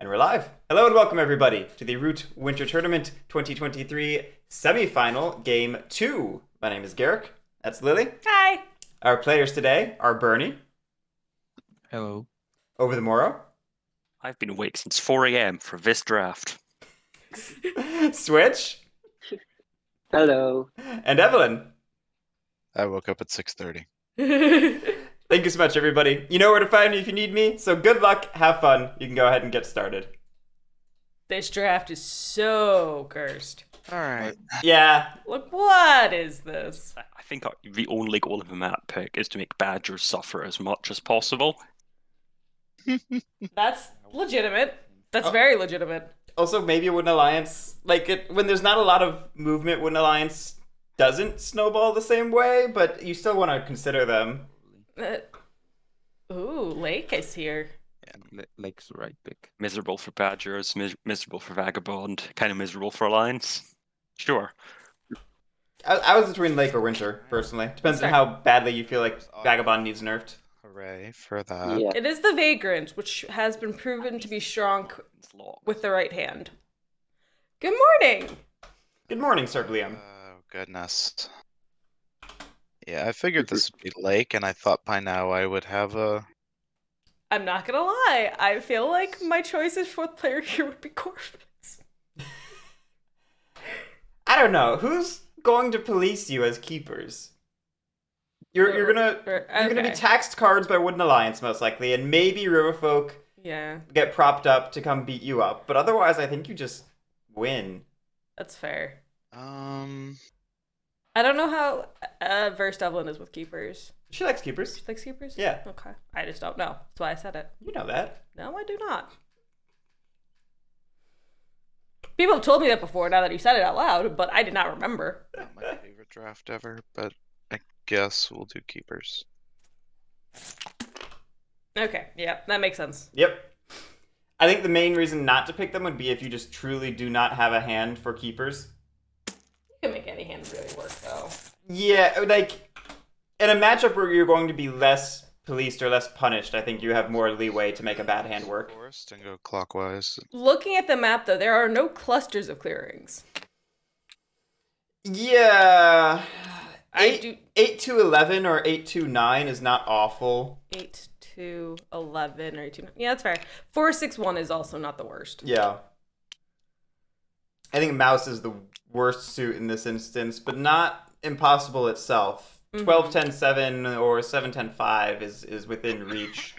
And we're live. Hello and welcome everybody to the Root Winter Tournament 2023 semifinal game 2. My name is Guerric. That's Lily. Hi. Our players today are Burnie. Hello. OverTheMorrow. I've been awake since 4 a.m. for this draft. Switch. Hello. And Evelyn. I woke up at 6:30. Thank you so much, everybody. You know where to find me if you need me, so good luck, have fun. You can go ahead and get started. This draft is so cursed. Alright. Yeah. Look, what is this? I think the only goal of a map pick is to make Badgers suffer as much as possible. That's legitimate. That's very legitimate. Also, maybe a Wooden Alliance, when there's not a lot of movement, Wooden Alliance doesn't snowball the same way, but you still want to consider them. Ooh, Lake is here. Yeah, Lake's the right pick. Miserable for Badgers, miserable for Vagabond, kind of miserable for Alliance. Sure. I was between Lake or Winter, personally. Depends on how badly you feel like Vagabond needs nerfed. Hooray for that. Yeah. It is the Vagrant, which has been proven to be strong with the right hand. Good morning. Good morning, Sir Liam. Oh, goodness. Yeah, I figured this would be Lake, and I thought by now I would have a... I'm not gonna lie. I feel like my choice as fourth player here would be Corvus. I don't know. Who's going to police you as keepers? You're gonna be taxed cards by Wooden Alliance most likely, and maybe Riverfolk get propped up to come beat you up. But otherwise, I think you just win. That's fair. I don't know how versed Evelyn is with keepers. She likes keepers. She likes keepers? Yeah. Okay. I just don't know. That's why I said it. You know that. No, I do not. People have told me that before now that you said it out loud, but I did not remember. Not my favorite draft ever, but I guess we'll do keepers. Okay, yeah, that makes sense. Yep. I think the main reason not to pick them would be if you just truly do not have a hand for keepers. You can make any hand really work, though. Yeah, in a matchup where you're going to be less policed or less punished, I think you have more leeway to make a bad hand work. Forest and go clockwise. Looking at the map, though, there are no clusters of clearings. Yeah. 8 to 11 or 8 to 9 is not awful. 8 to 11 or 8 to 9. Yeah, that's fair. 4, 6, 1 is also not the worst. Yeah. I think Mouse is the worst suit in this instance, but not impossible itself. 12, 10, 7 or 7, 10, 5 is within reach.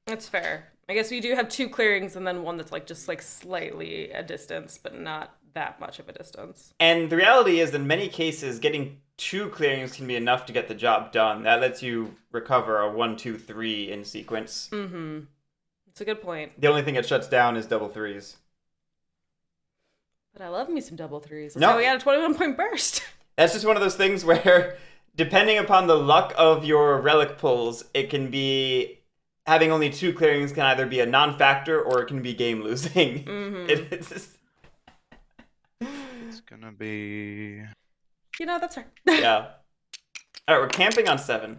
That's fair. I guess we do have 2 clearings and then one that's just slightly a distance, but not that much of a distance. And the reality is, in many cases, getting 2 clearings can be enough to get the job done. That lets you recover a 1, 2, 3 in sequence. Mm-hmm. That's a good point. The only thing it shuts down is double 3s. But I love me some double 3s. No. So we had a 21-point burst. That's just one of those things where, depending upon the luck of your relic pulls, it can be having only 2 clearings can either be a non-factor or it can be game losing. Mm-hmm. It's just... It's gonna be... That's fair. Yeah. Alright, we're camping on 7.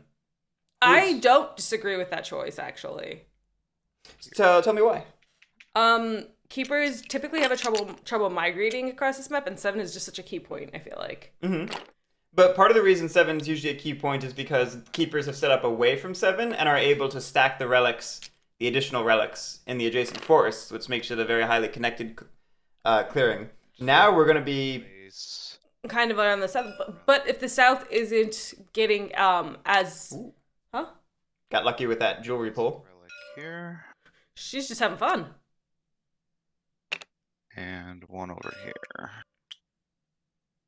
I don't disagree with that choice, actually. So tell me why. Keepers typically have a trouble migrating across this map, and 7 is just such a key point, I feel like. Mm-hmm. But part of the reason 7 is usually a key point is because keepers have set up away from 7 and are able to stack the relics, the additional relics, in the adjacent forests, which makes it a very highly connected clearing. Now we're going to be... kind of on the south, but if the south isn't getting as... Ooh. Huh? Got lucky with that jewelry pull. Relic here. She's just having fun. And one over here.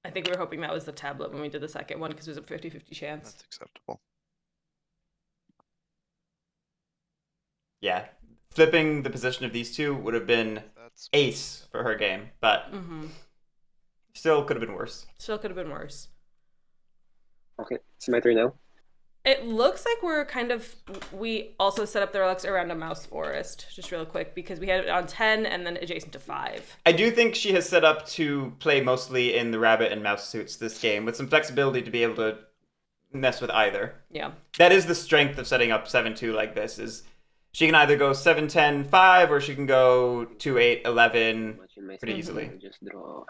I think we were hoping that was the tablet when we did the second one, because there's a 50-50 chance. That's acceptable. Yeah. Flipping the position of these 2 would have been ace for her game, but still could have been worse. Still could have been worse. Okay, it's my turn now. It looks like we also set up the relics around a mouse forest, just real quick, because we had it on 10 and then adjacent to 5. I do think she has set up to play mostly in the rabbit and mouse suits this game, with some flexibility to be able to mess with either. Yeah. That is the strength of setting up 7-2 like this, is She can either go 7, 10, 5, or she can go 2, 8, 11 pretty easily. Just draw.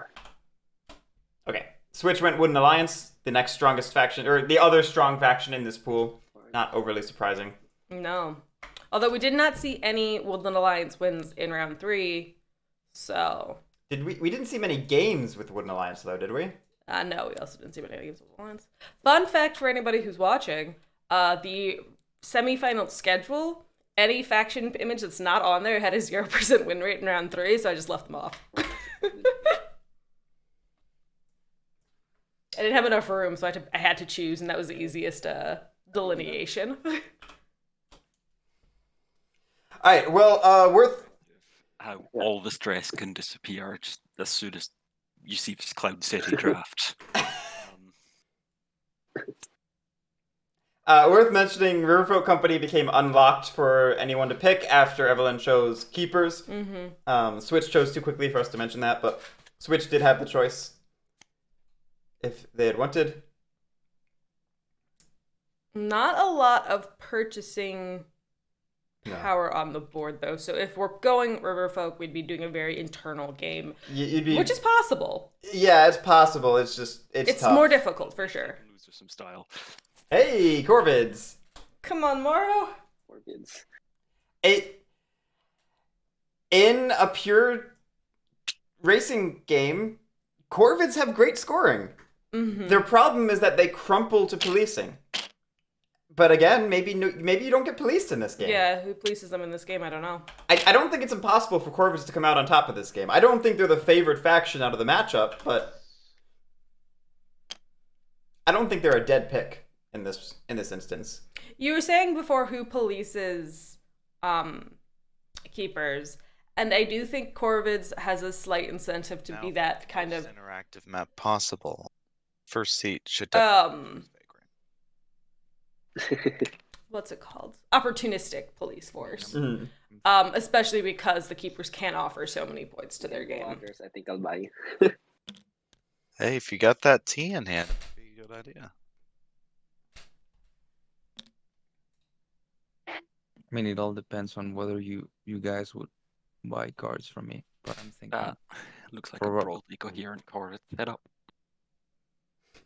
Okay. Switch went Wooden Alliance, the next strongest faction, or the other strong faction in this pool. Not overly surprising. No. Although we did not see any Woodland Alliance wins in round 3, so... We didn't see many games with Wooden Alliance, though, did we? No, we also didn't see many games with Wooden Alliance. Fun fact for anybody who's watching, the semi-final schedule, any faction image that's not on there had a 0% win rate in round 3, so I just left them off. I didn't have enough room, so I had to choose, and that was the easiest delineation. Alright, well, worth... How all the stress can disappear just as soon as you see this Cloud City draft. Worth mentioning, Riverfolk Company became unlocked for anyone to pick after Evelyn chose Keepers. Switch chose too quickly for us to mention that, but Switch did have the choice if they had wanted. Not a lot of purchasing power on the board, though. So if we're going Riverfolk, we'd be doing a very internal game, which is possible. Yeah, it's possible. It's just it's tough. More difficult for sure. Lose with some style. Hey, Corvids. Come on, Morrow. Corvids. In a pure racing game, Corvids have great scoring. Their problem is that they crumple to policing. But again, maybe you don't get policed in this game. Yeah, who polices them in this game? I don't know. I don't think it's impossible for Corvids to come out on top of this game. I don't think they're the favored faction out of the matchup, but I don't think they're a dead pick in this instance. You were saying before who polices Keepers, and I do think Corvids has a slight incentive to be that kind of interactive map possible. First seat should what's it called? Opportunistic police force. Especially because the Keepers can offer so many points to their game. I think I'll buy. Hey, if you got that tea in hand, it'd be a good idea. I mean, it all depends on whether you guys would buy cards from me. But I'm thinking looks like a broadly coherent card setup.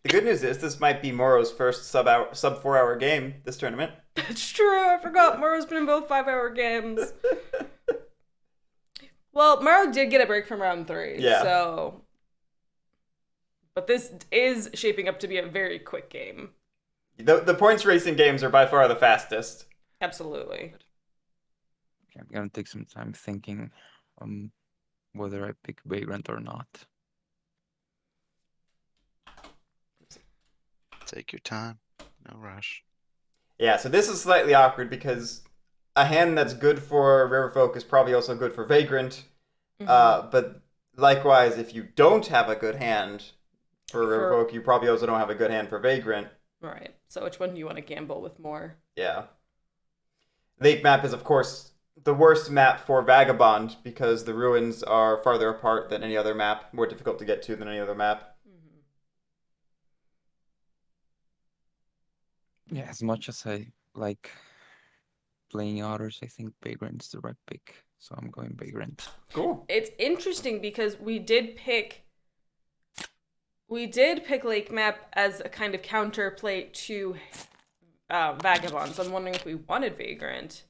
The good news is this might be Morrow's first sub 4-hour game this tournament. It's true. I forgot Morrow's been in both 5-hour games. Well, Morrow did get a break from round 3. Yeah. So, but this is shaping up to be a very quick game. The points racing games are by far the fastest. Absolutely. Okay, I'm gonna take some time thinking whether I pick Vagrant or not. Take your time. No rush. Yeah, so this is slightly awkward because a hand that's good for Riverfolk is probably also good for Vagrant. But likewise, if you don't have a good hand for Riverfolk, you probably also don't have a good hand for Vagrant. Right. So which one do you want to gamble with more? Yeah. Lake map is, of course, the worst map for Vagabond because the ruins are farther apart than any other map, more difficult to get to than any other map. Yeah, as much as I like playing others, I think Vagrant's the right pick. So I'm going Vagrant. Cool. It's interesting because we did pick Lake Map as a kind of counterplay to Vagabond. So I'm wondering if we wanted Vagrant.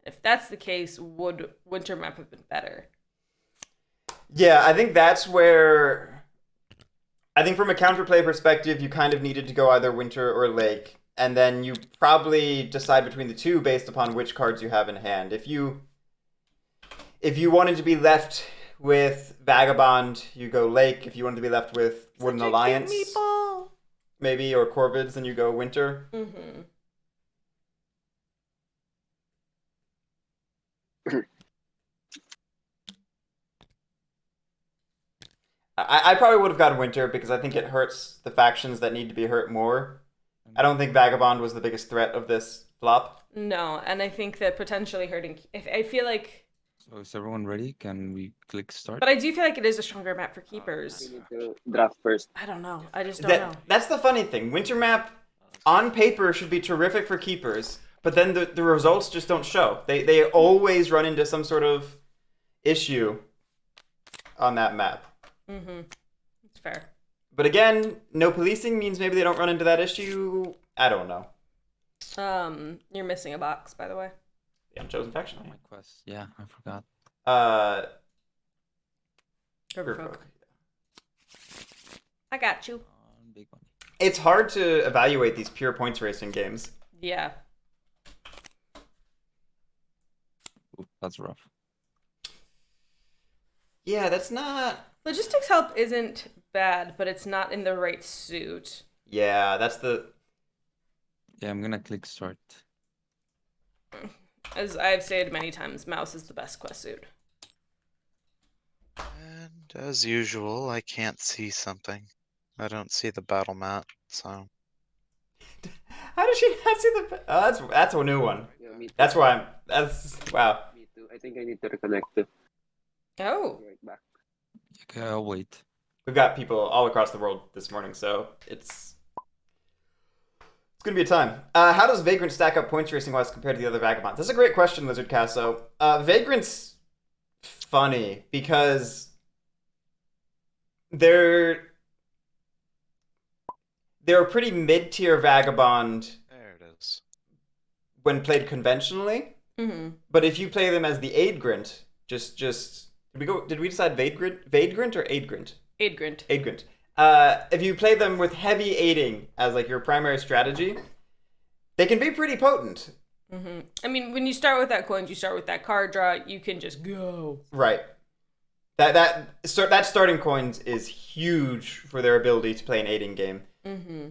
If that's the case, would Winter Map have been better? Yeah, I think that's where... I think from a counterplay perspective, you kind of needed to go either Winter or Lake. And then you probably decide between the two based upon which cards you have in hand. If you wanted to be left with Vagabond, you go Lake. If you wanted to be left with Wooden Alliance, maybe, or Corvids, then you go Winter. I probably would have gone Winter because I think it hurts the factions that need to be hurt more. I don't think Vagabond was the biggest threat of this flop. No, and I think that potentially hurting... I feel like... So is everyone ready? Can we click start? But I do feel like it is a stronger map for Keepers. We need to draft first. I don't know. I just don't know. That's the funny thing. Winter map, on paper, should be terrific for Keepers, but then the results just don't show. They always run into some sort of issue on that map. Mm-hmm. It's fair. But again, no policing means maybe they don't run into that issue. I don't know. You're missing a box, by the way. The Unchosen Faction. My quest. Yeah, I forgot. Overfolk. I got you. Big one. It's hard to evaluate these pure points racing games. Yeah. Ooh, that's rough. Yeah, that's not... Logistics help isn't bad, but it's not in the right suit. Yeah, that's the... Yeah, I'm gonna click start. As I've stated many times, mouse is the best quest suit. And as usual, I can't see something. I don't see the battle mat, so. How does she not see the... Oh, that's a new one. Yeah, me too. That's why I'm... That's... Wow. Me too. I think I need to reconnect too. Oh. Right back. Okay, I'll wait. We've got people all across the world this morning, so it's gonna be a time. How does Vagrant stack up points racing wise compared to the other Vagabonds? That's a great question, Lizard Casso. Vagrant's funny because they're a pretty mid-tier Vagabond There it is. when played conventionally. Mm-hmm. But if you play them as the Aidgrint, just did we decide Vagrant or Aidgrint? Aidgrint. Aidgrint. If you play them with heavy aiding as like your primary strategy, they can be pretty potent. Mm-hmm. I mean, when you start with that coins, you start with that card draw, you can just go. Right. That starting coins is huge for their ability to play an aiding game. Mm-hmm.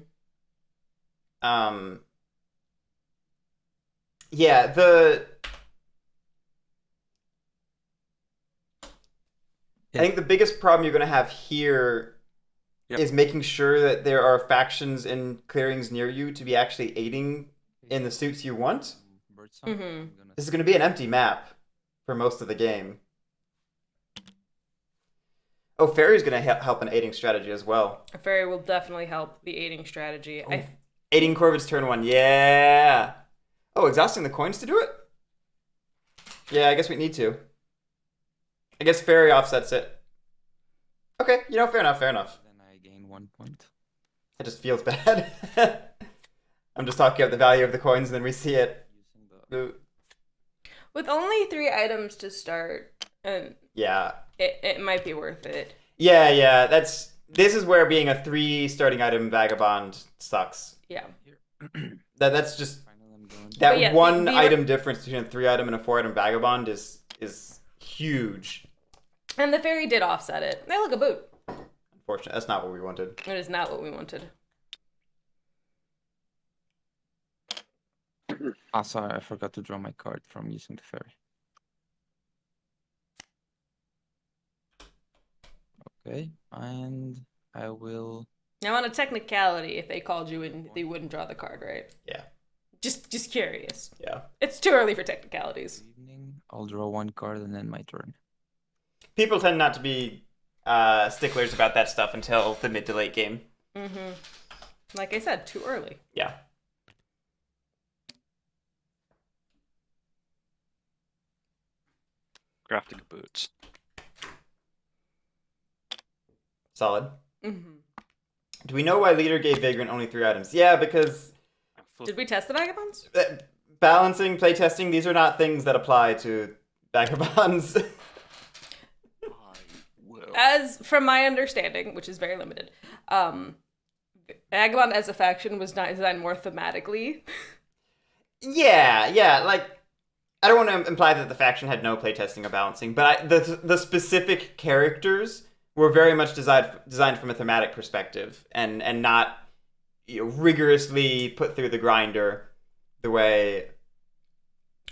Yeah, I think the biggest problem you're going to have here is making sure that there are factions and clearings near you to be actually aiding in the suits you want. Mm-hmm. This is going to be an empty map for most of the game. Oh, Fairy's going to help an aiding strategy as well. A fairy will definitely help the aiding strategy. Oh. Aiding Corvid's turn 1, yeah! Oh, exhausting the coins to do it? Yeah, I guess we need to. I guess Fairy offsets it. Okay, fair enough. Then I gain 1 point. It just feels bad. I'm just talking about the value of the coins and then we see it. With only 3 items to start, Yeah. It might be worth it. Yeah, this is where being a 3 starting item Vagabond sucks. Yeah. That's just... But yeah, one item difference between a 3 item and a 4 item Vagabond is huge. And the fairy did offset it. They look a boot. Unfortunately, that's not what we wanted. It is not what we wanted. Ah, sorry, I forgot to draw my card from using the fairy. Okay, and I will... Now, on a technicality, if they called you in, they wouldn't draw the card, right? Yeah. Just curious. Yeah. It's too early for technicalities. Evening, I'll draw 1 card and then my turn. People tend not to be sticklers about that stuff until the mid to late game. Mm-hmm. Like I said, too early. Yeah. Crafting boots. Solid. Mm-hmm. Do we know why Leader gave Vagrant only 3 items? Yeah, because... Did we test the Vagabonds? Balancing, playtesting, these are not things that apply to Vagabonds. As from my understanding, which is very limited, Vagabond as a faction was not designed more thematically. Yeah, like, I don't want to imply that the faction had no playtesting or balancing, but the specific characters were very much designed from a thematic perspective, and not rigorously put through the grinder the way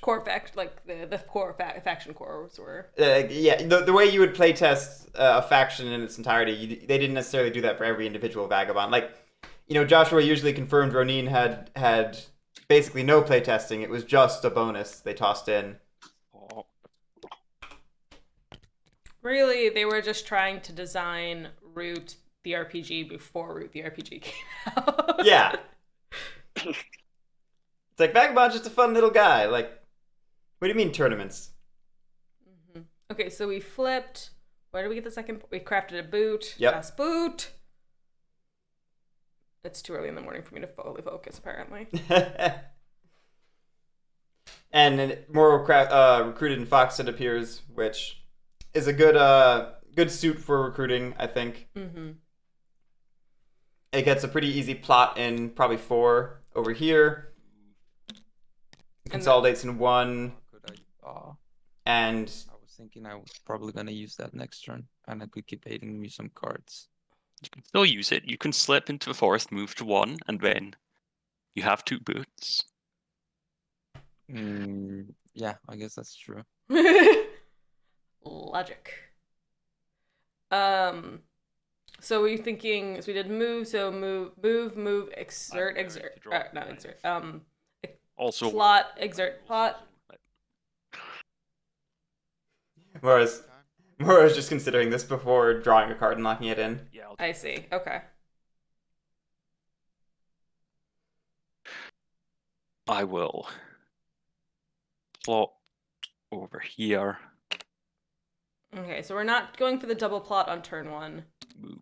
Core fact, like the core faction cores were. Yeah, the way you would playtest a faction in its entirety, they didn't necessarily do that for every individual Vagabond. Like, Joshua usually confirmed Ronin had basically no playtesting. It was just a bonus they tossed in. Really, they were just trying to design Root the RPG before Root the RPG came out. Yeah. It's like, Vagabond's just a fun little guy. Like, what do you mean tournaments? Mm-hmm. Okay, so we flipped. Where did we get the second? We crafted a boot. Yep. Last boot. It's too early in the morning for me to fully focus, apparently. And then Morrow recruited in Fox, it appears, which is a good suit for recruiting, I think. Mm-hmm. It gets a pretty easy plot in probably 4 over here. Consolidates in 1. And I was thinking I was probably gonna use that next turn, and I could keep hitting me some cards. You can still use it. You can slip into the forest, move to 1, and then you have 2 boots. Yeah, I guess that's true. Logic. So we're thinking, so we did move, so move, exert, not exert. Also, plot, exert, plot. Morrow's just considering this before drawing a card and locking it in. Yeah, I see. Okay. I will plot over here. Okay, so we're not going for the double plot on turn 1. Move.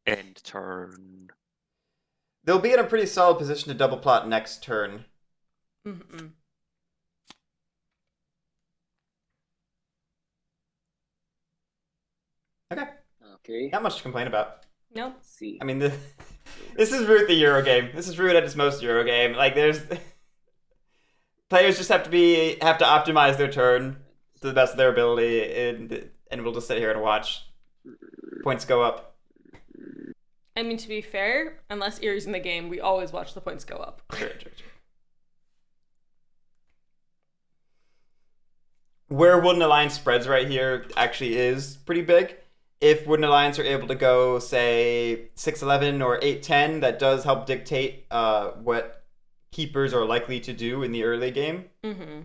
End turn. They'll be in a pretty solid position to double plot next turn. Mm-hmm. Okay. Not much to complain about. Nope. See. I mean, this is Root the Euro game. This is Root at its most Euro game. Like, there's players just have to optimize their turn to the best of their ability, and we'll just sit here and watch points go up. I mean, to be fair, unless Erie's in the game, we always watch the points go up. Sure. Where Wooden Alliance spreads right here actually is pretty big. If Wooden Alliance are able to go, say, 6-11 or 8-10, that does help dictate what keepers are likely to do in the early game. Mm-hmm.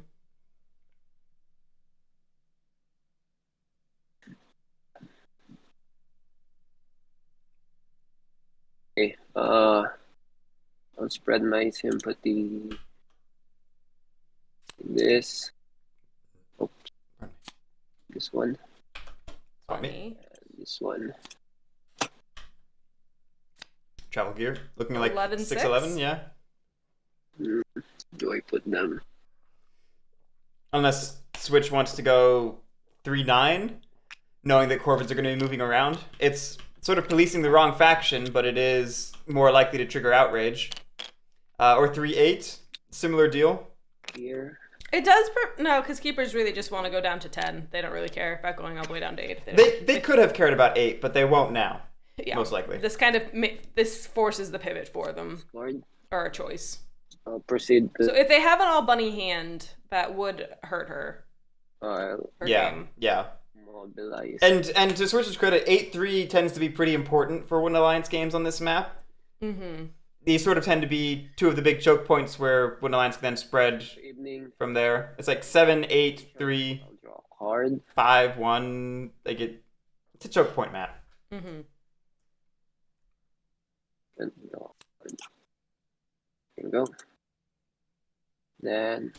Okay, I'll spread my sympathy. This. Oops. This one. Funny. This one. Travel gear. Looking like 11-6? 6-11, yeah. Do I put them? Unless Switch wants to go 3-9, knowing that Corvids are going to be moving around. It's sort of policing the wrong faction, but it is more likely to trigger outrage. Or 3-8, similar deal. Here. It does, no, because keepers really just want to go down to 10. They don't really care about going all the way down to 8. They could have cared about 8, but they won't now. Yeah. Most likely. This forces the pivot for them. Lord. Or a choice. I'll proceed. So if they have an all bunny hand, that would hurt her. Her game. Yeah. Mobilize. And to Switch's credit, 8-3 tends to be pretty important for Wooden Alliance games on this map. Mm-hmm. These sort of tend to be 2 of the big choke points where Wooden Alliance can then spread from there. It's like 7-8-3, 5-1. It's a choke point map. Mm-hmm. Here we go. Then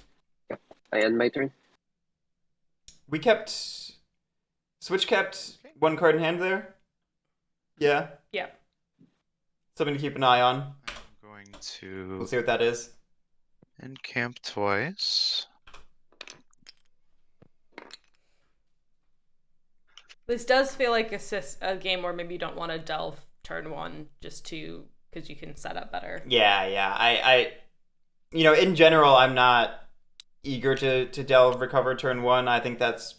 I end my turn. Switch kept 1 card in hand there. Yeah. Yeah. Something to keep an eye on. I'm going to. We'll see what that is. Encamp twice. This does feel like a game where maybe you don't want to delve turn 1 because you can set up better. Yeah. I in general, I'm not eager to delve recover turn 1. I think that's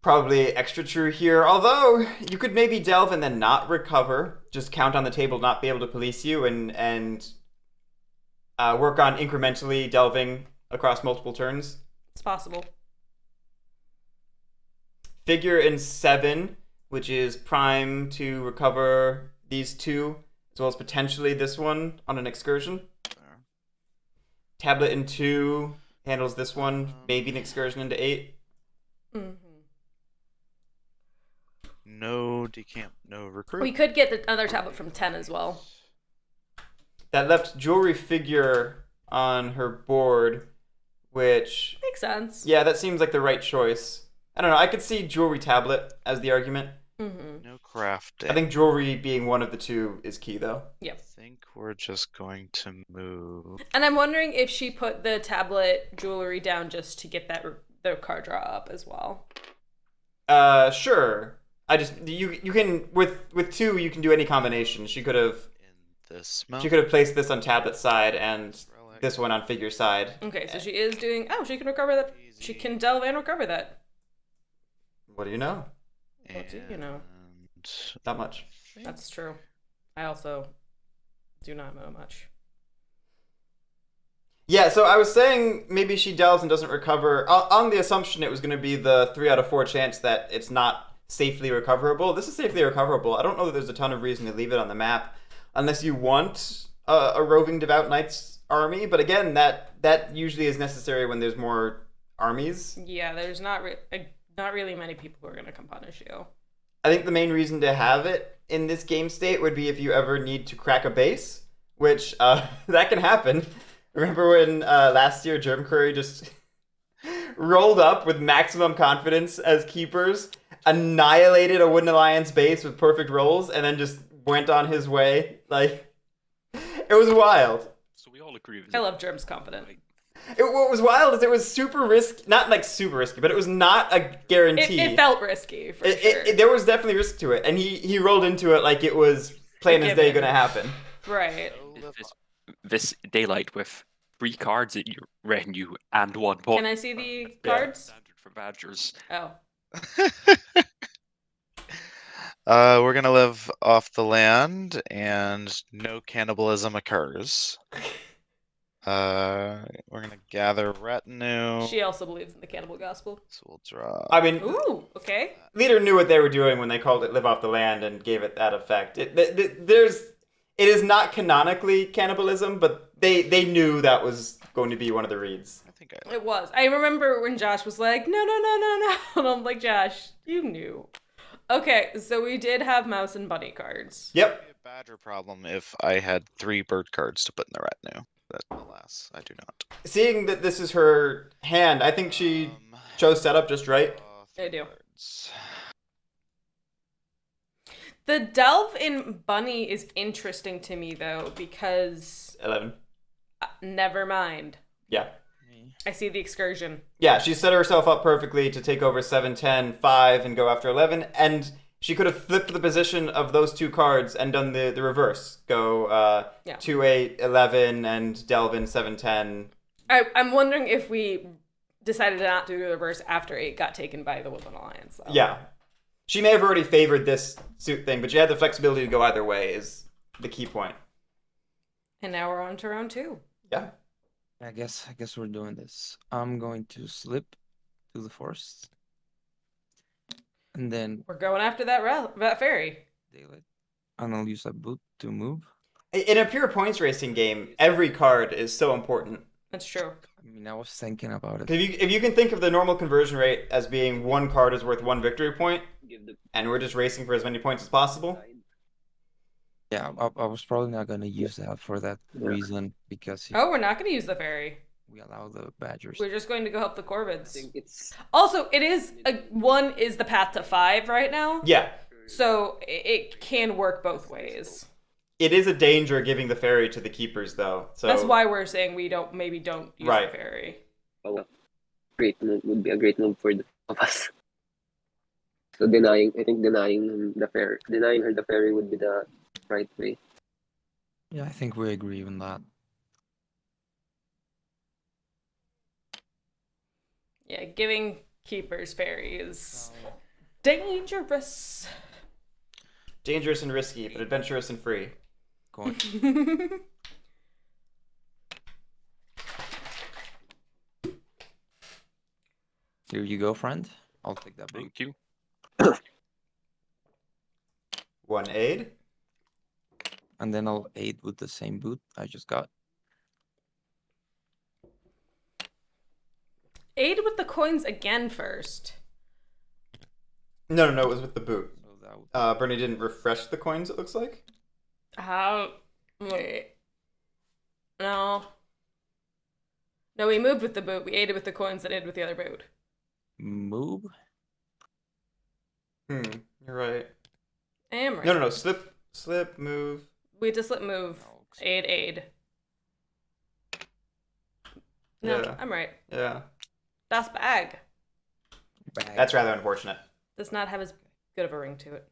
probably extra true here. Although you could maybe delve and then not recover, just count on the table, not be able to police you, and work on incrementally delving across multiple turns. It's possible. Figure in 7, which is prime to recover these 2, as well as potentially this one on an excursion. Tablet in 2 handles this one, maybe an excursion into 8. Mm-hmm. No decamp, no recruit. We could get another tablet from 10 as well. That left jewelry figure on her board, which... Makes sense. Yeah, that seems like the right choice. I don't know, I could see jewelry tablet as the argument. Mm-hmm. No crafting. I think jewelry being one of the two is key, though. Yep. I think we're just going to move. And I'm wondering if she put the tablet jewelry down just to get the card draw up as well. Sure. I just you can with two you can do any combination. She could have placed this on tablet side and this one on figure side. Okay, so she is doing. Oh, she can recover that. She can delve and recover that. What do you know? What do you know? Not much. That's true. I also do not know much. Yeah, so I was saying maybe she delves and doesn't recover on the assumption it was going to be the 3 out of 4 chance that it's not safely recoverable. This is safely recoverable. I don't know that there's a ton of reason to leave it on the map unless you want a roving Devout Knights army. But again, that usually is necessary when there's more armies. Yeah, there's not really many people who are going to come punish you. I think the main reason to have it in this game state would be if you ever need to crack a base, which that can happen. Remember when last year Germ Curry just rolled up with maximum confidence as keepers, annihilated a Wooden Alliance base with perfect rolls, and then just went on his way? Like, it was wild. So we all agree with I love Germ's confidence. What was wild is it was super risky, not like super risky, but it was not a guarantee. It felt risky, for sure. There was definitely risk to it, and he rolled into it like it was plain as day going to happen. Right. This daylight with 3 cards at your retinue and 1 point. Can I see the cards? Standard for Badgers. Oh. We're gonna live off the land, and no cannibalism occurs. We're gonna gather retinue. She also believes in the cannibal gospel. So we'll draw. I mean, ooh, okay. Leader knew what they were doing when they called it "Live Off the Land" and gave it that effect. It is not canonically cannibalism, but they knew that was going to be one of the reads. I think it was. I remember when Josh was like, no, and I'm like, Josh, you knew. Okay, so we did have mouse and bunny cards. Yep. It'd be a badger problem if I had 3 bird cards to put in the retinue. But alas, I do not. Seeing that this is her hand, I think she chose setup just right. I do. The delve in bunny is interesting to me though because 11. Never mind. Yeah. I see the excursion. Yeah, she set herself up perfectly to take over 7, 10, 5, and go after 11, and she could have flipped the position of those 2 cards and done the reverse. Go 2, 8, 11, and delve in 7, 10. I'm wondering if we decided to not do the reverse after 8 got taken by the Woodland Alliance. Though. Yeah. She may have already favored this suit thing, but she had the flexibility to go either way is the key point. And now we're on to round 2. Yeah. I guess we're doing this. I'm going to slip to the forest. And then we're going after that fairy. Daylight. And I'll use a boot to move. In a pure points racing game, every card is so important. That's true. I mean, I was thinking about it. If you can think of the normal conversion rate as being 1 card is worth 1 victory point, and we're just racing for as many points as possible. Yeah, I was probably not going to use that for that reason because... we're not going to use the fairy. We allow the badgers. We're just going to go help the Corvids. Also, it is... 1 is the path to 5 right now. Yeah. So it can work both ways. It is a danger giving the fairy to the keepers, though. So that's why we're saying we don't use the fairy. Oh, great move would be a great move for the of us. So denying her the fairy would be the right way. Yeah, I think we agree on that. Yeah, giving keepers fairy is dangerous. Dangerous and risky, but adventurous and free. Going. Here you go, friend. I'll take that boot. Thank you. 1 aid. And then I'll aid with the same boot I just got. Aid with the coins again first. No, it was with the boot. So Burnie didn't refresh the coins, it looks like. How? Wait. No. No, we moved with the boot. We aided with the coins that aided with the other boot. Move? You're right. I am right. No. Slip, move. We had to slip, move, aid. No, Yeah. I'm right. Yeah. Das Bag. That's rather unfortunate. Does not have as good of a ring to it.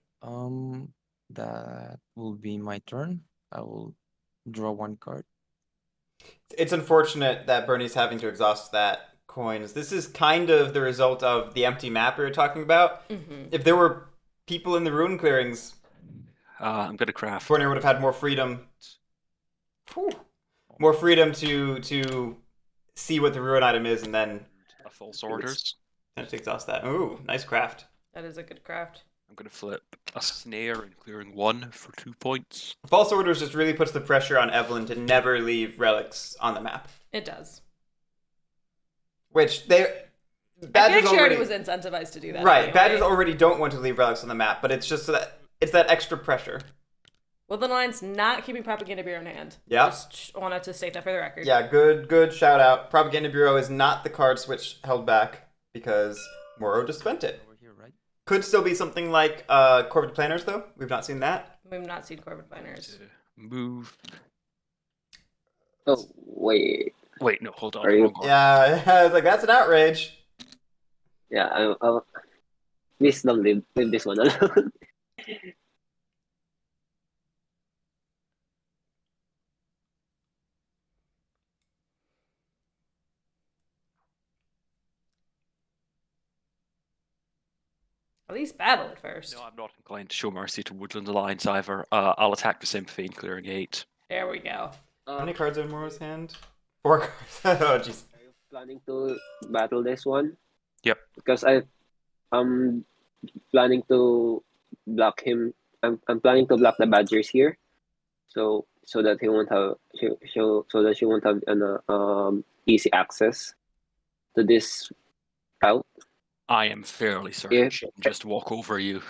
That will be my turn. I will draw one card. It's unfortunate that Burnie's having to exhaust that coins. This is kind of the result of the empty map we were talking about. Mm-hmm. If there were people in the ruin clearings, I'm gonna craft. Burnie would have had more freedom. More freedom to see what the ruin item is and then A false orders. potentially exhaust that. Ooh, nice craft. That is a good craft. I'm gonna flip a snare and clearing 1 for 2 points. False orders just really puts the pressure on Evelyn to never leave relics on the map. It does. Which I think she already was incentivized to do that. Right, anyway. badgers already don't want to leave relics on the map, but it's just so that it's that extra pressure. Well, the line's not keeping Propaganda Bureau in hand. Yeah. Just wanted to state that for the record. Yeah, good shout out. Propaganda Bureau is not the card switch held back because Morrow just spent it. Over here, right? Could still be something like Corvid Planners, though. We've not seen that. We've not seen Corvid Planners. Move. Oh, wait. Wait, no, hold on. Are you- wrong order. Yeah, I was like, that's an outrage. Yeah, I'll please don't leave this one alone. At least battle at first. No, I'm not inclined to show mercy to Woodland Alliance either. I'll attack the Sympathy, clearing 8. There we go. How many cards are in Morrow's hand? 4 cards. Oh, jeez. Are you planning to battle this one? Yep. Because I'm planning to block him. I'm planning to block the Badgers here, so that he won't have so that she won't have an easy access to this route. I am fairly certain Yeah. she can just walk over you.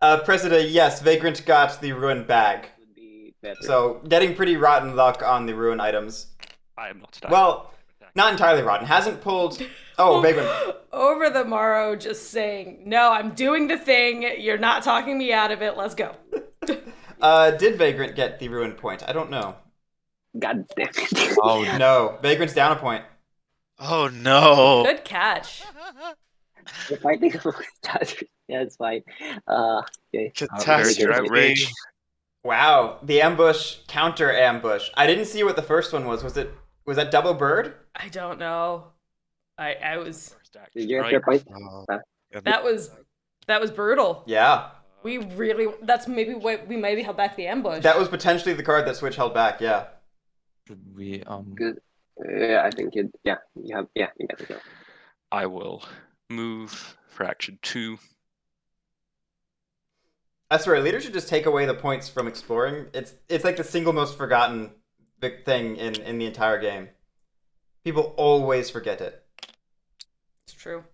President, yes, Vagrant got the ruin bag. Would be better. So, getting pretty rotten luck on the ruin items. I am not attacking. Well, not entirely rotten. Hasn't pulled... Oh, Vagrant. OverTheMorrow just saying, no, I'm doing the thing. You're not talking me out of it. Let's go. Did Vagrant get the ruin point? I don't know. God damn it. Oh, No, Vagrant's down a point. Oh no! Good catch. We're fighting amongst Badgers. Yeah, it's fine. Okay. There's your Catastrophe. outrage. Wow, the ambush, counter ambush. I didn't see what the first one was. Was that double bird? I don't know. I was... First action, Did you get right? your point? Oh, That was brutal. Yeah. We really... That's maybe why we maybe held back the ambush. That was potentially the card that Switch held back, yeah. should we Good. Yeah, I think you got it. Now. I will move for action 2. I swear, leaders should just take away the points from exploring. It's like the single most forgotten big thing in the entire game. People always forget it. It's true.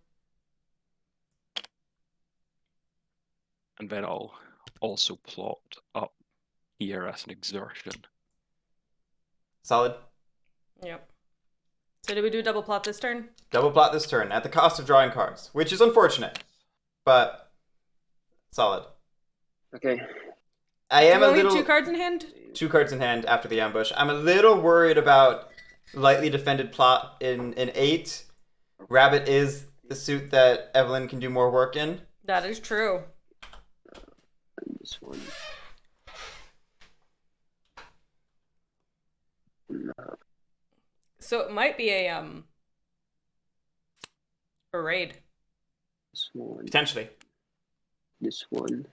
And then I'll also plot up here as an exertion. Solid. Yep. So did we do double plot this turn? Double plot this turn at the cost of drawing cards, which is unfortunate, but solid. Okay. I am Do a we only little have 2 cards in hand? 2 cards in hand after the ambush. I'm a little worried about lightly defended plot in 8. Rabbit is the suit that Evelyn can do more work in. That is true. This one. So it might be a raid. This one. Potentially. This one.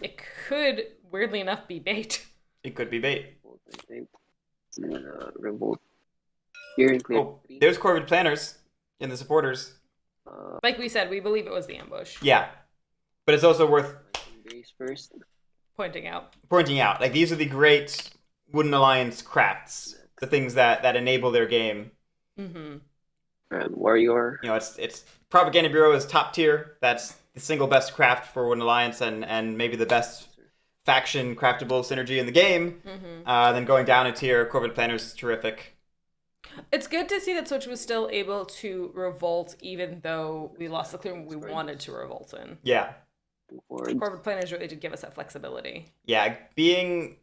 It could, weirdly enough, be bait. It could be bait. I think. Revolt. Here in clear. Oh, there's Corvid Planners in the supporters. Like we said, we believe it was the ambush. Yeah. But it's also worth Base first. Pointing out. pointing out. Like, these are the great Wooden Alliance crafts. The things that enable their game. Mm-hmm. Warrior. You know, it's Propaganda Bureau is top tier. That's the single best craft for Wooden Alliance and maybe the best faction craftable synergy in the game. Then going down a tier, Corvid Planner is terrific. It's good to see that Switch was still able to revolt even though we lost the clearing we wanted to revolt in. Yeah. Corvid Planners really did give us that flexibility. Yeah, being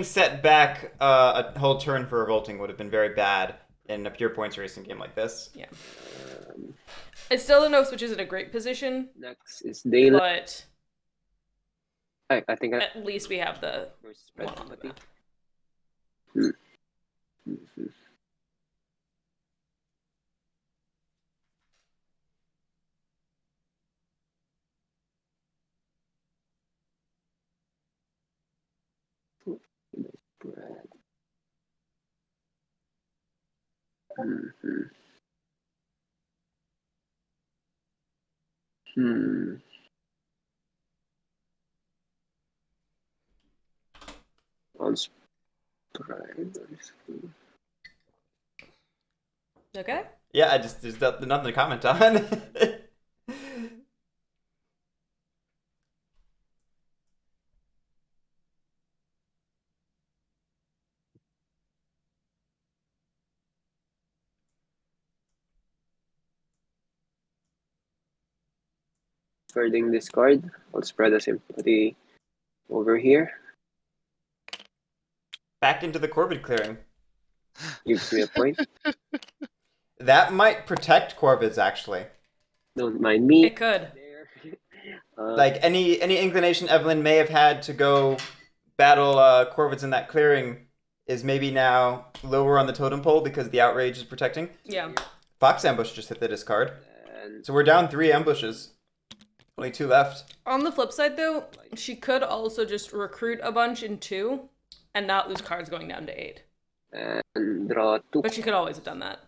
set back a whole turn for revolting would have been very bad in a pure points racing game like this. Yeah. I still don't know if Switch is in a great position. Next is Daylight. But I think at least we have the one on the map. On spread. Okay. Yeah, there's nothing to comment on. Discarding this card, I'll spread a sympathy over here. Back into the Corvid clearing. Gives me a point. That might protect Corvids, actually. Don't mind me. It could. Like, any inclination Evelyn may have had to go battle Corvids in that clearing is maybe now lower on the totem pole because the outrage is protecting. Yeah. Fox ambush just hit the discard. So we're down 3 ambushes. Only 2 left. On the flip side, though, she could also just recruit a bunch in 2 and not lose cards going down to 8. And draw 2. But she could always have done that.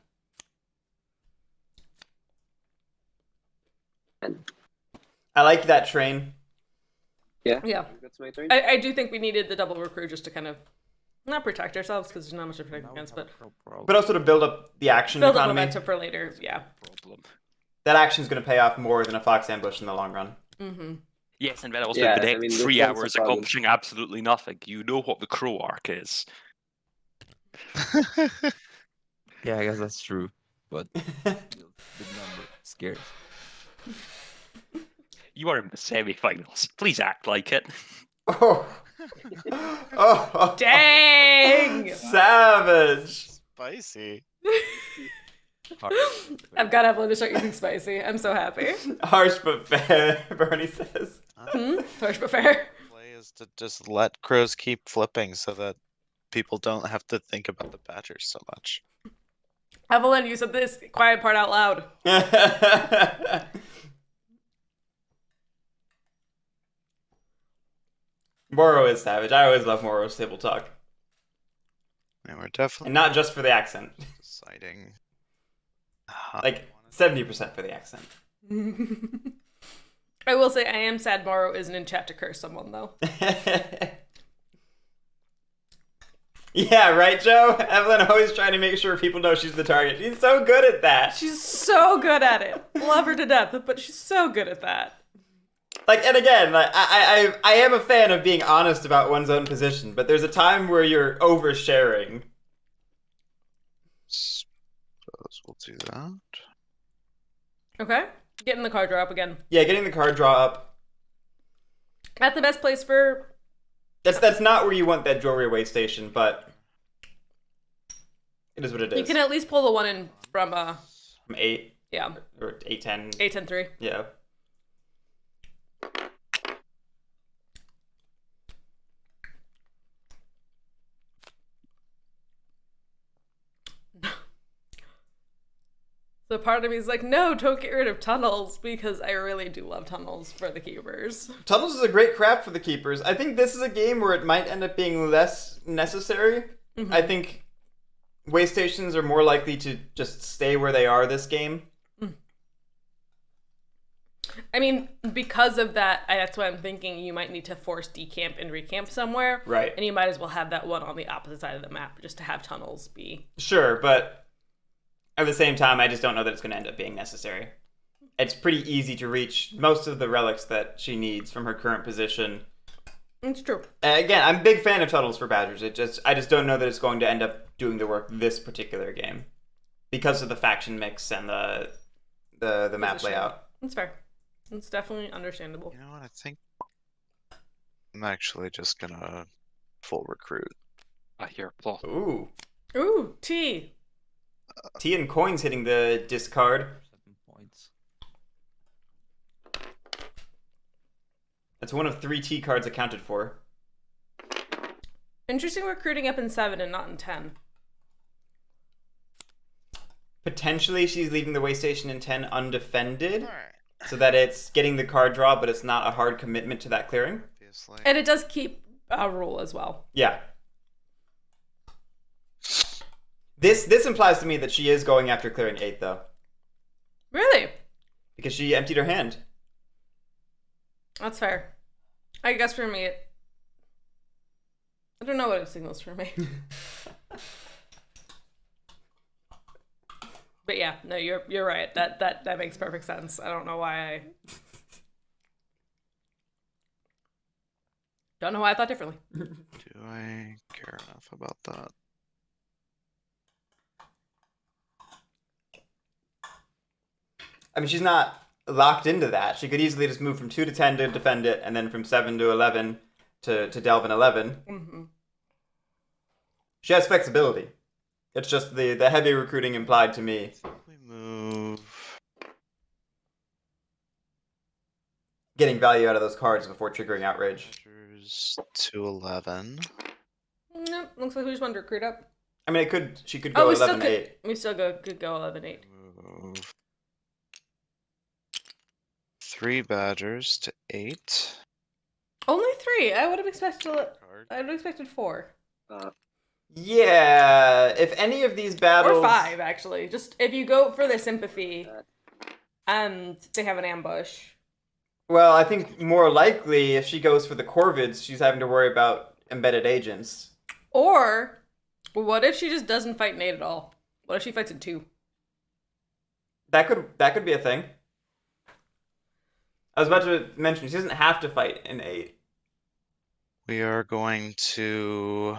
I like that train. Yeah? Yeah. That's my turn. I do think we needed the double recruit just to kind of not protect ourselves because there's not much to protect against, but also to build up the action build economy. up momentum for later. Yeah. That action's going to pay off more than a Fox ambush in the long run. Yes, and then also Yeah, the next I mean, 3 that's hours the problem. accomplishing absolutely nothing. You know what the Crow arc is. Yeah, I guess that's true. But the number scares. You are in the semi-finals. Please act like it. Oh. Oh. Dang! Savage! Spicy. I've got Evelyn to start using spicy. I'm so happy. Harsh but fair, Burnie says. Harsh but fair. Play is to just let crows keep flipping so that people don't have to think about the Badgers so much. Evelyn, you said this quiet part out loud. Morrow is savage. I always love Morrow's table talk. And we're definitely And not just for the accent. deciding. Like, 70% for the accent. I will say I am sad Morrow isn't in chat to curse someone, though. Yeah, right, Joe? Evelyn always trying to make sure people know she's the target. She's so good at that. She's so good at it. Love her to death, but she's so good at that. Like, and again, like, I am a fan of being honest about one's own position, but there's a time where you're oversharing. Suppose we'll do that. Okay. Getting the card draw up again. Yeah, getting the card draw up. At the best place for... That's not where you want that jewelry way station, but it is what it is. You can at least pull the one in from... From 8. Yeah. Or 8-10. 8-10-3. Yeah. So part of me is like, no, don't get rid of tunnels, because I really do love tunnels for the keepers. Tunnels is a great craft for the keepers. I think this is a game where it might end up being less necessary. I think way stations are more likely to just stay where they are this game. I mean, because of that, that's why I'm thinking you might need to force decamp and recamp somewhere. Right. And you might as well have that one on the opposite side of the map just to have tunnels be... Sure, but At the same time, I just don't know that it's going to end up being necessary. It's pretty easy to reach most of the relics that she needs from her current position. It's true. Again, I'm a big fan of tunnels for Badgers. I just don't know that it's going to end up doing the work this particular game because of the faction mix and the map layout. That's fair. It's definitely understandable. You know what? I think I'm actually just gonna full recruit. I hear applause. Ooh, T. T and coins hitting the discard. 7 points. That's one of 3 T cards accounted for. Interesting recruiting up in 7 and not in 10. Potentially, she's leaving the way station in 10 undefended, Alright. so that it's getting the card draw, but it's not a hard commitment to that clearing. Obviously. And it does keep a rule as well. Yeah. This implies to me that she is going after clearing 8, though. Really? Because she emptied her hand. That's fair. I guess for me, I don't know what it signals for me. But yeah, no, you're right. That makes perfect sense. I don't know why I thought differently. Do I care enough about that? I mean, she's not locked into that. She could easily just move from 2 to 10 to defend it, and then from 7 to 11 to delve in 11. Mm-hmm. She has flexibility. It's just the heavy recruiting implied to me. I think we move. Getting value out of those cards before triggering outrage. Badgers to 11. Nope, looks like we just want to recruit up. I mean, she could go 11-8. We still could go 11-8. Move 3 Badgers to 8. Only 3. I would have expected. Card. I would have expected 4 Yeah, if any of these battles... or 5 actually. Just if you go for the sympathy, and they have an ambush. Well, I think more likely if she goes for the Corvids, she's having to worry about embedded agents. Or what if she just doesn't fight in 8 at all? What if she fights in 2? That could be a thing. I was about to mention she doesn't have to fight in 8. We are going to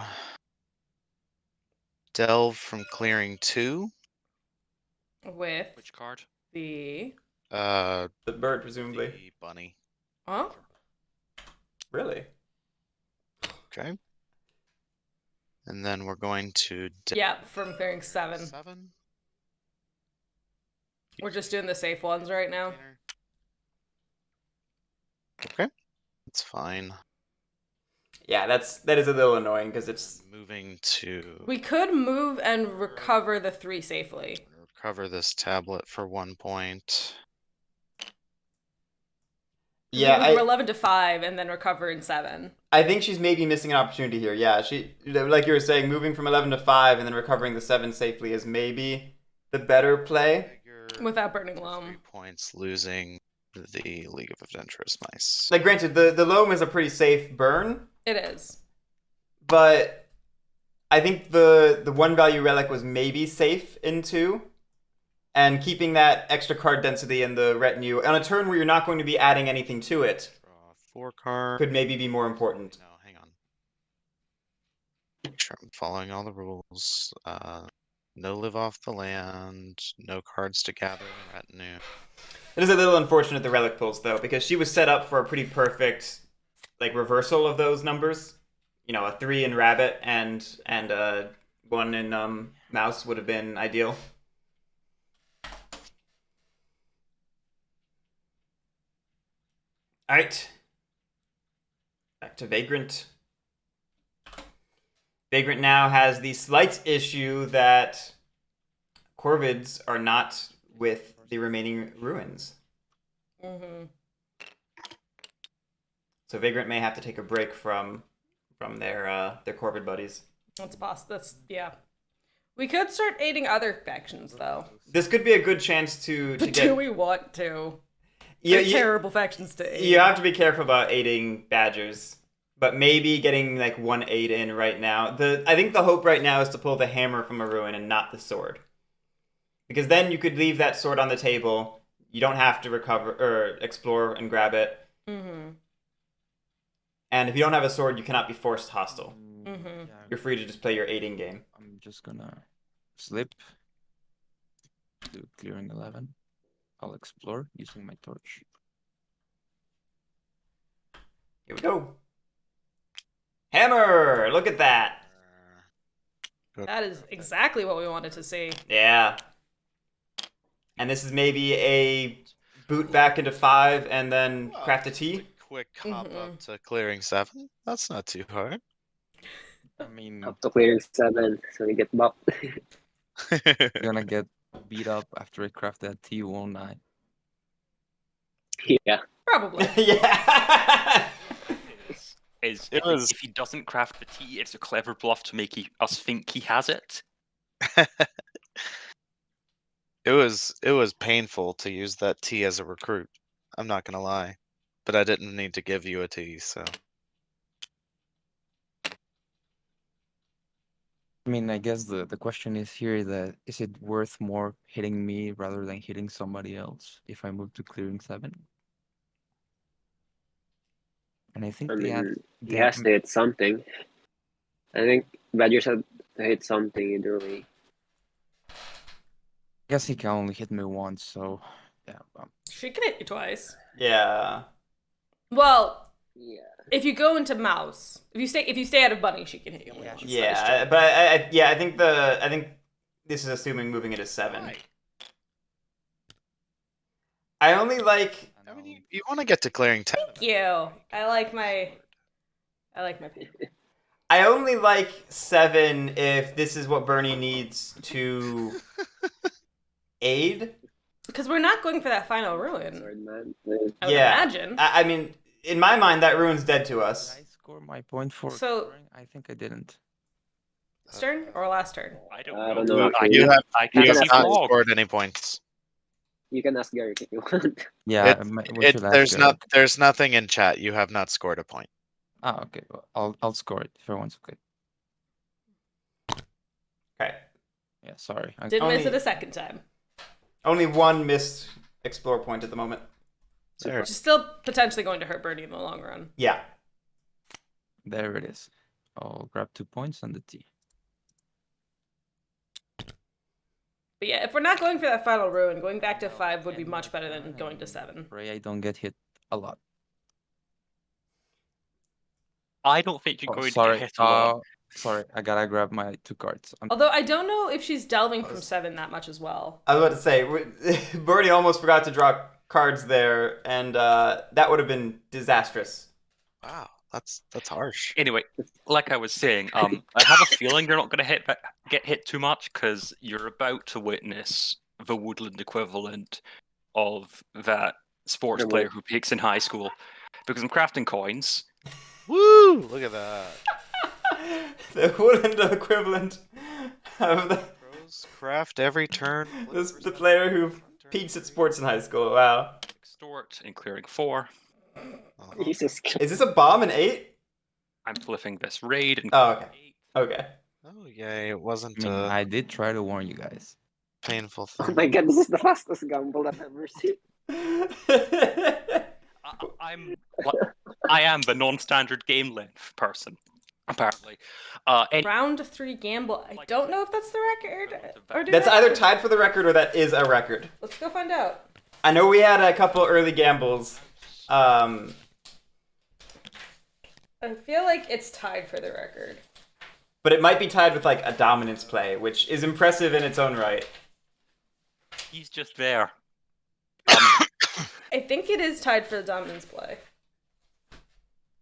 delve from clearing 2. With Which card? the The bird, presumably. The bunny. huh? Really? Okay. And then we're going to Yeah, from clearing 7. 7. We're just doing the safe ones right now. Okay, that's fine. Yeah, that is a little annoying because it's... Moving to We could move and recover the 3 safely. recover this tablet for 1 point. Yeah, we move from 11 to 5 and then recover in 7. I think she's maybe missing an opportunity here. Yeah, she, like you were saying, moving from 11 to 5 and then recovering the 7 safely is maybe the better play. Without burning 3 loam. points, losing the League of Adventurous Mice. Like, granted, the loam is a pretty safe burn, It is. but I think the 1 value relic was maybe safe in 2. And keeping that extra card density in the retinue on a turn where you're not going to be adding anything to it Draw 4 cards. could maybe be more important. No, hang on. Make sure I'm following all the rules. No live off the land. No cards to gather in the retinue. It is a little unfortunate the relic pulls though, because she was set up for a pretty perfect like reversal of those numbers. You know, a 3 in rabbit and a 1 in mouse would have been ideal. Alright. Back to Vagrant. Vagrant now has the slight issue that Corvids are not with the remaining ruins. Mm-hmm. So Vagrant may have to take a break from their Corvid buddies. That's possible. That's, yeah. We could start aiding other factions, though. This could be a good chance to But get... do we want to? Yeah, They're terrible factions to aid. You have to be careful about aiding Badgers. But maybe getting like 1 aid in right now. I think the hope right now is to pull the hammer from a ruin and not the sword. Because then you could leave that sword on the table. You don't have to recover or explore and grab it. Mm-hmm. And if you don't have a sword, you cannot be forced hostile. Mm-hmm. Yeah, You're free to just play your aiding game. I'm just gonna slip to clearing 11. I'll explore using my torch. Here we go. Hammer! Look at that. That is exactly what we wanted to see. Yeah. And this is maybe a boot back into 5 and then craft a T. Quick hop up to clearing 7. That's not too hard. I mean, Up to clearing 7, so you get buffed. I'm gonna get beat up after I craft that T, won't I? Yeah. Probably. Yeah. If he doesn't craft the tea, it's a clever bluff to make us think he has it. It was painful to use that T as a recruit. I'm not gonna lie, but I didn't need to give you a T, so. I mean, I guess the question is here that is it worth more hitting me rather than hitting somebody else if I move to clearing 7? And I think I they mean, had he has to hit something. I think Badgers had to hit something either way. I guess he can only hit me once, so yeah. She can hit you twice. Yeah. Well, Yeah. if you go into mouse, if you stay out of bunny, she can hit you only once. Yeah, but I think this is assuming moving it to 7. I only like. I mean, you want to get to clearing 10. Thank you. I like my pick. I only like 7 if this is what Burnie needs to aid. Because we're not going for that final ruin. Sword man. I would imagine. I mean, in my mind, that ruin's dead to us. Did I score my point for So- scoring? I think I didn't. This turn or last turn? I I don't don't know. know. You have I can you see have not flaw. scored any points. You can ask Guerric if you want. Yeah, we should ask Guerric. There's nothing in chat. You have not scored a point. Ah, okay. Well, I'll score it if everyone's okay. Okay. Yeah, sorry. Did miss Only- it a second time. Only one missed explore point at the moment. There. Which is still potentially going to hurt Burnie in the long run. Yeah. There it is. I'll grab 2 points and the T. But yeah, if we're not going for that final ruin, going back to 5 would be much better than going to 7. Pray I don't get hit a lot. I don't think you're Oh, going sorry. to hit a lot. Sorry, I gotta grab my 2 cards. Although I don't know if she's delving from 7 that much as well. I was about to say, Burnie almost forgot to draw cards there, and that would have been disastrous. Wow, that's harsh. Anyway, like I was saying, I have a feeling you're not going to get hit too much because you're about to witness the woodland equivalent of that sports player who peaks in high school. Because I'm crafting coins. Woo! Look at that. The woodland equivalent of Pros craft every turn. the player who peaks at sports in high school. Wow. Extort and clearing 4. Jesus Christ. Is this a bomb in 8? I'm flipping this raid and Oh, okay. Okay. Oh yay! It wasn't I mean, a I did try to warn you guys. painful Oh thing. my god, this is the fastest gamble I've ever seen. I am the non-standard game length person, apparently. Round 3 gamble. I don't know if that's the record. Or That's either tied for the record or that is a record. Let's go find out. I know we had a couple early gambles. I feel like it's tied for the record. But it might be tied with like a dominance play, which is impressive in its own right. He's just there. I think it is tied for the dominance play.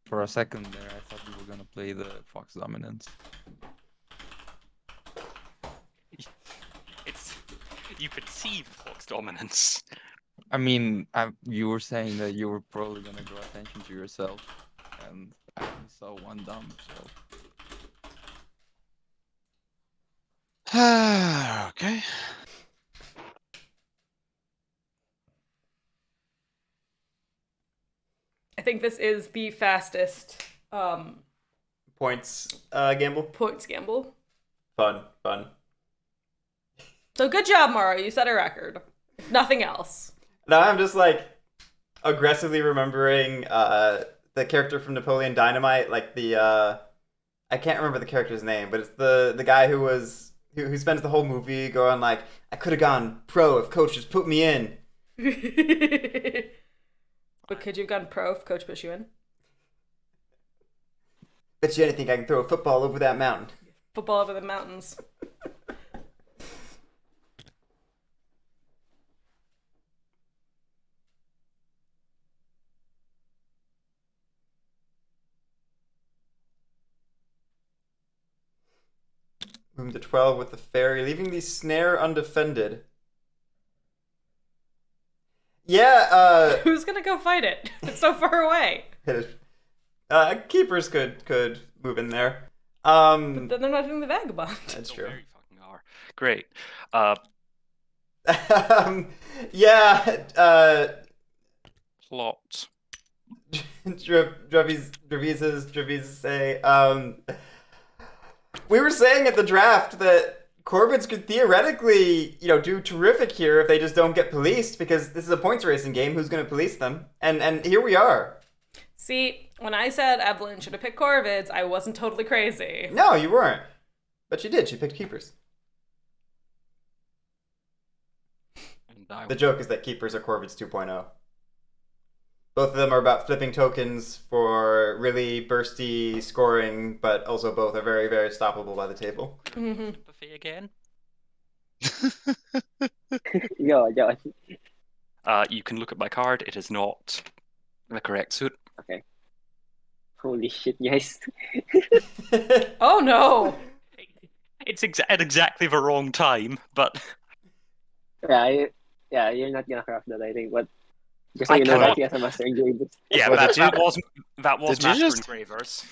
For a second there, I thought we were gonna play the Fox Dominance. You could see the Fox dominance. I mean, you were saying that you were probably gonna draw attention to yourself, and I only saw one dump, so. Okay. I think this is the fastest Points gamble. points gamble. Fun. So good job, Morrow. You set a record. If nothing else. Now I'm just like aggressively remembering the character from Napoleon Dynamite, like the I can't remember the character's name, but it's the guy who spends the whole movie going like, I could have gone pro if coach just put me in. But could you have gone pro if coach pushed you in? Bet you anything I can throw a football over that mountain. Football over the mountains. Moving to 12 with the fairy, leaving the snare undefended. Yeah, Who's gonna go fight it? It's so far away. Keepers could move in there. But then they're not doing the Vagabond. That's true. Very fucking are. Great. Yeah, Plot. Draviz say, we were saying at the draft that Corvids could theoretically, do terrific here if they just don't get policed, because this is a points racing game. Who's going to police them? And here we are. See, when I said Evelyn should have picked Corvids, I wasn't totally crazy. No, you weren't. But she did. She picked Keepers. And The joke is that Keepers are Corvids 2.0. Both of them are about flipping tokens for really bursty scoring, but also both are very, very stoppable by the table. Buffet again. Yo. You can look at my card. It is not the correct suit. Okay. Holy shit, guys. Oh no! It's at exactly the wrong time, but Yeah, you're not gonna craft that, I think, but just so I you know cannot. that he has a master engraver. yeah, Well, that was did you Master just- Engravers.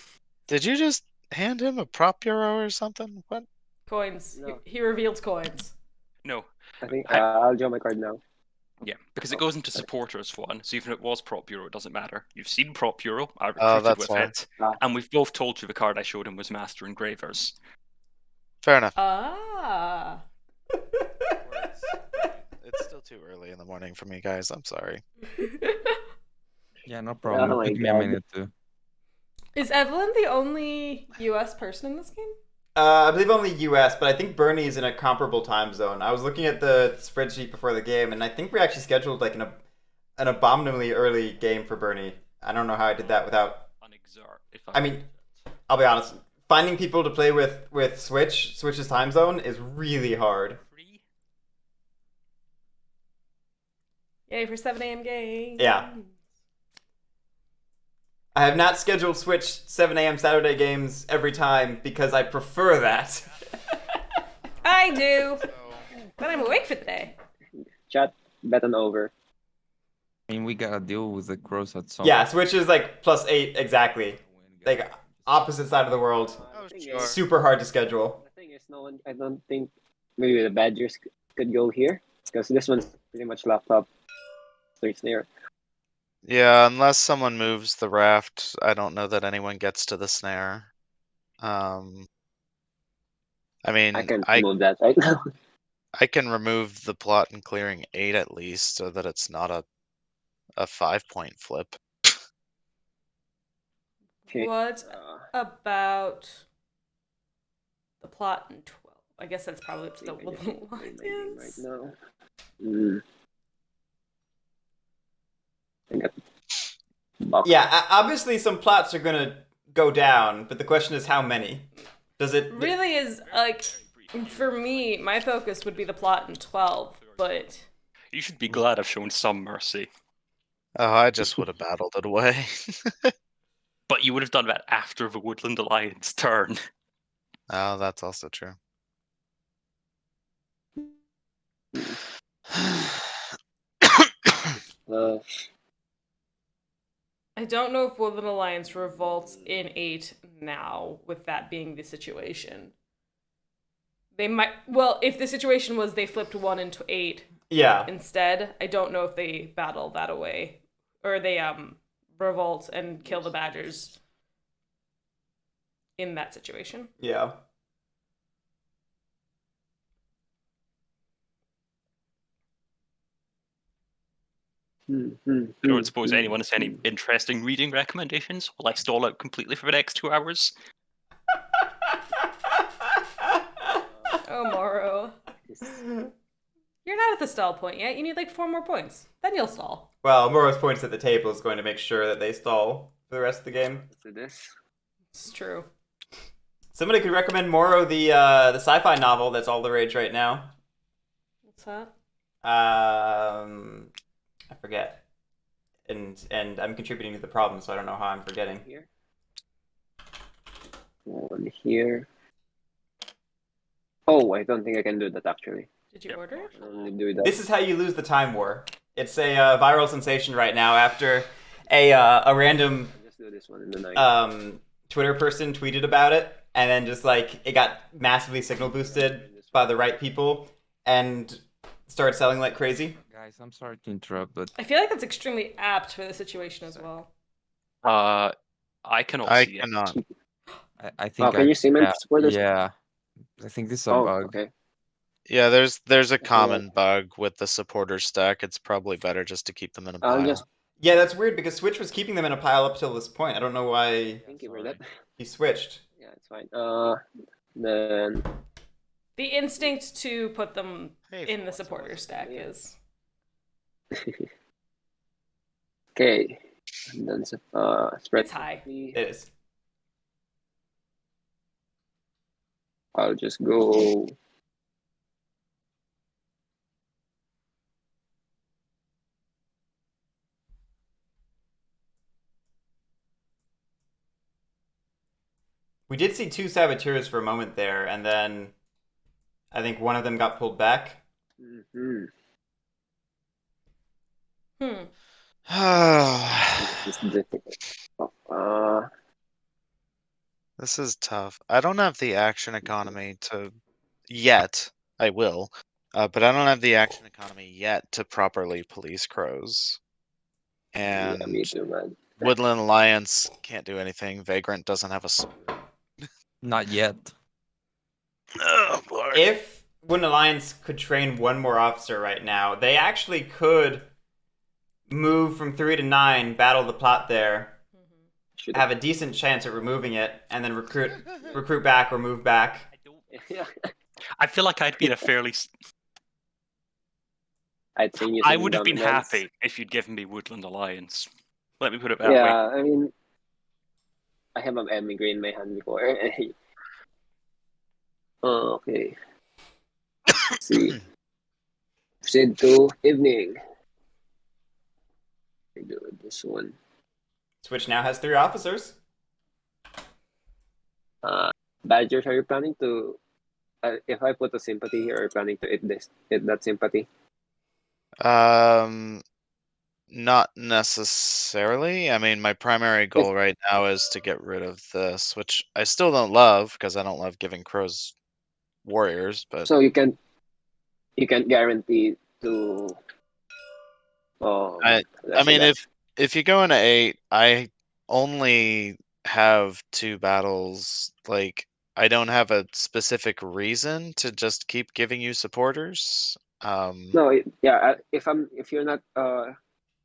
Did you just hand him a prop euro or something? What? Coins. No. He reveals coins. No, I think I'll draw my card now. yeah, because it goes into supporters one, so even if it was Prop Bureau, it doesn't matter. You've seen Prop Bureau, I recruited that's with why. it, Ah. and we've both told you the card I showed him was Master Engravers. Fair enough. Ah. It's still too early in the morning for me, guys. I'm sorry. Yeah, no problem. Oh It took my me a God. minute too. Is Evelyn the only US person in this game? I believe only US, but I think Burnie is in a comparable time zone. I was looking at the spreadsheet before the game, and I think we actually scheduled like an abominably early game for Burnie. I don't know how I did that without. I mean, I'll be honest. Finding people to play with Switch's time zone is really hard. Yay for 7 a.m. game. Yeah. I have not scheduled Switch 7 a.m. Saturday games every time because I prefer that. I do. But I'm awake for the day. Chat, bet on over. I mean, we gotta deal with the crows at some. Yeah, Switch is like +8 exactly. Like opposite side of the world. Oh, sure. Super hard to schedule. The thing is, I don't think maybe the Badgers could go here because this one's pretty much locked up. So it's there. Yeah, unless someone moves the raft, I don't know that anyone gets to the snare. I mean, I can move that right now. I can remove the plot in clearing 8 at least, so that it's not a 5-point flip. Okay. What about the plot in 12? I guess that's probably still what the line right is. now. I got box. Yeah, obviously some plots are gonna go down, but the question is how many. Does it Really is, like, for me, my focus would be the plot in 12, but... You should be glad I've shown some mercy. Oh, I just would have battled it away. But you would have done that after the Woodland Alliance turn. Oh, that's also true. I don't know if Woodland Alliance revolts in 8 now, with that being the situation. They might... Well, if the situation was they flipped 1 into 8 Yeah. instead, I don't know if they battle that away. Or they, revolt and kill the Badgers in that situation. Yeah. I don't suppose anyone has any interesting reading recommendations while I stall out completely for the next 2 hours. Oh, Morrow. You're not at the stall point yet. You need like 4 more points. Then you'll stall. Well, Morrow's points at the table is going to make sure that they stall for the rest of the game. It's true. Somebody could recommend Morrow the sci-fi novel that's all the rage right now. What's that? I forget. And I'm contributing to the problem, so I don't know how I'm forgetting. Here. One here. Oh, I don't think I can do that actually. Did you order it? I can only do that. This is how you lose the time war. It's a viral sensation right now after a random I'll just do this one in the night. Twitter person tweeted about it, and then just like it got massively signal boosted by the right people and started selling like crazy. Guys, I'm sorry to interrupt, but I feel like that's extremely apt for the situation as well. I cannot see it. cannot. I think. Can you see my spoilers? Yeah, I think this is a bug. Okay. Yeah, there's a common bug with the supporter stack. It's probably better just to keep them in a pile. Yeah, that's weird because Switch was keeping them in a pile up till this point. I don't know why Thank you for that. he switched. Yeah, it's fine. Then The instinct to put them Hey, in the supporter stack is. okay. And then spread. It's high. It is. I'll just go. We did see 2 saboteurs for a moment there, and then I think one of them got pulled back. Mm-hmm. This is difficult. This is tough. I don't have the action economy to yet. I will, but I don't have the action economy yet to properly police crows. And yeah, me too, man. Woodland Alliance can't do anything. Vagrant doesn't have a sword. Not yet. Oh, boy. If Woodland Alliance could train one more officer right now, they actually could move from 3 to 9, battle the plot there, have a decent chance at removing it, and then recruit back or move back. I feel like I'd been a fairly. I would have been happy if you'd given me Woodland Alliance. Let me put it that way. Yeah, I mean, I have an Emigrate in my hand before. Okay. Let's see. Proceed to evening. I do this one. Switch now has 3 officers. Badgers, are you planning to? If I put a sympathy here, are you planning to eat that sympathy? Not necessarily. I mean, my primary goal right now is to get rid of this, which I still don't love because I don't love giving crows warriors. But so you can't guarantee to. I mean, if you go into 8, I only have 2 battles. Like, I don't have a specific reason to just keep giving you supporters. No, yeah. If you're not,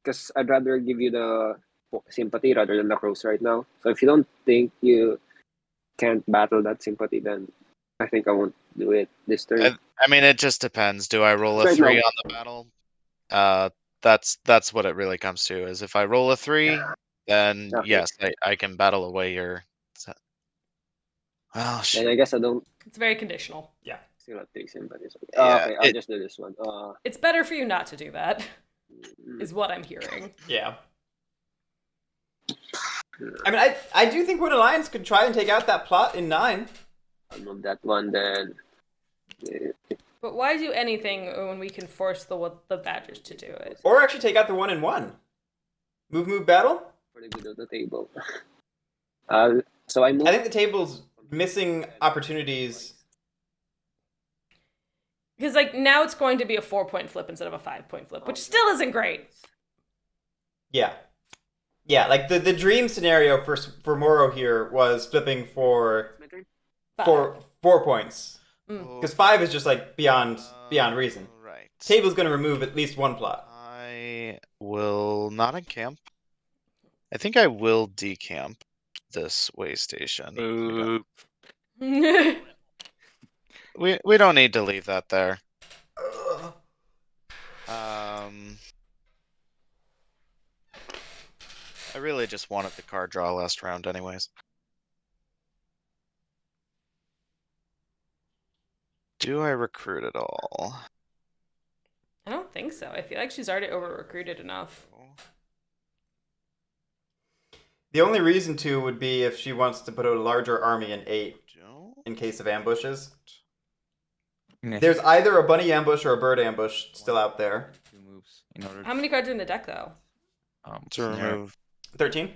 because I'd rather give you the sympathy rather than the crows right now. So if you don't think you can't battle that sympathy, then I think I won't do it this turn. I mean, it just depends. Do I roll a 3 on the battle? That's what it really comes to. Is if I roll a 3, then yes, I can battle away your. Well, and I guess I don't. It's very conditional. Yeah. Still have 3 sympathies. Yeah, okay, I'll just do this one. It's better for you not to do that, is what I'm hearing. Yeah. I mean, I do think Wood Alliance could try and take out that plot in 9. I'll move that one then. But why do anything when we can force the Badgers to do it? Or actually take out the 1 in 1. Move battle? For the good of the table. So I think the table's missing opportunities. Because like now it's going to be a 4-point flip instead of a 5-point flip, which still isn't great. Yeah. Yeah, like the dream scenario for Morrow here was flipping for 4 points. Because 5 is just like beyond reason. Right. Table's going to remove at least 1 plot. I I will not encamp. I think I will decamp this way station. Ooh. We don't need to leave that there. I really just wanted the card draw last round anyways. Do I recruit at all? I don't think so. I feel like she's already over-recruited enough. The only reason to would be if she wants to put a larger army in 8 in case of ambushes. There's either a bunny ambush or a bird ambush still out there. How many cards are in the deck, though? To remove 13.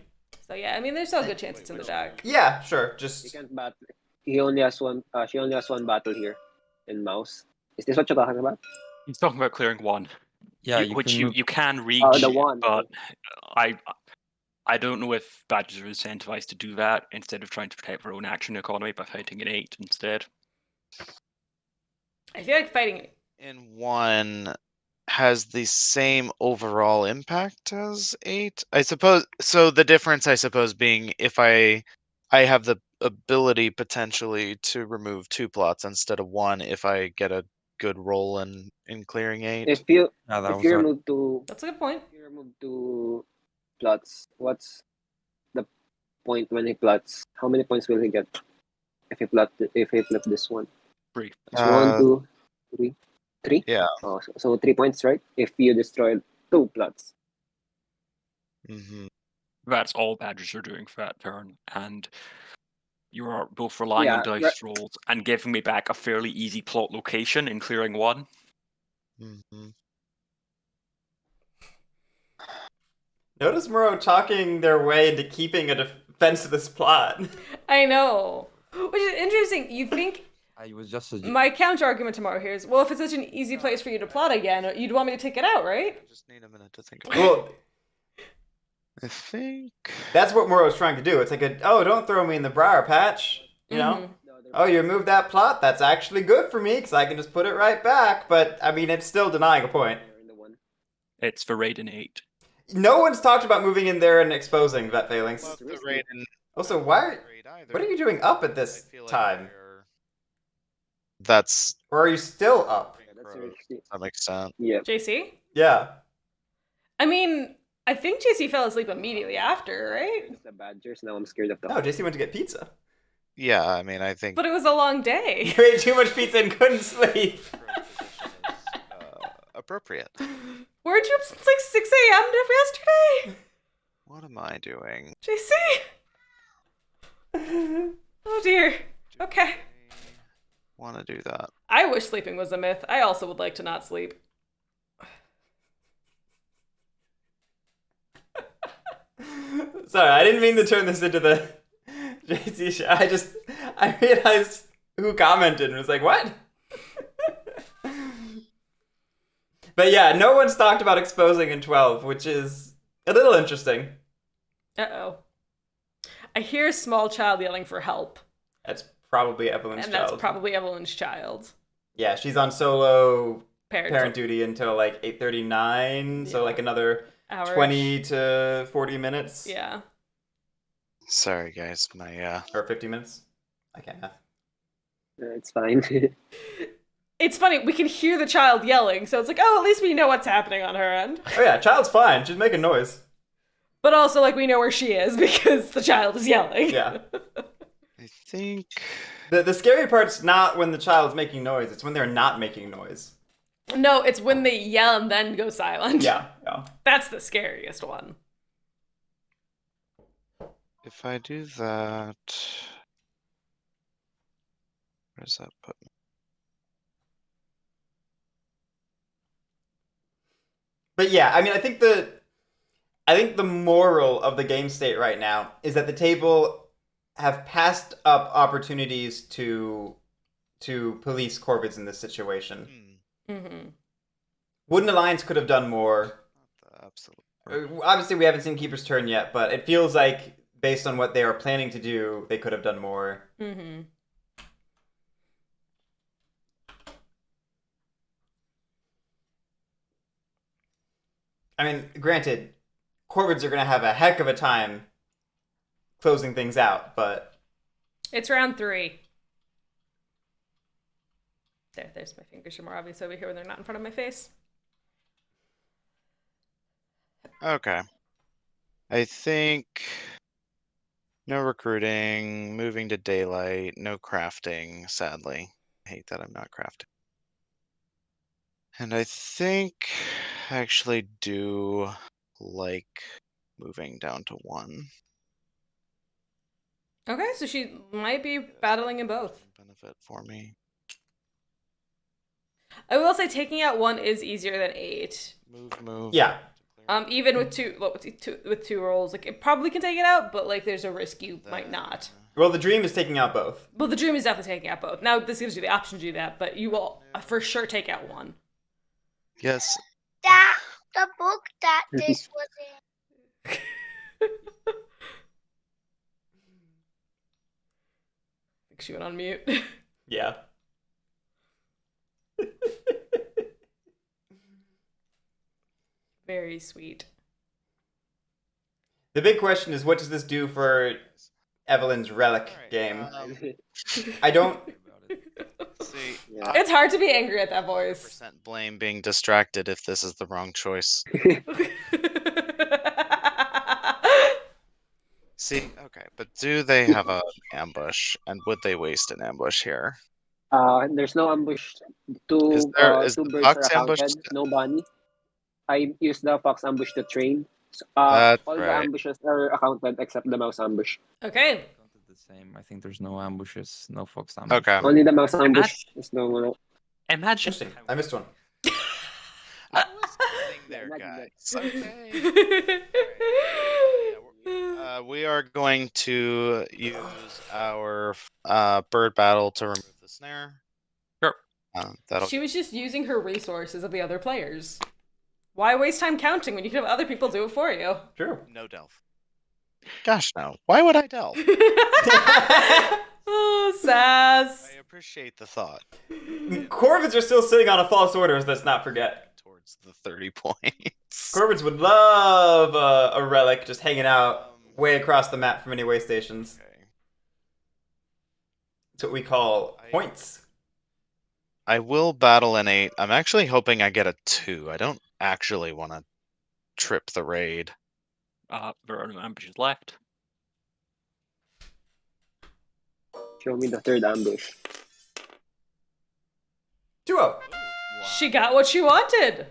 So yeah, I mean, there's still a good chance it's in the deck. Yeah, sure. Just He can't battle. He only has one. She only has one battle here, in mouse. Is this what you're talking about? He's talking about clearing 1. Yeah, you can reach, the 1. but I don't know if badges are incentivized to do that instead of trying to protect their own action economy by fighting an 8 instead. I feel like fighting in 1 has the same overall impact as 8. I suppose so. The difference, I suppose, being if I have the ability potentially to remove 2 plots instead of 1 if I get a good roll in clearing 8. If you remove 2, that's a good point. If you remove 2 plots, what's the point when he plots? How many points will he get if he flip this one? 3. It's 1, 2, 3. 3? Yeah. Oh, so 3 points, right? If you destroy 2 plots. Mm-hmm. That's all badgers are doing for that turn, and you are both relying on dice rolls and giving me back a fairly easy plot location in clearing 1. Mm-hmm. Notice Morrow talking their way into keeping a defenseless plot. I know. Which is interesting. You think... I was just my counter argument tomorrow here is, well, if it's such an easy place for you to plot again, you'd want me to take it out, right? I just need a minute to think about Well, I think that's what Morrow's trying to do. It's like don't throw me in the briar patch, you know? Oh, you removed that plot? That's actually good for me, because I can just put it right back. But, I mean, it's still denying a point. It's for raid in 8. No one's talked about moving in there and exposing vet failings. Also, what are you doing up at this time? That's... Or are you still up? To some extent. Yeah. JC? Yeah. I mean, I think JC fell asleep immediately after, right? The badgers, now I'm scared of them. No, JC went to get pizza. Yeah, I mean, I think... But it was a long day. You ate too much pizza and couldn't sleep. Appropriate. Weren't you up since like 6 a.m. yesterday? What am I doing? JC! Oh dear. Okay. Want to do that. I wish sleeping was a myth. I also would like to not sleep. Sorry, I didn't mean to turn this into the JC show. I realized who commented and was like, what? But yeah, no one's talked about exposing in 12, which is a little interesting. Uh-oh. I hear a small child yelling for help. That's probably Evelyn's child. And that's probably Evelyn's child. Yeah, she's on solo parent duty until like 8:39, so like another hour 20 to 40 minutes. Yeah. Sorry, guys. Or 50 minutes. I can't math. It's fine. It's funny, we can hear the child yelling, so it's like, oh, at least we know what's happening on her end. Oh yeah, child's fine. She's making noise. But also, like, we know where she is because the child is yelling. Yeah. I think... The scary part's not when the child's making noise, it's when they're not making noise. No, it's when they yell and then go silent. Yeah. That's the scariest one. If I do that... Where does that put me? But yeah, I mean, I think the moral of the game state right now is that the table have passed up opportunities to police Corvids in this situation. Mm-hmm. Wooden Alliance could have done more. Absolutely. Obviously, we haven't seen Keeper's turn yet, but it feels like, based on what they are planning to do, they could have done more. Mm-hmm. I mean, granted, Corvids are going to have a heck of a time closing things out, but... It's round 3. There's my fingers are more obvious over here when they're not in front of my face. Okay. I think no recruiting, moving to daylight, no crafting, sadly. I hate that I'm not crafting. And I think I actually do like moving down to 1. Okay, so she might be battling in both. Benefit for me. I will say taking out 1 is easier than 8. Move. Yeah. Even with two rolls, like it probably can take it out, but like there's a risk you might not. Well, the dream is taking out both. Well, the dream is definitely taking out both. Now this gives you the option to do that, but you will for sure take out 1. Yes. The book that this was in. I think she went on mute. Yeah. Very sweet. The big question is, what does this do for Evelyn's relic game? I don't... See, It's hard to be angry at that voice. 100% blame being distracted if this is the wrong choice. See, okay, but do they have an ambush, and would they waste an ambush here? There's no ambush. Two Is two the birds fox are ambush? accounted. No bunny. I used the fox ambush to train. That's All the right. ambushes are accounted except the mouse ambush. Okay. The same. I think there's no ambushes, no fox ambush. Okay. Only the mouse ambush is no. Imagine. Interesting. I missed one. I was getting there, guys. Okay. We are going to use our bird battle to remove the snare. Sure. She was just using her resources of the other players. Why waste time counting when you can have other people do it for you? True. No delve. Gosh, no. Why would I delve? Oh, sass. I appreciate the thought. Corvids are still sitting on a false orders, let's not forget. Towards the 30 points. Corvids would love a relic just hanging out way across the map from any way stations. Okay. It's what we call points. I will battle an 8. I'm actually hoping I get a 2. I don't actually want to trip the raid. There are no ambushes left. Show me the third ambush. 2-0. She got what she wanted.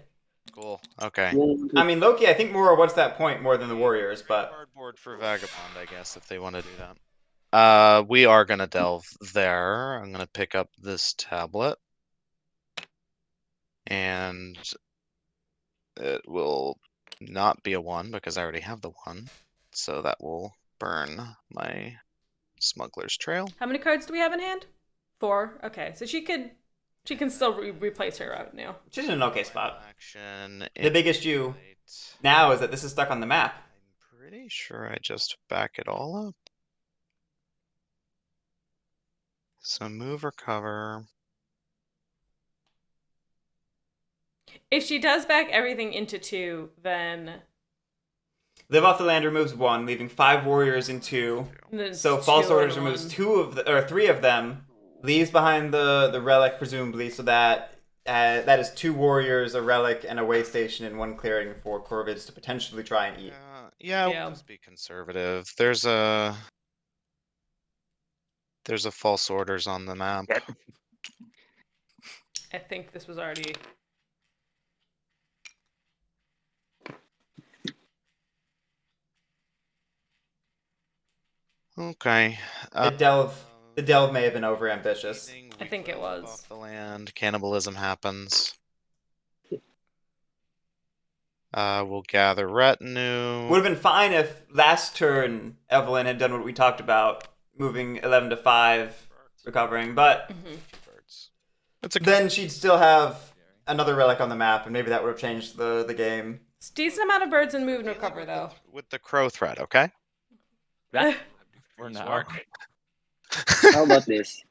Cool. Okay. I mean, Loki, I think Mora wants that point more than the Warriors, but... Cardboard for Vagabond, I guess, if they want to do that. We are going to delve there. I'm going to pick up this tablet. And it will not be a 1 because I already have the 1. So that will burn my Smuggler's Trail. How many cards do we have in hand? 4. Okay, so she can still replace her out now. She's in an okay spot. Action. The big issue now is that this is stuck on the map. I'm pretty sure I just back it all up. So move or cover. If she does back everything into 2, then... Live off the land removes 1, leaving 5 warriors in 2. So false orders removes 3 of them, leaves behind the relic presumably, so that that is 2 warriors, a relic, and a way station in 1 clearing for Corvids to potentially try and eat. Yeah, we'll just be conservative. There's a false orders on the map. I think this was already... Okay. The delve may have been overambitious. I think it was. Off the land, cannibalism happens. We'll gather retinue. Would have been fine if last turn Evelyn had done what we talked about, moving 11 to 5, recovering, but then she'd still have another relic on the map, and maybe that would have changed the game. It's a decent amount of birds in move and recover, though. With the crow threat, okay? For now. How about this?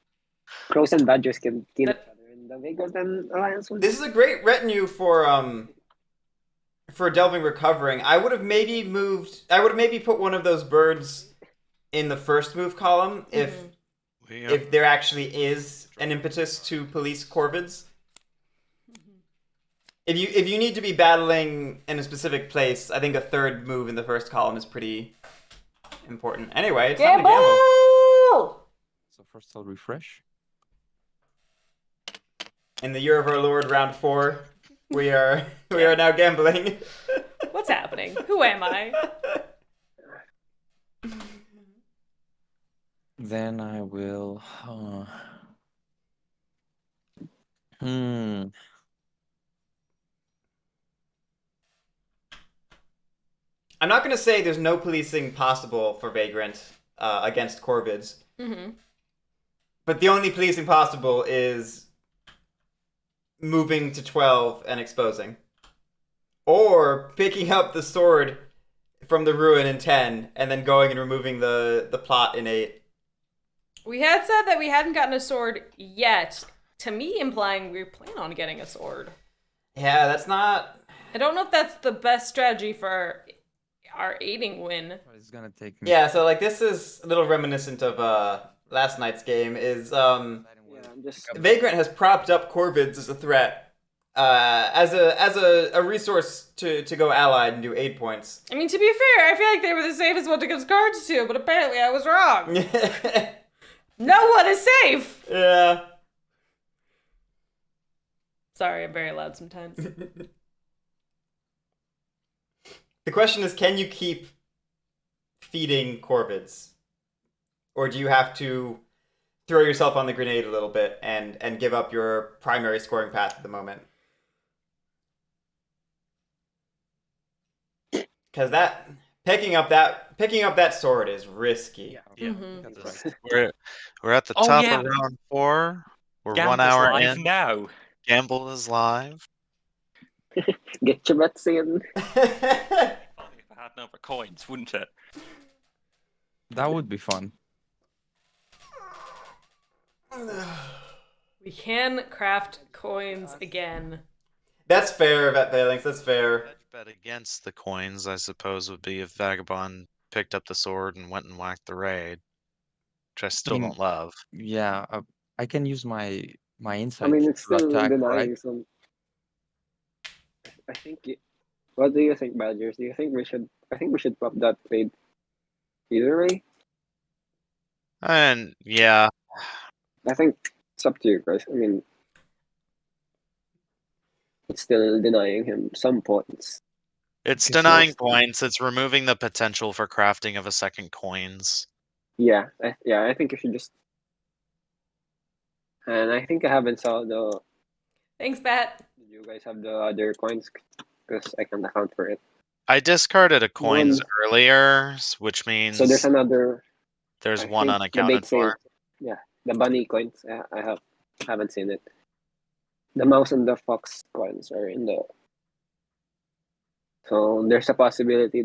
Crows and badgers can kill each other in the Vagabond Alliance. This is a great retinue for for delving recovering, I would have maybe put one of those birds in the first move column if there actually is an impetus to police corvids. If you need to be battling in a specific place, I think a third move in the first column is pretty important. Anyway, it's time to gamble. So first I'll refresh. In the year of our Lord, round 4, we are now gambling. What's happening? Who am I? Then I will. I'm not going to say there's no policing possible for Vagrant against Corvids. Mm-hmm. But the only policing possible is moving to 12 and exposing. Or picking up the sword from the ruin in 10 and then going and removing the plot in 8. We had said that we hadn't gotten a sword yet, to me implying we plan on getting a sword. Yeah, that's not... I don't know if that's the best strategy for our aiding win. It's gonna take me. Yeah, so like this is a little reminiscent of last night's game. Is Vagrant has propped up Corvids as a threat, as a resource to go allied and do 8 points. I mean, to be fair, I feel like they were the safest one to give cards to, but apparently I was wrong. No one is safe. Yeah. Sorry, I'm very loud sometimes. The question is, can you keep feeding Corvids? Or do you have to throw yourself on the grenade a little bit and give up your primary scoring path at the moment? Because picking up that sword is risky. Yeah. Mm-hmm. That's right. We're at the top of round 4. We're Gamble's 1 hour live in. now. Gamble is live. Get your bets in. If I had no other coins, wouldn't it? That would be fun. We can craft coins again. That's fair, Phalanx, that's fair. Bet against the coins, I suppose, would be if Vagabond picked up the sword and went and whacked the raid, which I still don't love. Yeah, I can use my insight. I mean, it's still attack, denying right? some. I think. What do you think, Badgers? Do you think we should? I think we should pop that trade either way. And yeah, I think it's up to you guys. I mean, it's still denying him some points. it's denying points. It's removing the potential for crafting of a second coins. Yeah, I think you should just. And I think I haven't saw the. Thanks, Bat. Did you guys have the other coins? Because I can't account for it. I discarded a coins earlier, which means So there's another. there's I one think unaccounted the big for. Yeah, the bunny coins. I haven't seen it. The mouse and the fox coins are in the. So there's a possibility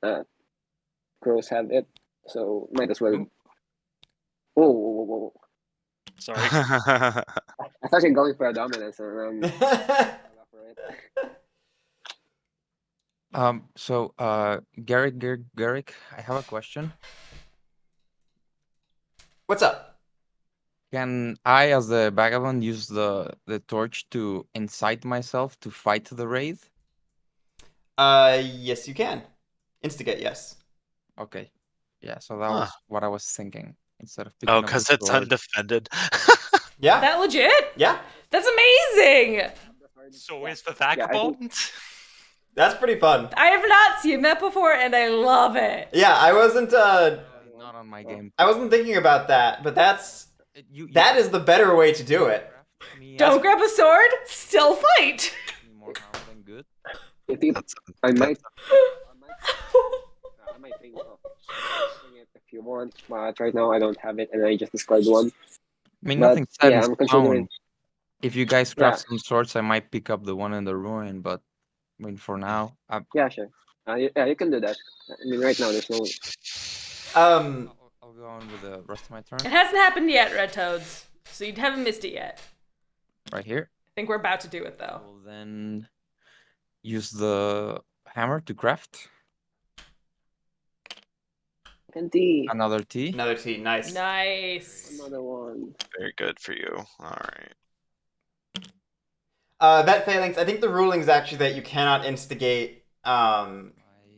that crows have it. So might as well. Whoa. Sorry. I thought you're going for a dominance. So, Guerric, I have a question. What's up? Can I, as the Vagabond, use the torch to incite myself to fight the wraith? Yes, you can. Instigate, yes. Okay. Yeah, so that was what I was thinking. Instead of picking Oh, up because the it's sword. undefended. Yeah. That legit? Yeah. That's amazing! So is the Vagabond? That's pretty fun. I have not seen that before, and I love it. Yeah, I wasn't Not on my game. I wasn't thinking about that, but that is the better way to do it. Don't grab a sword, still fight. More harm than good. I might think of it if you want, but right now I don't have it, and I just discard one. I mean, But, nothing set yeah, in I'm considering- stone. If you guys craft some swords, I might pick up the one in the ruin, but I mean, for now, Yeah, sure. Yeah, you can do that. I mean, right now there's no. I'll go on with the rest of my turn. It hasn't happened yet, Red Toads, so you haven't missed it yet. Right here. I think we're about to do it, though. Well, then use the hammer to craft. Another T. Another T. Nice. Nice. Another one. Very good for you. All right. Vet Phalanx, I think the ruling is actually that you cannot instigate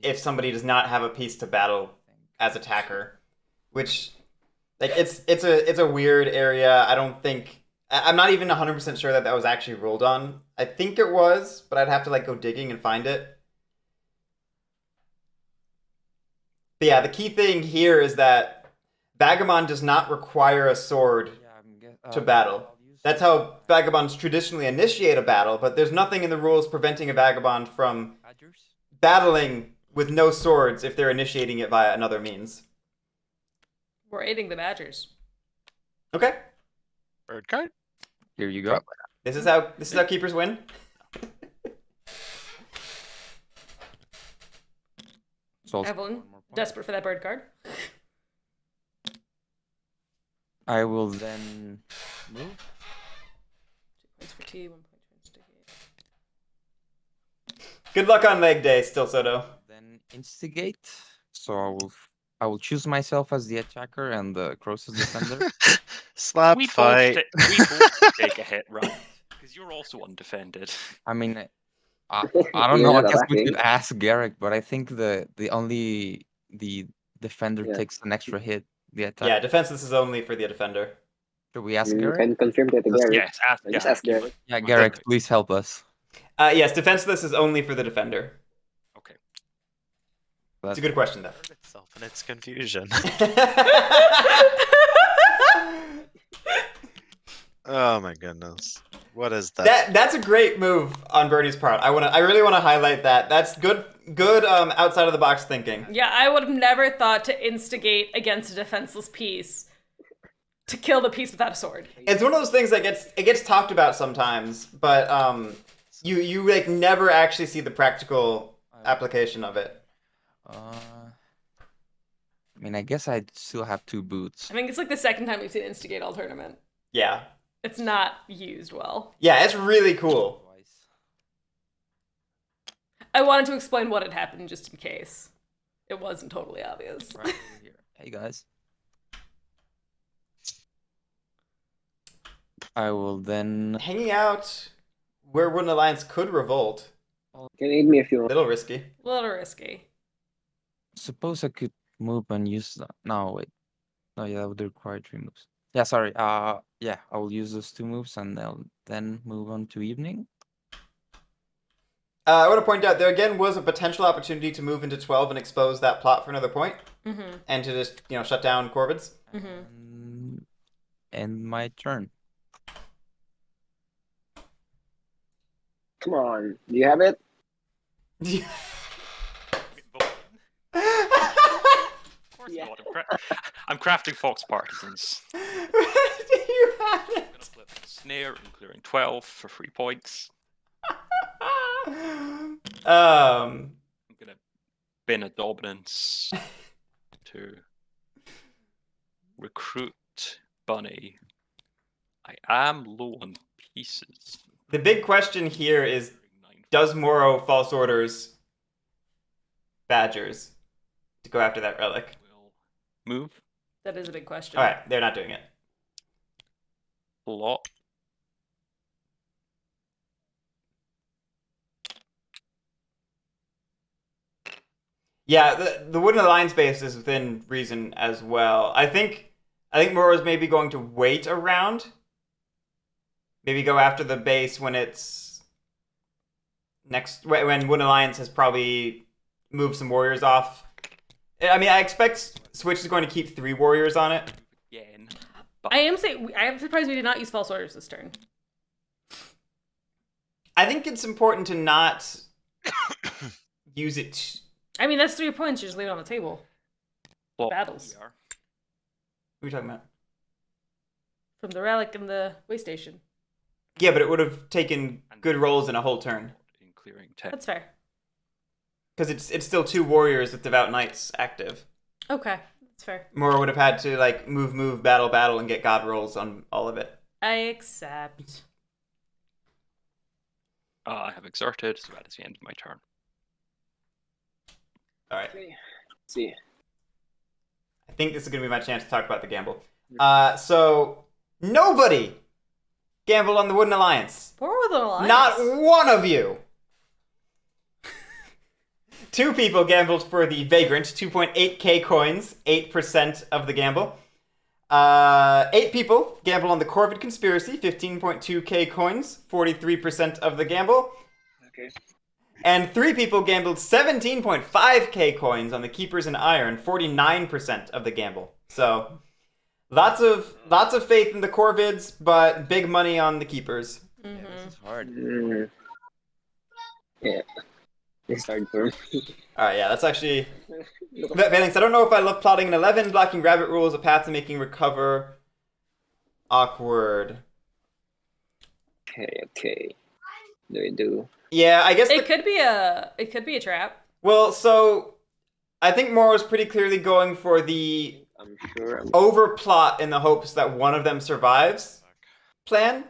if somebody does not have a piece to battle as attacker, which like it's a weird area. I don't think I'm not even 100% sure that was actually ruled on. I think it was, but I'd have to like go digging and find it. But yeah, the key thing here is that Vagabond does not require a sword to battle. That's how Vagabonds traditionally initiate a battle, but there's nothing in the rules preventing a Vagabond from battling with no swords if they're initiating it via another means. We're aiding the Badgers. Okay. Bird card. Here you go. This is how keepers win. Evelyn, desperate for that bird card. I will then move. 2 points for T, 1 point for instigate. Good luck on leg day, still Soto. Then instigate. So I will choose myself as the attacker and the Crows as defender. Slap fight. We both take a hit, right? Because you're also undefended. I mean, I don't know. I guess we could ask Guerric, but I think the defender takes an extra hit. The attack. Yeah, defenseless is only for the defender. Should we ask Guerric? You can confirm that to Guerric. Yes, Just ask Guerric. Yeah, Guerric, please help us. Yes, defenseless is only for the defender. Okay. That's a good question, though. Itself and its confusion. Oh my goodness. What is that? That's a great move on Burnie's part. I really want to highlight that. That's good outside of the box thinking. Yeah, I would have never thought to instigate against a defenseless piece to kill the piece without a sword. It's one of those things that gets talked about sometimes, but you like never actually see the practical application of it. I mean, I guess I still have 2 boots. I think it's like the second time we've seen instigate all tournament. Yeah. It's not used well. Yeah, it's really cool. I wanted to explain what had happened just in case. It wasn't totally obvious. Right here. Hey guys. I will then... Hanging out where Wooden Alliance could revolt. You can aid me if you A want. little risky. A little risky. Suppose I could move and use that. No, wait. No, yeah, that would require 3 moves. Yeah, sorry. Yeah, I will use those 2 moves and I'll then move on to evening. I want to point out there again was a potential opportunity to move into 12 and expose that plot for another point, and to just shut down Corvids. End my turn. Come on. Do you have it? Yeah. I'm crafting Fox Partisans. Do you have I'm it? gonna flip the snare and clearing 12 for 3 points. I'm gonna bin a dominance to recruit Bunny. I am low on pieces. The big question here is, does Morrow false orders Badgers to go after that relic? Move. That is a big question. All right, they're not doing it. Plot. Yeah, the Wooden Alliance base is within reason as well. I think Morrow's maybe going to wait around. Maybe go after the base when it's when Wooden Alliance has probably moved some warriors off. I mean, I expect Switch is going to keep 3 warriors on it. I am surprised we did not use false orders this turn. I think it's important to not use it. I mean, that's 3 points. You just leave it on the table. Well, Battles. What are you talking about? From the relic and the way station. Yeah, but it would have taken good rolls in a whole turn. In clearing 10. That's fair. Because it's still 2 warriors with Devout Knights active. Okay, that's fair. Morrow would have had to like move, battle, and get god rolls on all of it. I accept. I have exerted, so that is the end of my turn. All right. Okay. Let's see. I think this is going to be my chance to talk about the gamble. So, nobody gambled on the Wooden Alliance. Poor Wooden Alliance. Not one of you. 2 people gambled for the Vagrant, 2.8k coins, 8% of the gamble. 8 people gambled on the Corvid Conspiracy, 15.2k coins, 43% of the gamble. Okay. And 3 people gambled 17.5k coins on the Keepers in Iron, 49% of the gamble. So, lots of faith in the Corvids, but big money on the Keepers. Yeah, this is hard. Yeah. It's hard for me. Alright, yeah, that's actually... Valence, I don't know if I love plotting an 11. Blocking rabbit rules, a path to making recover. Awkward. Okay. Do. Yeah, I guess it could be a trap. Well, so I think Morrow's pretty clearly going for the I'm sure. overplot in the hopes that one of them survives plan.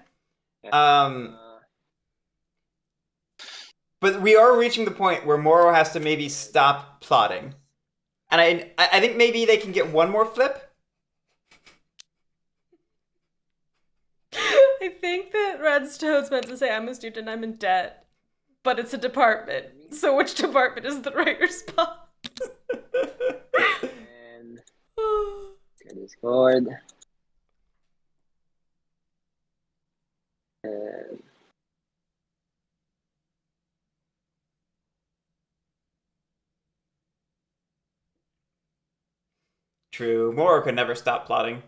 But we are reaching the point where Morrow has to maybe stop plotting. And I think maybe they can get one more flip. I think that Red's Toad's meant to say, I'm a student, I'm in debt. But it's a department. So which department is the right response? And get this card. And True. Morrow could never stop plotting.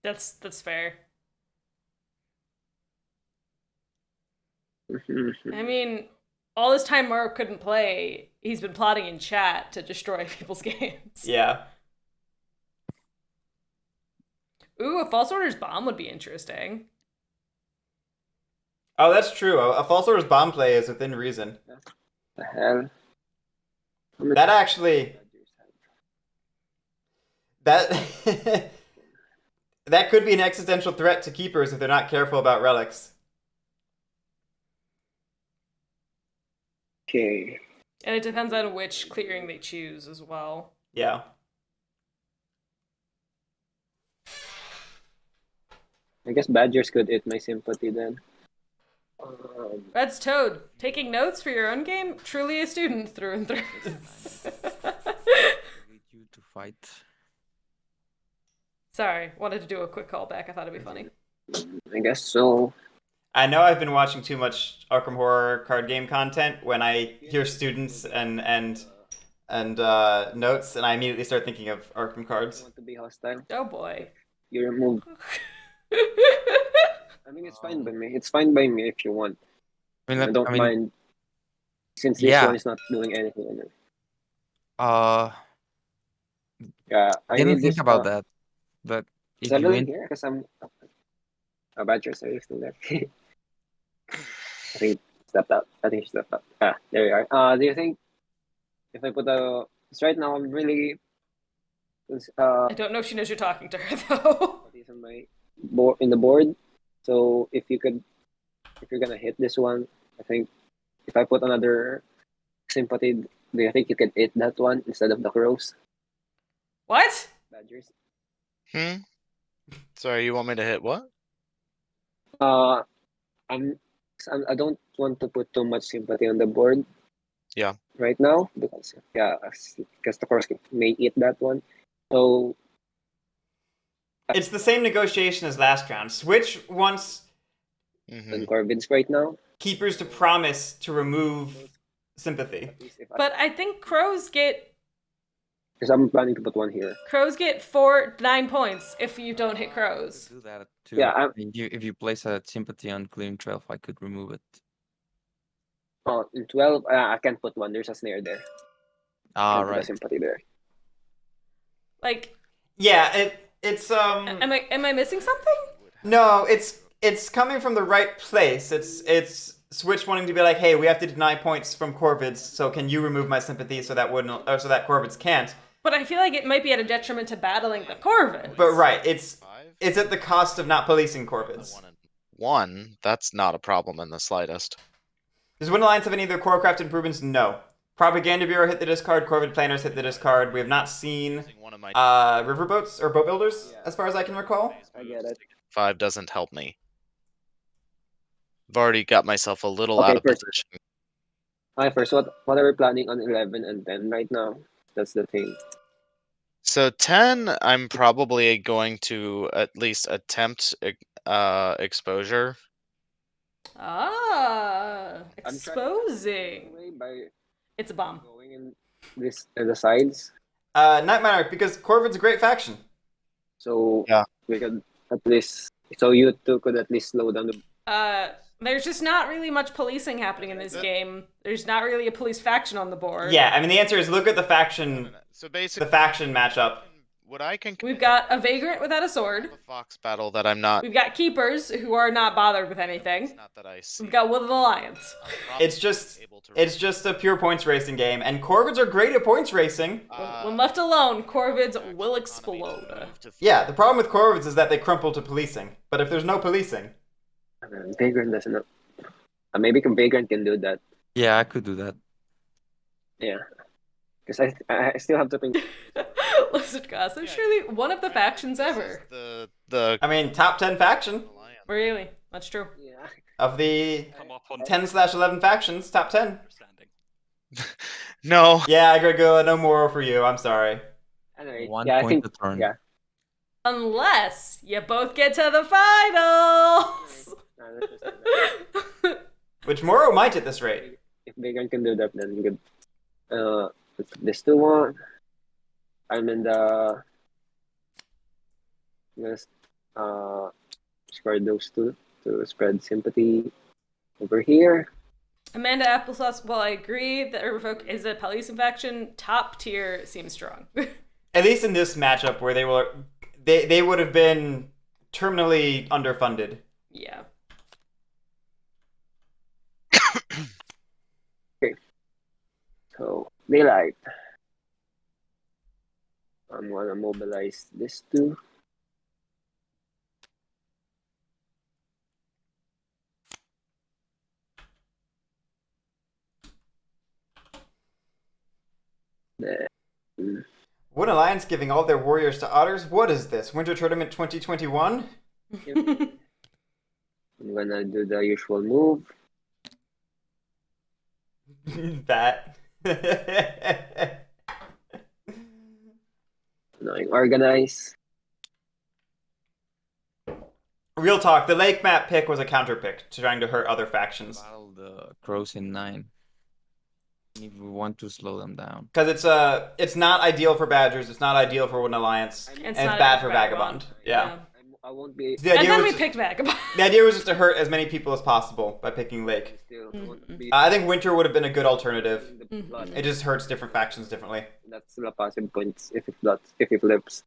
That's fair. I mean, all this time Morrow couldn't play, he's been plotting in chat to destroy people's games. Yeah. Ooh, a False Orders bomb would be interesting. Oh, that's true. A False Orders bomb play is within reason. the hell? That actually... That that could be an existential threat to Keepers if they're not careful about relics. Okay. And it depends on which clearing they choose as well. Yeah. I guess Badgers could eat my sympathy then. Red's Toad, taking notes for your own game? Truly a student through and through. Need you to fight. Sorry, wanted to do a quick callback. I thought it'd be funny. I guess so. I know I've been watching too much Arkham Horror card game content when I hear students and notes, and I immediately start thinking of Arkham cards. Want to be hostile? Oh boy. You remove. I mean, it's fine by me. It's fine by me if you want. I don't mind. Since this one is not doing anything. Yeah, I didn't think about that. But if is you Evelyn here? Because I'm a Badgers. Are you still there? I think stepped out. She stepped out. Ah, there you are. Do you think if I put a... Because right now I'm really... I don't know if she knows you're talking to her, though. It's on my in the board. So if you're gonna hit this one, I think if I put another sympathy, do you think you can hit that one instead of the crows? What? Badgers. Sorry, you want me to hit what? I don't want to put too much sympathy on the board. Yeah. Right now, because the crows may eat that one. So it's the same negotiation as last round. Switch wants Corvids right now. Keepers to promise to remove sympathy. But I think crows get... Because I'm planning to put one here. Crows get 9 points if you don't hit crows. do that too. Yeah, if you place a sympathy on clearing 12, I could remove it. Oh, in 12, I can't put one. There's a snare there. Ah, right. Sympathy there. Like... Yeah, it's Am I missing something? No, it's coming from the right place. It's Switch wanting to be like, hey, we have to deny points from Corvids, so can you remove my sympathy so that Corvids can't? But I feel like it might be at a detriment to battling the Corvids. But right, it's at the cost of not policing Corvids. 1, that's not a problem in the slightest. Does Win Alliance have any of their core craft improvements? No. Propaganda Bureau hit the discard. Corvid Planners hit the discard. We have not seen riverboats or boat builders, as far as I can recall. I get it. 5 doesn't help me. I've already got myself a little out of position. Alright, first, what are we planning on 11 and 10 right now? That's the thing. So 10, I'm probably going to at least attempt exposure. Exposing. It's a bomb. Going in the sides. Night Monarch, because Corvid's a great faction. So we could at least. So you two could at least slow down the. There's just not really much policing happening in this game. There's not really a police faction on the board. Yeah, I mean the answer is look at the faction. So basically, the faction matchup. We've got a Vagrant without a sword. A Fox battle that I'm not. We've got Keepers who are not bothered with anything. It's not that I see. We've got Will of the Alliance. It's just a pure points racing game, and Corvids are great at points racing. When left alone, Corvids will explode. Yeah, the problem with Corvids is that they crumple to policing. But if there's no policing, Vagrant doesn't know. Maybe Vagrant can do that. Yeah, I could do that. Yeah. Because I still have to think. Listen, guys, they're surely one of the factions ever. I mean, top 10 faction. Really? That's true. Yeah. Of the 10/11 factions, top 10. No. Yeah, Gregula, no more for you. I'm sorry. Anyway, One I point think, a turn. Yeah. Unless you both get to the finals. Which Morrow might at this rate. If Vagrant can do that, then we could. This 2-1. I'm in the. Just spread those two to spread sympathy over here. Amanda Applesauce, while I agree that Revoke is a policing faction, top tier seems strong. At least in this matchup where they would have been terminally underfunded. Yeah. Okay. So daylight. I'm gonna mobilize this two. Then Wood Alliance giving all their warriors to otters? What is this? Winter Tournament 2021? I'm gonna do the usual move. That. Knowing organize. Real talk, the lake map pick was a counter pick to trying to hurt other factions. Battle the crows in 9. If we want to slow them down. Because it's not ideal for Badgers, it's not ideal for Wooden Alliance, and it's bad for Vagabond. Yeah. I won't be. And then we picked Vagabond. The idea was just to hurt as many people as possible by picking Lake. I think Winter would have been a good alternative. It just hurts different factions differently. That's still a positive points if it flips.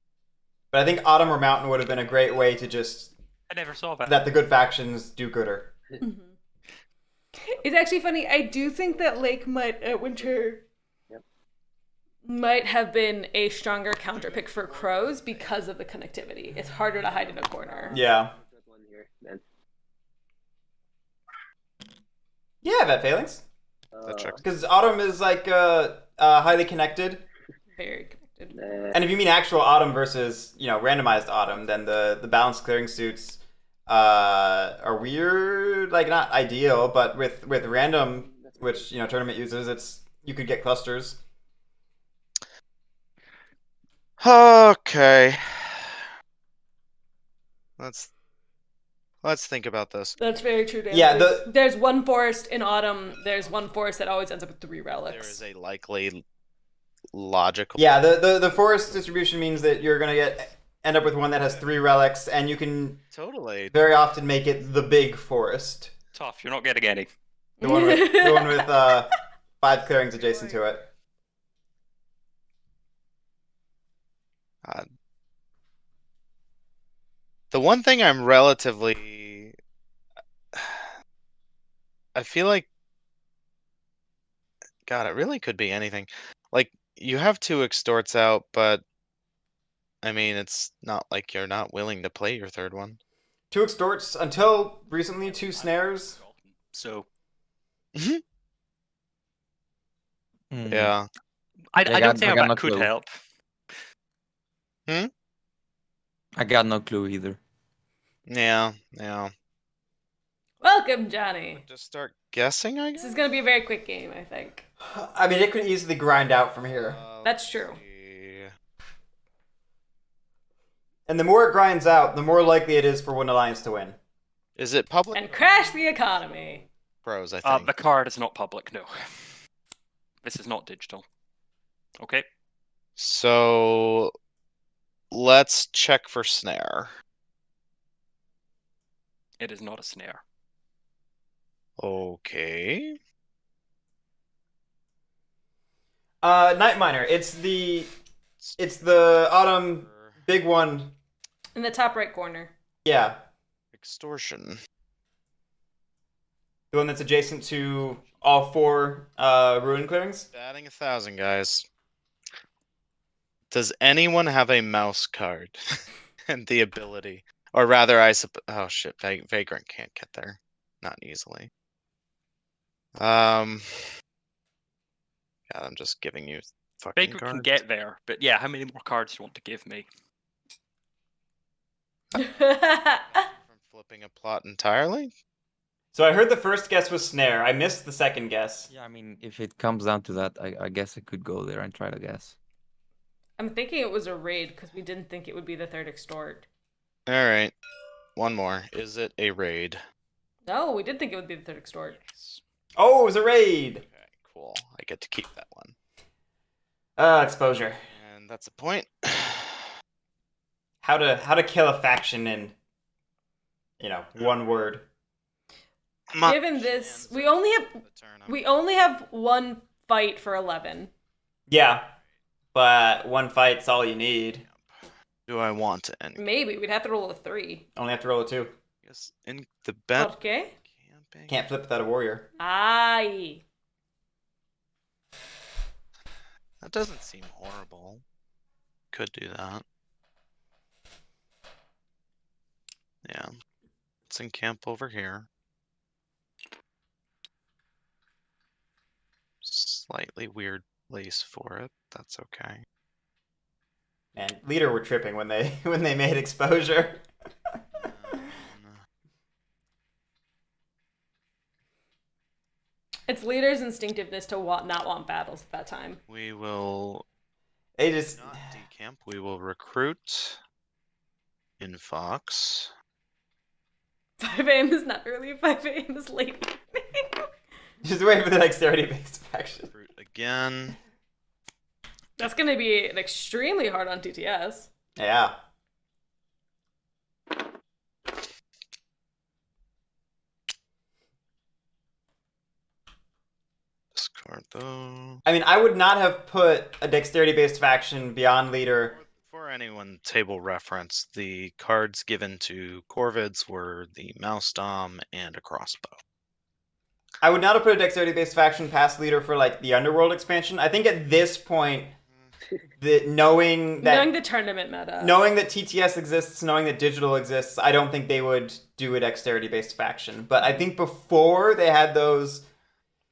But I think Autumn or Mountain would have been a great way to just. I never saw that. That the good factions do gooder. It's actually funny. I do think that Lake Winter might have been a stronger counter pick for Crows because of the connectivity. It's harder to hide in a corner. Yeah. Yeah, Vet Failings. Because Autumn is like highly connected. Very connected. And if you mean actual Autumn versus, randomized Autumn, then the balanced clearing suits are weird, like not ideal, but with random, which tournament uses, you could get clusters. Okay. Let's think about this. That's very true, Dan. Yeah, there's one forest in Autumn. There's one forest that always ends up with 3 relics. There is a likely logical. Yeah, the forest distribution means that you're gonna end up with one that has 3 relics, and you can totally very often make it the big forest. Tough. You're not getting any. The one with 5 clearings adjacent to it. The one thing I'm relatively, I feel like, God, it really could be anything. Like, you have 2 extorts out, but I mean, it's not like you're not willing to play your 3rd one. 2 extorts, until recently 2 snares. So Yeah. I don't think that no could clue. help. Hmm? I got no clue either. Yeah. Welcome, Johnny. Just start guessing, I guess? This is going to be a very quick game, I think. I mean, it could easily grind out from here. That's true. See. And the more it grinds out, the more likely it is for Wooden Alliance to win. Is it public? And crash the economy. Pros, I think. The card is not public, no. This is not digital. Okay. So let's check for snare. It is not a snare. Okay. Night Miner. It's the autumn big one. In the top right corner. Yeah. Extortion. The one that's adjacent to all 4 ruin clearings. Batting 1,000, guys. Does anyone have a mouse card and the ability? Or rather, I suppose. Oh shit, Vagrant can't get there. Not easily. God, I'm just giving you fucking Baker cards. can get there, but yeah, how many more cards do you want to give me? From flipping a plot entirely? So I heard the first guess was snare. I missed the second guess. Yeah, I mean, if it comes down to that, I guess I could go there and try to guess. I'm thinking it was a raid because we didn't think it would be the third extort. Alright. One more. Is it a raid? No, we did think it would be the third extort. Oh, it was a raid. Okay, cool. I get to keep that one. Exposure. And that's a point. How to kill a faction in, one word. Given this, we only have 1 fight for 11. Yeah, but 1 fight's all you need. Do I want to end? Maybe we'd have to roll a 3. Only have to roll a 2. Yes, in the bet. Okay. Camping. Can't flip without a warrior. Aye. That doesn't seem horrible. Could do that. Yeah. Let's encamp over here. Slightly weird place for it. That's okay. Man, leader were tripping when they made exposure. It's leader's instinctiveness to not want battles at that time. We will They just not decamp. We will recruit in Fox. 5 a.m. is not early. 5 a.m. is late evening. just wait for the dexterity-based faction. Recruit again. That's going to be extremely hard on TTS. Yeah. Discard those. I mean, I would not have put a dexterity-based faction beyond leader. For anyone table reference, the cards given to Corvids were the Mouse Dom and a crossbow. I would not have put a dexterity-based faction past leader for like the Underworld expansion. I think at this point, knowing the tournament meta, knowing that TTS exists, knowing that digital exists, I don't think they would do a dexterity-based faction. But I think before they had those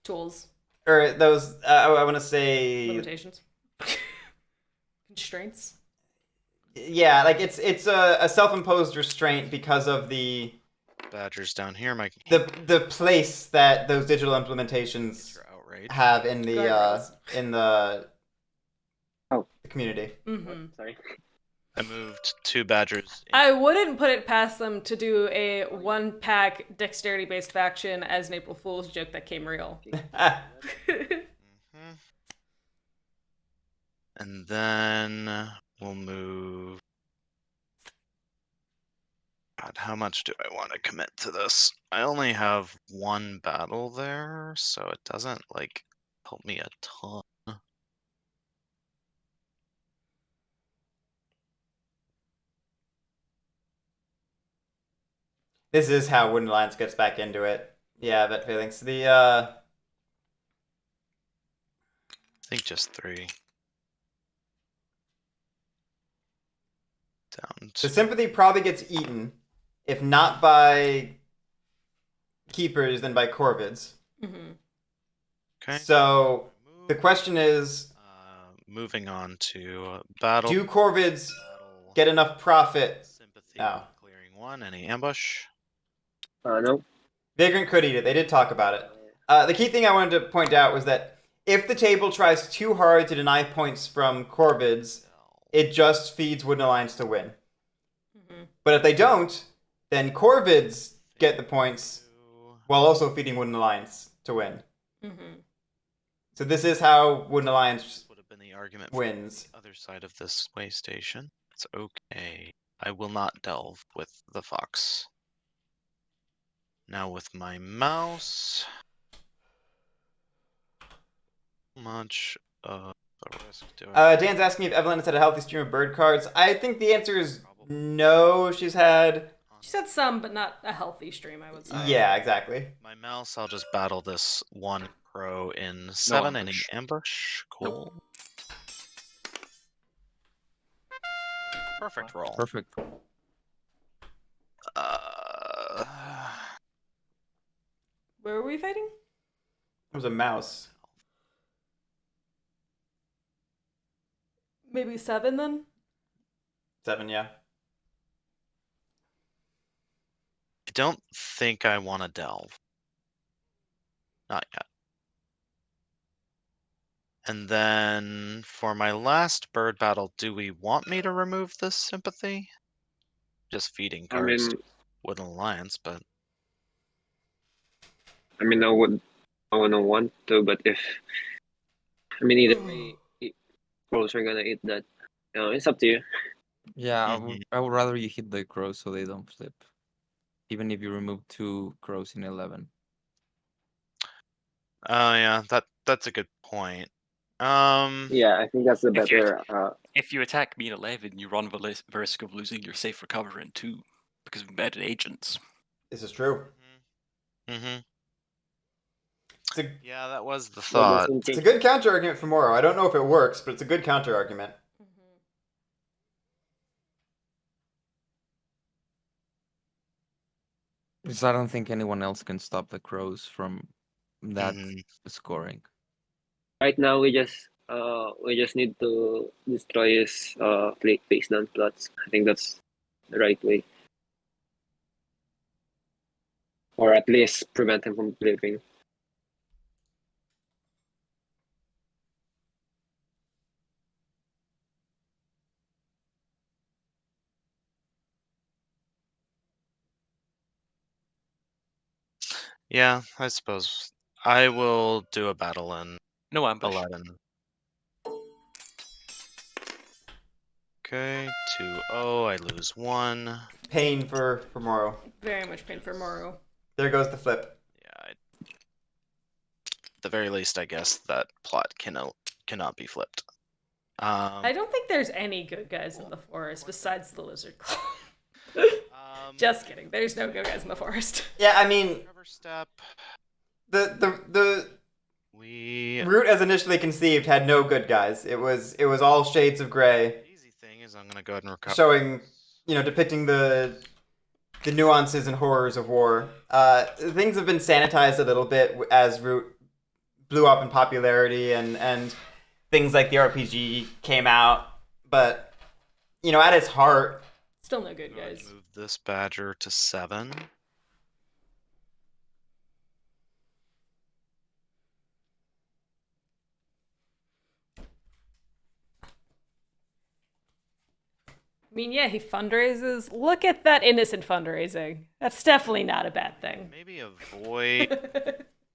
tools or those, I want to say limitations, constraints. Yeah, like it's a self-imposed restraint because of the Badgers down here, Mike. The place that those digital implementations have in the community. Mm-hmm. Sorry. I moved 2 Badgers. I wouldn't put it past them to do a 1-pack dexterity-based faction as an April Fool's joke that came real. And then we'll move. God, how much do I want to commit to this? I only have 1 battle there, so it doesn't like help me a ton. This is how Wooden Alliance gets back into it. Yeah, vet feelings. I think just 3. Down. The sympathy probably gets eaten If not by keepers, then by corvids. Mm-hmm. Okay. So the question is, moving on to battle. Do corvids get enough profit? Sympathy. Oh. Clearing 1. Any ambush? No. Vagrant could eat it. They did talk about it. The key thing I wanted to point out was that if the table tries too hard to deny points from corvids, it just feeds Wooden Alliance to win. Mm-hmm. But if they don't, then corvids get the points while also feeding Wooden Alliance to win. Mm-hmm. So this is how Wooden Alliance would have been the argument wins. For the other side of this way station. It's okay. I will not delve with the fox. Now with my mouse. How much of a risk do I Dan's asking if Evelyn has had a healthy stream of bird cards. I think the answer is no. She's had some, but not a healthy stream, I would say. Yeah, exactly. My mouse, I'll just battle this one crow in 7. Any ambush? Cool. Nope. Perfect roll. Perfect. Where were we fighting? It was a mouse. Maybe 7 then? 7, yeah. I don't think I want to delve. Not yet. And then for my last bird battle, do we want me to remove this sympathy? Just feeding cards to Wooden Alliance, but I wouldn't want to, but if either way, crows are gonna eat that. It's up to you. Yeah, I would rather you hit the crows so they don't flip. Even if you remove 2 crows in 11. Oh yeah, that's a good point. Yeah, I think that's the better. If you attack me in 11, you run the risk of losing your safe recovery in 2 because of embedded agents. This is true. Mm-hmm. Yeah, that was the thought. It's a good counter argument for Morrow. I don't know if it works, but it's a good counter argument. Because I don't think anyone else can stop the crows from that scoring. Right now, we just need to destroy his face down plots. I think that's the right way, or at least prevent him from flipping. Yeah, I suppose I will do a battle in no ambush. 11. Okay, 2-0. I lose 1. Pain for Morrow. Very much pain for Morrow. There goes the flip. Yeah, at the very least, I guess that plot cannot be flipped. I don't think there's any good guys in the forest besides the lizard claw. Just kidding. There's no good guys in the forest. Yeah, I mean, Step. the route as initially conceived had no good guys. It was all shades of gray. The easy thing is I'm gonna go ahead and recover. Showing, depicting the nuances and horrors of war. Things have been sanitized a little bit as route blew up in popularity and things like the RPG came out, but at its heart, still no good guys. Move this badger to 7. I mean, yeah, he fundraises. Look at that innocent fundraising. That's definitely not a bad thing. Maybe avoid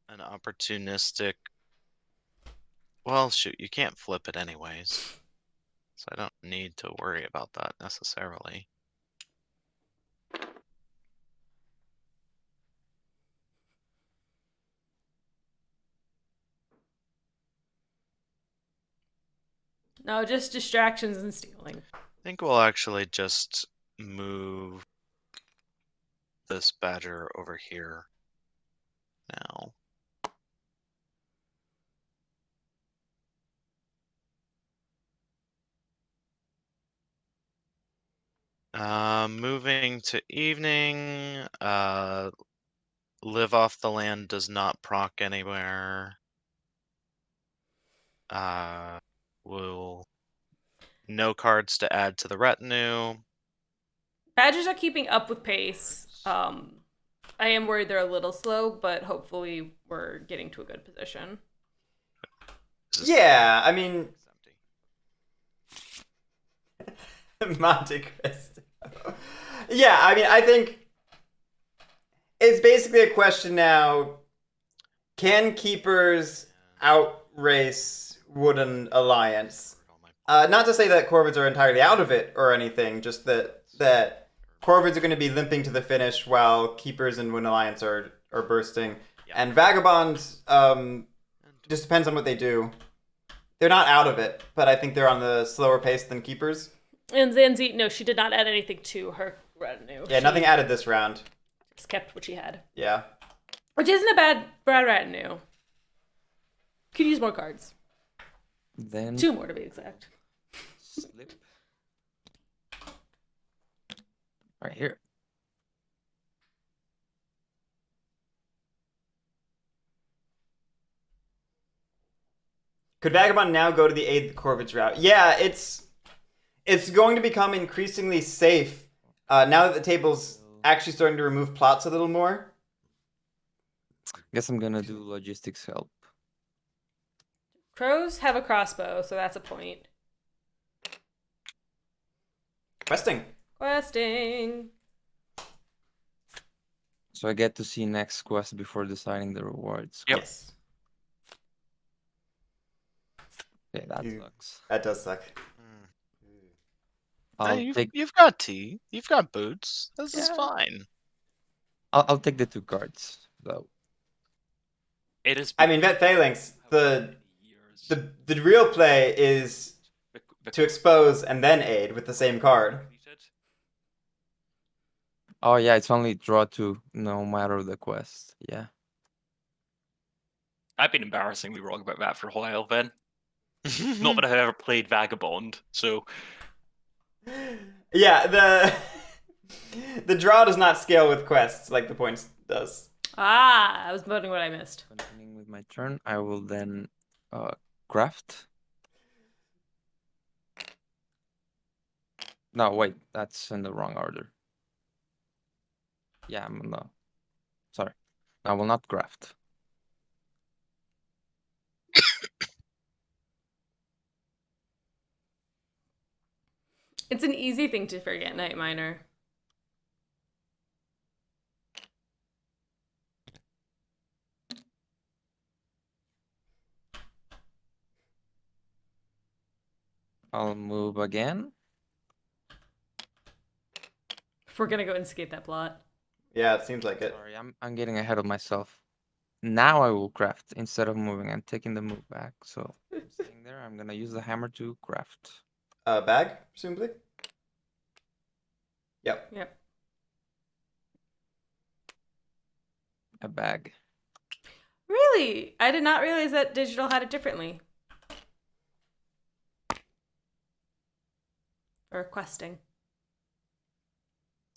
an opportunistic. Well, shoot, you can't flip it anyways. So I don't need to worry about that necessarily. No, just distractions and stealing. I think we'll actually just move this badger over here now. Moving to evening. Live off the land does not proc anywhere. Will no cards to add to the retinue. Badgers are keeping up with pace. I am worried they're a little slow, but hopefully we're getting to a good position. Yeah, I mean, Monte Cristo. Yeah, I mean, I think it's basically a question now. Can keepers outrace Wooden Alliance? Not to say that Corvids are entirely out of it or anything, just that Corvids are going to be limping to the finish while keepers and Wooden Alliance are bursting. Yeah. And Vagabond just depends on what they do. They're not out of it, but I think they're on the slower pace than keepers. And Zanzi, no, she did not add anything to her retinue. Yeah, nothing added this round. Just kept what she had. Yeah. Which isn't a bad retinue. Could use more cards. Then 2 more to be exact. Slip. Right here. Could Vagabond now go to the aid Corvids route? Yeah, it's going to become increasingly safe now that the table's actually starting to remove plots a little more. Guess I'm gonna do logistics help. Crows have a crossbow, so that's a point. Questing. So I get to see next quest before deciding the rewards. Yep. Yes. Okay, that sucks. That does suck. You've got tea. You've got boots. This is fine. I'll take the 2 cards though. It is. I mean, Vet Phalanx. The real play is to expose and then aid with the same card. Oh yeah, it's only draw 2 no matter the quest. Yeah. I've been embarrassingly wrong about that for a while then. Not that I've ever played Vagabond, so... Yeah, the draw does not scale with quests like the points does. I was voting what I missed. Continuing with my turn, I will then craft. No, wait, that's in the wrong order. Yeah, no. Sorry. I will not craft. It's an easy thing to forget, Night Miner. I'll move again. We're gonna go instigate that plot. Yeah, it seems like it. Sorry, I'm getting ahead of myself. Now I will craft instead of moving. I'm taking the move back. So I'm staying there. I'm gonna use the hammer to craft. Bag, presumably? Yep. Yep. A bag. Really? I did not realize that digital had it differently. Or questing.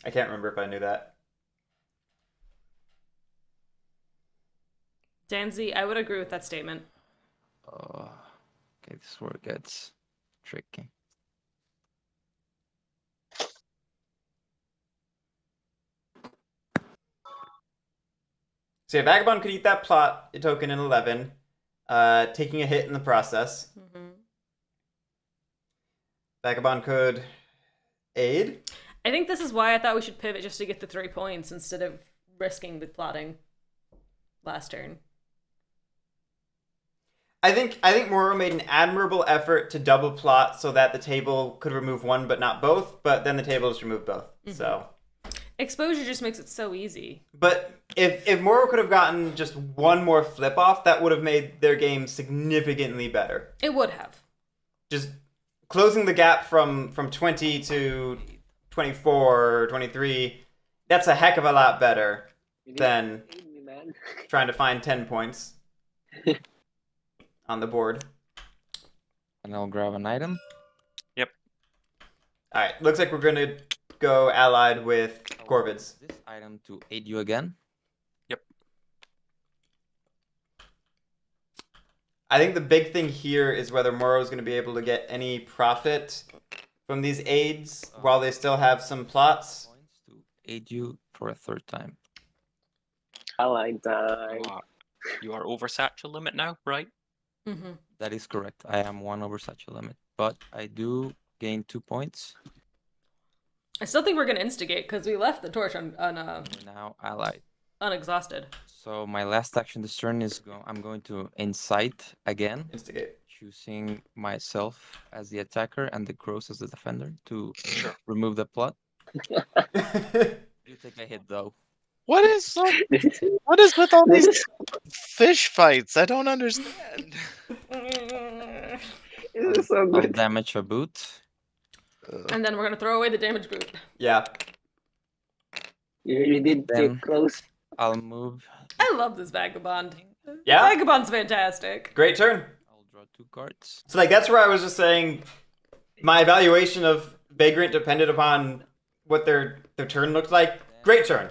I can't remember if I knew that. Danzy, I would agree with that statement. Okay, this is where it gets tricky. So yeah, Vagabond could eat that plot token in 11, taking a hit in the process. Mm-hmm. Vagabond could aid. I think this is why I thought we should pivot just to get the 3 points instead of risking the plotting last turn. I think Morrow made an admirable effort to double plot so that the table could remove one but not both, but then the table just removed both. Mm-hmm. So exposure just makes it so easy. But if Morrow could have gotten just one more flip off, that would have made their game significantly better. It would have. Just closing the gap from 20 to 24 or 23, that's a heck of a lot better than trying to find 10 points on the board. And I'll grab an item. Yep. Alright, looks like we're going to go allied with Corvids. This item to aid you again. Yep. I think the big thing here is whether Morrow's going to be able to get any profit from these aids while they still have some plots. Points to aid you for a third time. Allied die. You are over satchel limit now, right? Mm-hmm. That is correct. I am 1 over such a limit, but I do gain 2 points. I still think we're gonna instigate because we left the torch We're now allied. unexhausted. So my last action this turn is I'm going to incite again, Instigate. choosing myself as the attacker and the crows as the defender to remove the plot. You take a hit though. What is with all these fish fights? I don't understand. This is so I'll good. damage a boot. And then we're gonna throw away the damage boot. Yeah. You did Then- take close. I'll move. I love this Vagabond. Yeah. Vagabond's fantastic. Great turn. I'll draw 2 cards. So like that's where I was just saying my evaluation of Vagrant depended upon what their turn looked like. Great turn.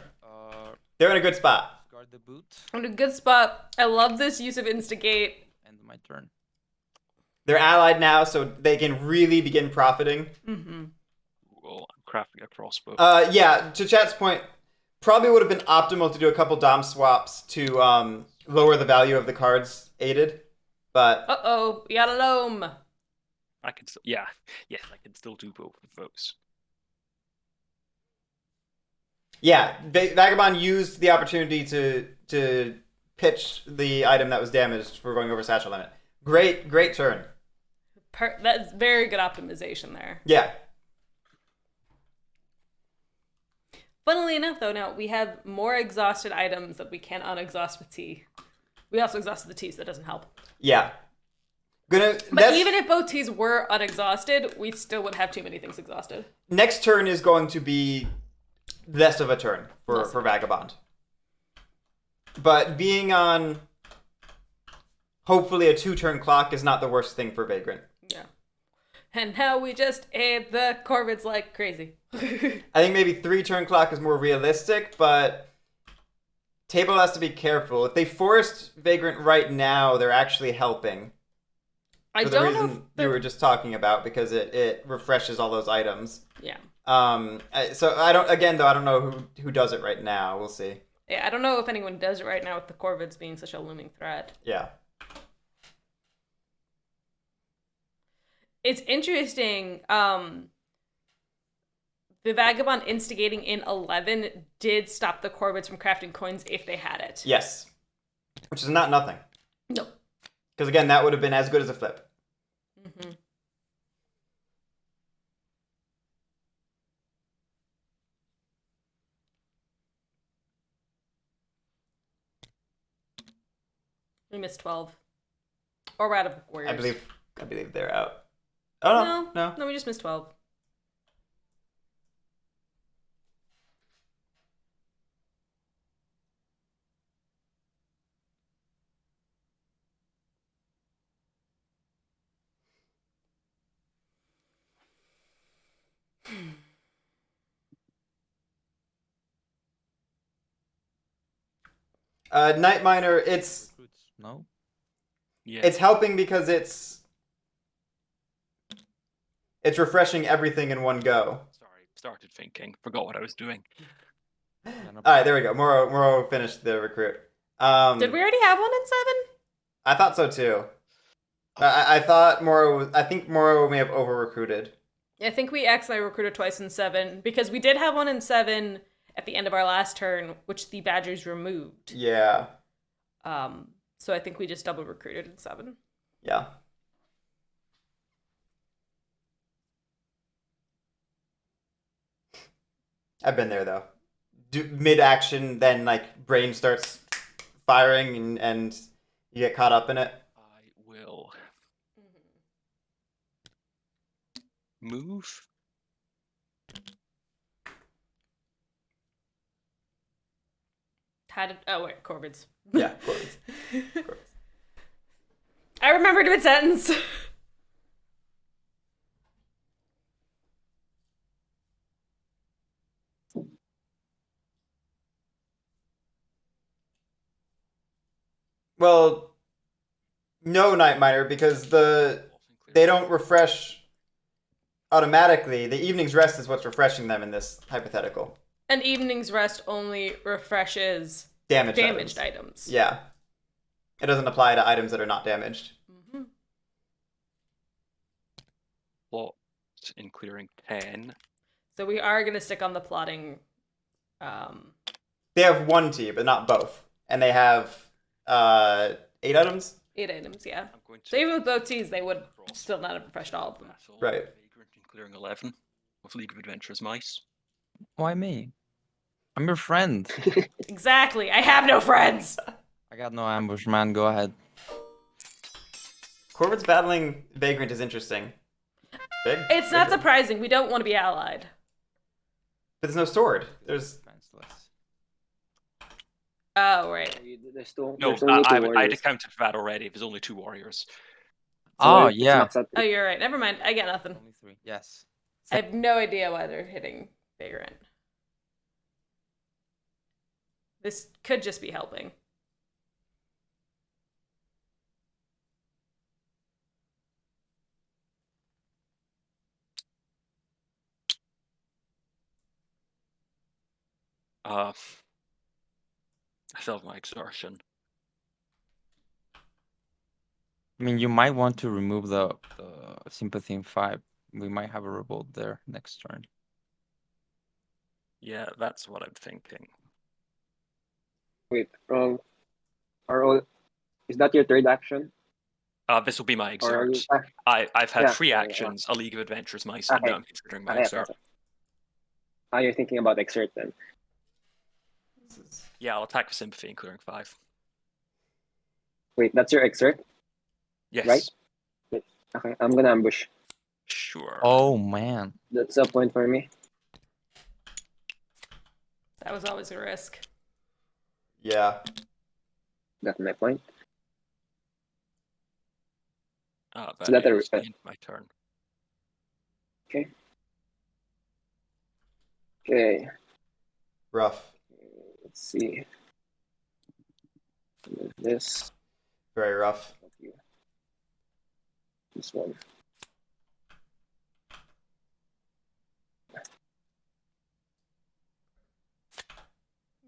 They're in a good spot. Guard the boot. I'm in a good spot. I love this use of instigate. End my turn. They're allied now, so they can really begin profiting. Mm-hmm. Well, I'm crafting a crossbow. Yeah, to chat's point, probably would have been optimal to do a couple dom swaps to lower the value of the cards aided, but Uh-oh, we got a loam. I can still, I can still do both of those. yeah, Vagabond used the opportunity to pitch the item that was damaged for going over satchel limit. Great turn. That's very good optimization there. Yeah. Funnily enough, though, now we have more exhausted items that we can unexhaust with tea. We also exhausted the tea, so that doesn't help. Yeah. But even if both teas were unexhausted, we still would have too many things exhausted. Next turn is going to be less of a turn for Vagabond. But being on hopefully a 2-turn clock is not the worst thing for Vagrant. Yeah. And now we just aid the Corvids like crazy. I think maybe 3-turn clock is more realistic, but table has to be careful. If they forced Vagrant right now, they're actually helping. I for the don't know reason if you were just talking about, because it refreshes all those items. Yeah. So I don't know who does it right now. We'll see. Yeah, I don't know if anyone does it right now with the Corvids being such a looming threat. Yeah. It's interesting. The Vagabond instigating in 11 did stop the Corvids from crafting coins if they had it. Yes. Which is not nothing. No. Because again, that would have been as good as a flip. Mm-hmm. We missed 12. Or we're out of warriors. I believe they're out. Oh no. No, we just missed 12. Night Miner, it's No. Yeah. it's helping because it's refreshing everything in one go. Sorry, started thinking. Forgot what I was doing. Alright, there we go. Morrow finished the recruit. Did we already have one in 7? I thought so too. I thought I think Morrow may have over-recruited. I think we accidentally recruited twice in 7, because we did have one in 7 at the end of our last turn, which the Badgers removed. Yeah. So I think we just double recruited in 7. Yeah. I've been there though. Mid-action, then like brain starts firing and you get caught up in it. I will move. Oh wait, Corvids. Yeah, Corvids. I remembered mid-sentence. Well, no, Night Miner, because they don't refresh automatically. The evening's rest is what's refreshing them in this hypothetical. And evening's rest only refreshes damaged items. Yeah. It doesn't apply to items that are not damaged. Mm-hmm. Plot in clearing 10. So we are going to stick on the plotting. They have 1 T, but not both. And they have 8 items? 8 items, yeah. So even with both T's, they would still not have refreshed all of them. Right. Vagrant in clearing 11 with League of Adventurers Mice. Why me? I'm your friend. Exactly. I have no friends. I got no ambush, man. Go ahead. Corbett's battling Vagrant is interesting. It's not surprising. We don't want to be allied. But there's no sword. There's... Oh, right. I'd accounted for that already. There's only 2 warriors. Oh, yeah. Oh, you're right. Never mind. I get nothing. Only 3. Yes. I have no idea why they're hitting Vagrant. This could just be helping. I felt my exertion. I mean, you might want to remove the sympathy in 5. We might have a revolt there next turn. Yeah, that's what I'm thinking. Wait, is that your 3rd action? This will be my exert. I've had 3 actions, a League of Adventurers Mice, and now I'm considering my exert. You're thinking about exert then. Yeah, I'll attack with sympathy, including 5. Wait, that's your exert? Yes. Right? Wait, okay, I'm gonna ambush. Sure. Oh, man. That's a point for me. That was always a risk. Yeah. That's my point. So that is my turn. Okay. Okay. Rough. Let's see. This. Very rough. This one.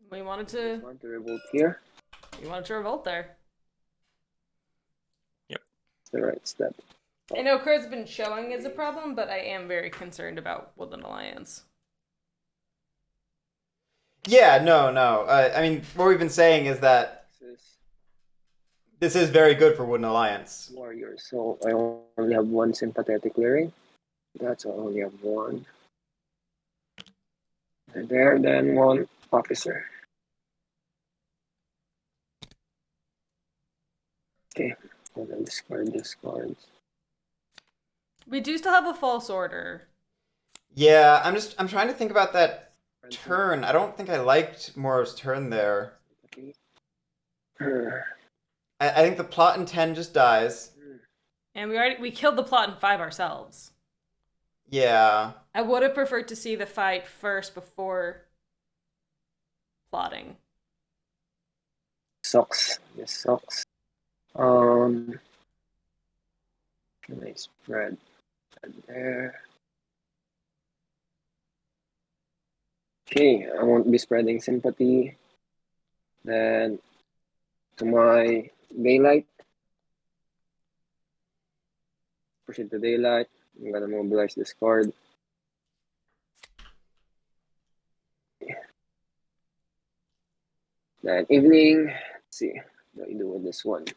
We wanted to revolt here. We wanted to revolt there. Yep. It's the right step. I know Crow's been showing as a problem, but I am very concerned about Woodland Alliance. Yeah, no. I mean, what we've been saying is that this is very good for Woodland Alliance. Warriors. So I only have 1 sympathetic clearing. That's I only have 1. And there, then 1 officer. Okay, and then discards. We do still have a false order. Yeah, I'm trying to think about that turn. I don't think I liked Morrow's turn there. I think the plot in 10 just dies. And we killed the plot in 5 ourselves. Yeah. I would have preferred to see the fight first before plotting. Sucks. This sucks. Can I spread there? Okay, I won't be spreading sympathy. Then to my daylight. Proceed to daylight. I'm gonna mobilize this card. Then evening. Let's see. What do I do with this one?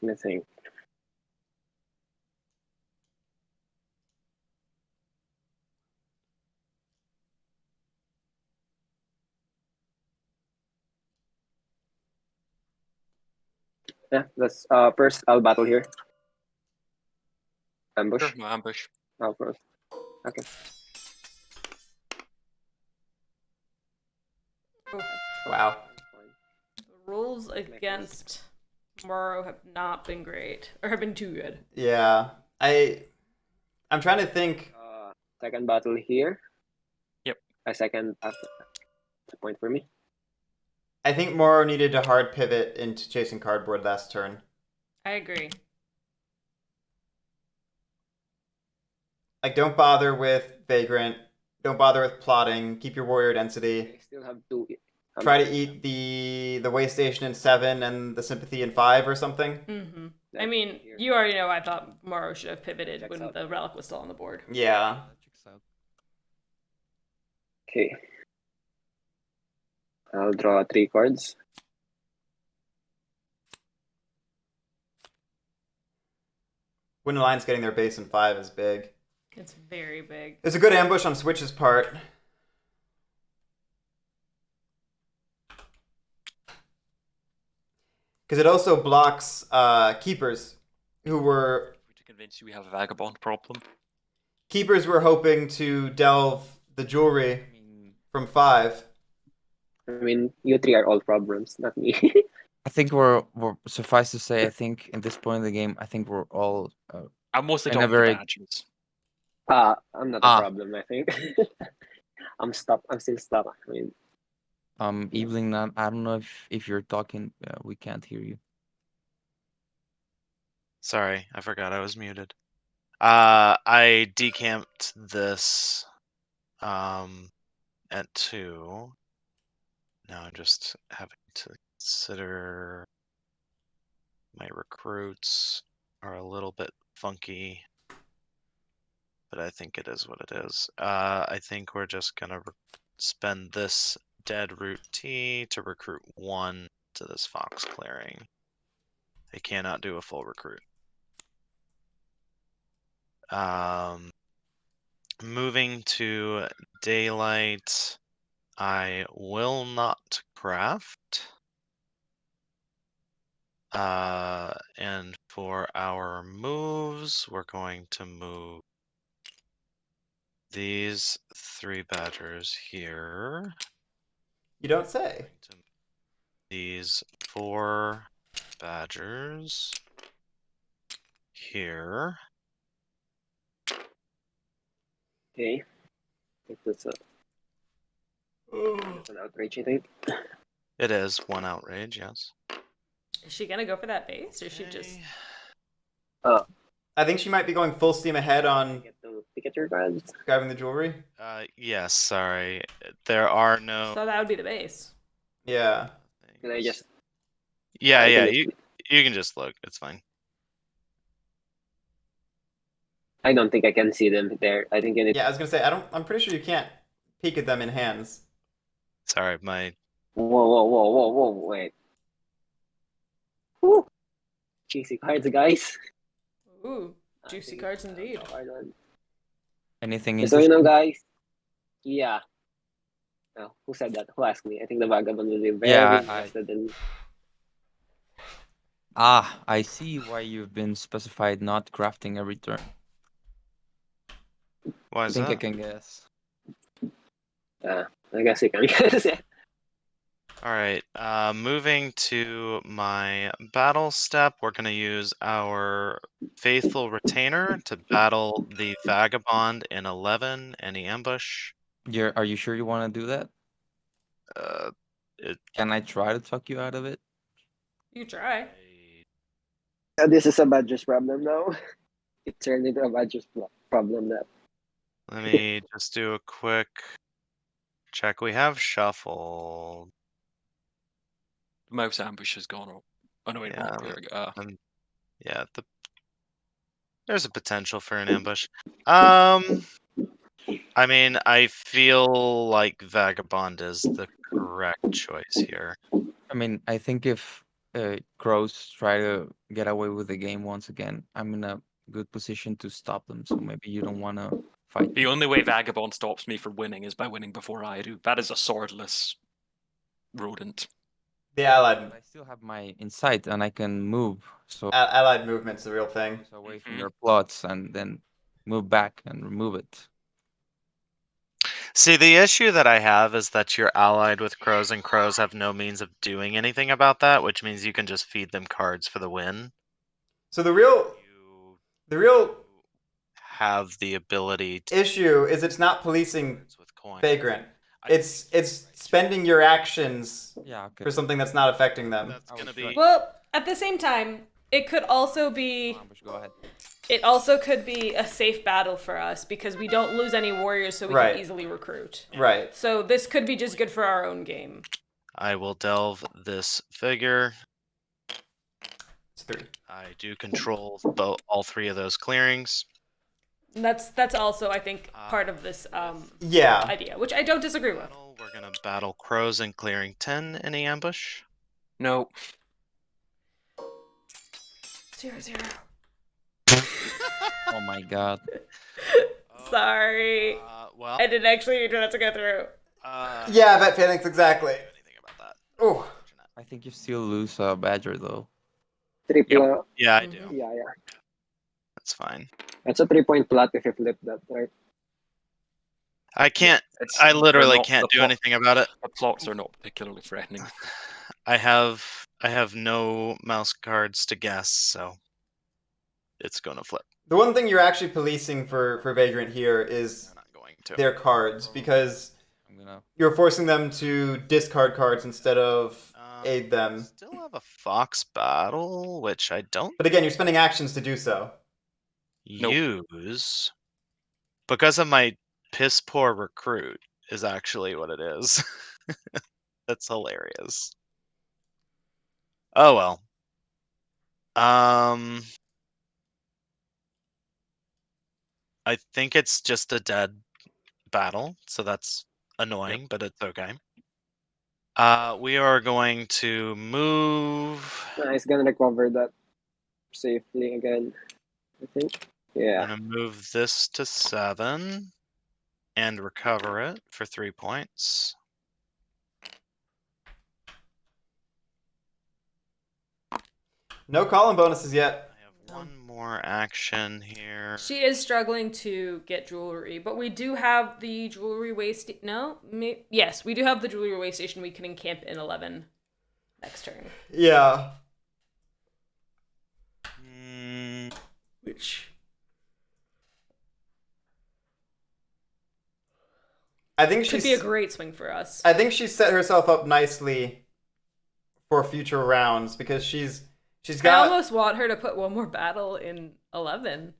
Let me think. Yeah, let's first I'll battle here. Ambush. Sure, no ambush. Oh, first. Okay. Wow. The rules against Morrow have not been great, or have been too good. Yeah, I'm trying to think. Second battle here. Yep. A second point for me. I think Morrow needed a hard pivot into chasing cardboard last turn. I agree. Like, don't bother with Vagrant. Don't bother with plotting. Keep your warrior density. I still have two. Try to eat the way station in 7 and the sympathy in 5 or something. Mm-hmm. I mean, you already know I thought Morrow should have pivoted when the relic was still on the board. Yeah. Okay. I'll draw 3 cards. Wooden Alliance getting their base in 5 is big. It's very big. It's a good ambush on Switch's part. Because it also blocks keepers who were... To convince you we have a Vagabond problem. Keepers were hoping to delve the jewelry from 5. I mean, you 3 are all problems, not me. I think we're suffice to say, I think in this point in the game, I think we're all I'm mostly in a talking very- badges. I'm not a problem, I think. I'm stuck. I'm still stuck. I mean, Evelyn, I don't know if you're talking, we can't hear you. Sorry, I forgot I was muted. I decamped this at 2. Now I'm just having to consider my recruits are a little bit funky, but I think it is what it is. I think we're just gonna spend this dead root T to recruit 1 to this fox clearing. They cannot do a full recruit. Moving to daylight, I will not craft. And for our moves, we're going to move these 3 badgers here. You don't say. These 4 badgers here. okay. I think that's an outrage, I think. It is 1 outrage, yes. Is she gonna go for that base, or is she just... I think she might be going full steam ahead on Get to pick at your cards. grabbing the jewelry. Yes, sorry. There are no... So that would be the base. Yeah. Can I just... Yeah, I yeah, can you can just look. It's fine. I don't think I can see them there. I think Yeah, I was gonna say I'm pretty sure you can't peek at them in hands. Sorry, my... Whoa, wait. Woo! Juicy cards, guys. Ooh, juicy cards indeed. Anything So you know, interesting? guys. Yeah. Oh, who said that? Who asked me? I think the Vagabond will be very Yeah, interested in... I see why you've been specified not crafting every turn. Why I is think I that? can guess. I guess you can guess. Yeah. Alright, moving to my battle step, we're going to use our Faithful Retainer to battle the Vagabond in 11, any ambush. Are you sure you want to do that? Can I try to talk you out of it? You try. This is a Badger's problem now. It turned into a Badger's problem now. Let me just do a quick check. We have shuffled. Mouse ambush has gone up. Oh no, wait, Yeah, not. Yeah, there's a potential for an ambush. I mean, I feel like Vagabond is the correct choice here. I mean, I think if Crows try to get away with the game once again, I'm in a good position to stop them. So maybe you don't want to fight. The only way Vagabond stops me from winning is by winning before I do. That is a swordless rodent. The allied. But I still have my insight and I can move. So allied movement's the real thing. away from your plots and then move back and remove it. See, the issue that I have is that you're allied with crows, and crows have no means of doing anything about that, which means you can just feed them cards for the win. So the real have the ability to issue is it's not policing with coin. Vagrant. It's spending your actions for something that's not affecting them. That's gonna be... Well, at the same time, it could also be... Go ahead. It also could be a safe battle for us because we don't lose any warriors, so we can easily recruit. Right. So this could be just good for our own game. I will delve this figure. It's 3. I do control all 3 of those clearings. And that's also, I think, part of this idea, which I don't disagree with. We're gonna battle crows in clearing 10 in the ambush. No. 0-0. Oh my god. Sorry. Well, I didn't actually try that to go through. Yeah, Vet Phoenix, exactly. Anything about that? Oh. I think you still lose a Badger though. Triple. Yeah, I do. Yeah. That's fine. That's a 3-point plot if you flip that, right? I can't. I literally can't do anything about it. The plots are not particularly threatening. I have no mouse cards to guess, so it's gonna flip. The one thing you're actually policing for Vagrant here is their cards, because you're forcing them to discard cards instead of aid them. Still have a Fox Battle, which I don't. But again, you're spending actions to do so. Use because of my piss poor recruit is actually what it is. That's hilarious. Oh well. I think it's just a dead battle, so that's annoying, but it's okay. We are going to move. He's gonna recover that safely again, I think. Yeah. I'm gonna move this to 7 and recover it for 3 points. No column bonuses yet. I have one more action here. She is struggling to get jewelry, but we do have the jewelry waste. Yes, we do have the jewelry waste station. We can encamp in 11 next turn. Yeah. Which I think could be a great swing for us. I think she's set herself up nicely for future rounds because she's got. I almost want her to put one more battle in 11.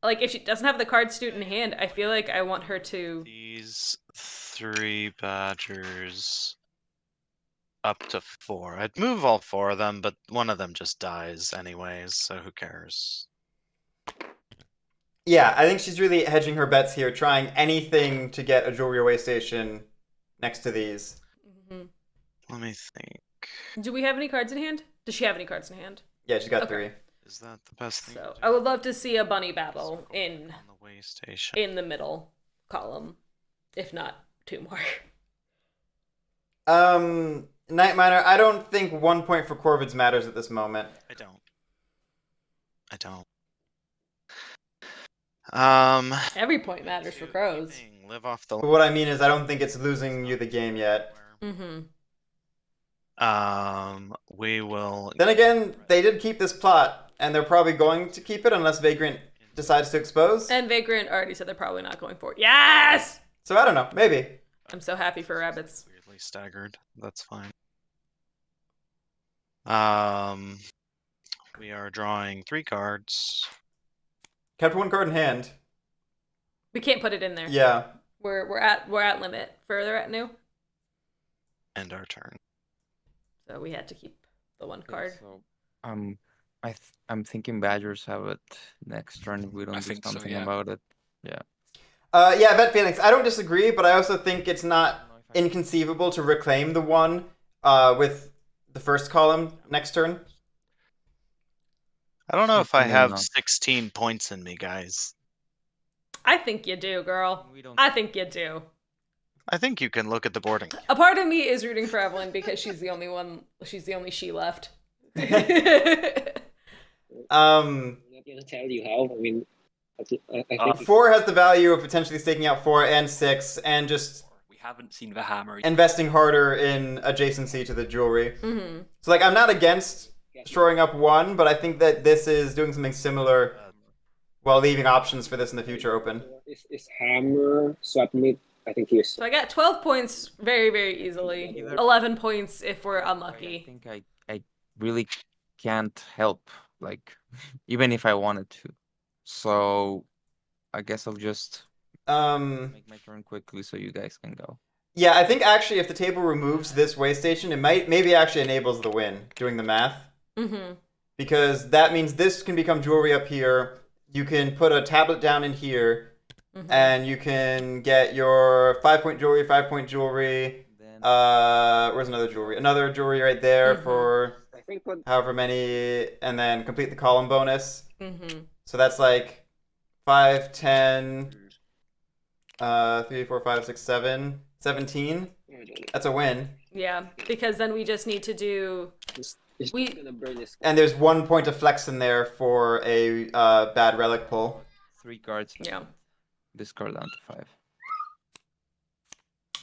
Like if she doesn't have the card student in hand, I feel like I want her to. These 3 badgers up to 4. I'd move all 4 of them, but one of them just dies anyways, so who cares? Yeah, I think she's really hedging her bets here, trying anything to get a jewelry away station next to these. Mm-hmm. Let me think. Do we have any cards in hand? Does she have any cards in hand? Yeah, she's got 3. Is that the best thing? So I would love to see a bunny battle in the way station. In the middle column, if not 2 more. Night Miner, I don't think 1 point for Corvids matters at this moment. I don't. Every point matters for crows. Live off the. But what I mean is, I don't think it's losing you the game yet. Mm-hmm. We will. Then again, they did keep this plot, and they're probably going to keep it unless Vagrant decides to expose. And Vagrant already said they're probably not going for it. Yes! So I don't know, maybe. I'm so happy for rabbits. Weirdly staggered. That's fine. We are drawing 3 cards. Kept 1 card in hand. We can't put it in there. Yeah. We're at limit. Further at new. End our turn. So we had to keep the 1 card. So, I'm thinking Badgers have it next turn if we don't do something about it. Yeah. Yeah, Vet Phoenix. I don't disagree, but I also think it's not inconceivable to reclaim the 1 with the first column next turn. I don't know if I have 16 points in me, guys. I think you do, girl. I think you do. I think you can look at the boarding. A part of me is rooting for Evelyn because she's the only one. She's the only she left. I'm not gonna tell you how. I mean, I think 4 has the value of potentially staking out 4 and 6, and just We haven't seen the hammer. investing harder in adjacency to the jewelry. Mm-hmm. So like, I'm not against shoring up 1, but I think that this is doing something similar while leaving options for this in the future open. Is hammer swap meet? I think he is. So I got 12 points very, very easily. 11 points if we're I unlucky. think I really can't help, like, even if I wanted to. So I guess I'll just make my turn quickly so you guys can go. Yeah, I think actually if the table removes this way station, it maybe actually enables the win, doing the math. Mm-hmm. Because that means this can become jewelry up here. You can put a tablet down in here, and you can get your 5-point jewelry, 5-point jewelry. Then Where's another jewelry? Another jewelry right there for I think however many, and then complete the column bonus. Mm-hmm. So that's like 5, 10, 3, 4, 5, 6, 7, 17. That's a win. Yeah, because then we just need to do... gonna burn this. And there's 1 point of flex in there for a bad relic pull. 3 cards. Yeah. Discard down to 5.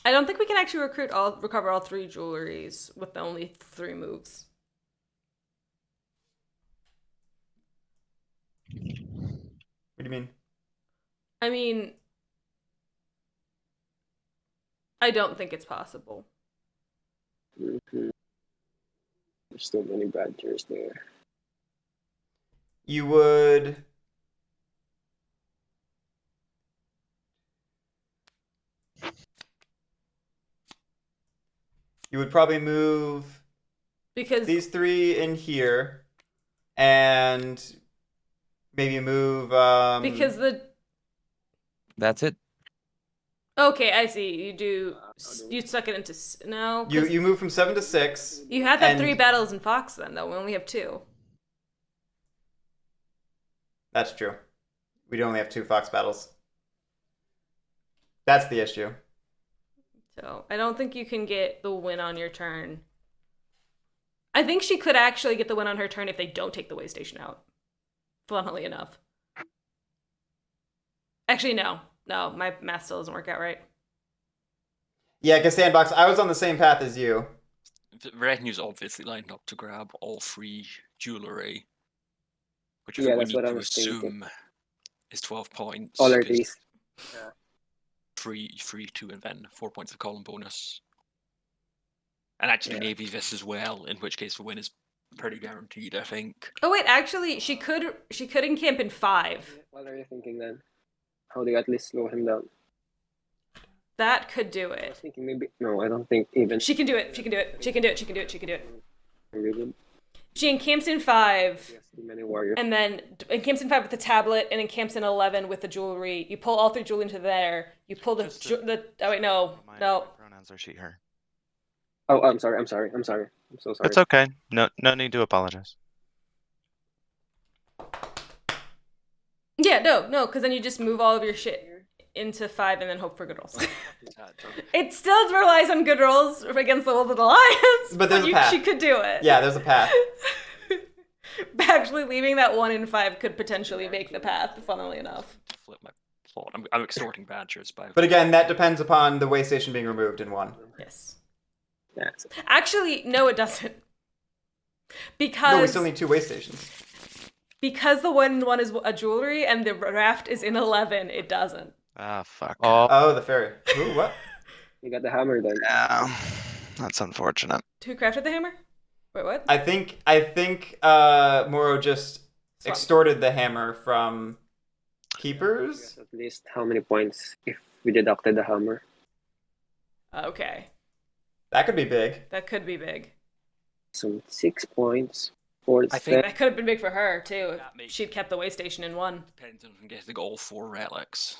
I don't think we can actually recover all 3 jewelries with only 3 moves. What do you mean? I mean, I don't think it's possible. Mm-hmm. There's so many badgers there. You would... You would probably move Because these 3 in here, and maybe move... because the... That's it. Okay, I see. You suck it into... No. You move from 7 to 6. You had that and 3 battles in Fox then, though. We only have 2. That's true. We only have 2 Fox battles. That's the issue. So, I don't think you can get the win on your turn. I think she could actually get the win on her turn if they don't take the way station out. Funnily enough. Actually, no. No, my math still doesn't work out right. Yeah, because Sandbox, I was on the same path as you. Retinue's obviously lined up to grab all 3 jewelry. Which Yeah, we that's need what I to was thinking. assume is 12 points. All our because these. Yeah. 3, 2, and then 4 points of column bonus. And actually, maybe this as well, in which case the win is pretty guaranteed, I think. Oh wait, actually, she could encamp in 5. What are you thinking then? How do you at least slow him down? That could do I was it. thinking maybe... No, I don't think even... She can do it. She can do it. She can do it. She can do it. She can do it. Really? She encamps in 5. Yes, too many warriors. And then encamps in 5 with the tablet, and encamps in 11 with the jewelry. You pull all 3 jewelry into there. You pull the oh wait, no. My pronouns are she, her. Oh, I'm sorry. I'm so sorry. It's okay. No need to apologize. Yeah, no, because then you just move all of your shit into 5 and then hope for good rolls. It still relies on good rolls against the Wolves of the Lions, But there's a path. She could do it. Yeah, there's a path. Actually, leaving that 1 in 5 could potentially make the path, funnily enough. Flip my plot. I'm extorting badgers by... But again, that depends upon the way station being removed in 1. Yes. Yeah. Actually, no, it doesn't. Because... No, we still need 2 way stations. Because the 1 in 1 is a jewelry and the raft is in 11, it doesn't. Ah, fuck. Oh, the fairy. Ooh, what? You got the hammer then. Yeah, that's unfortunate. Who crafted the hammer? Wait, what? I think Morrow just extorted the hammer from keepers. At least how many points if we deducted the hammer? Okay. That could be big. That could be big. So 6 points. 4 I think That could have been big for her, too, That if makes- she'd kept the way station in 1. Depends on getting all 4 relics.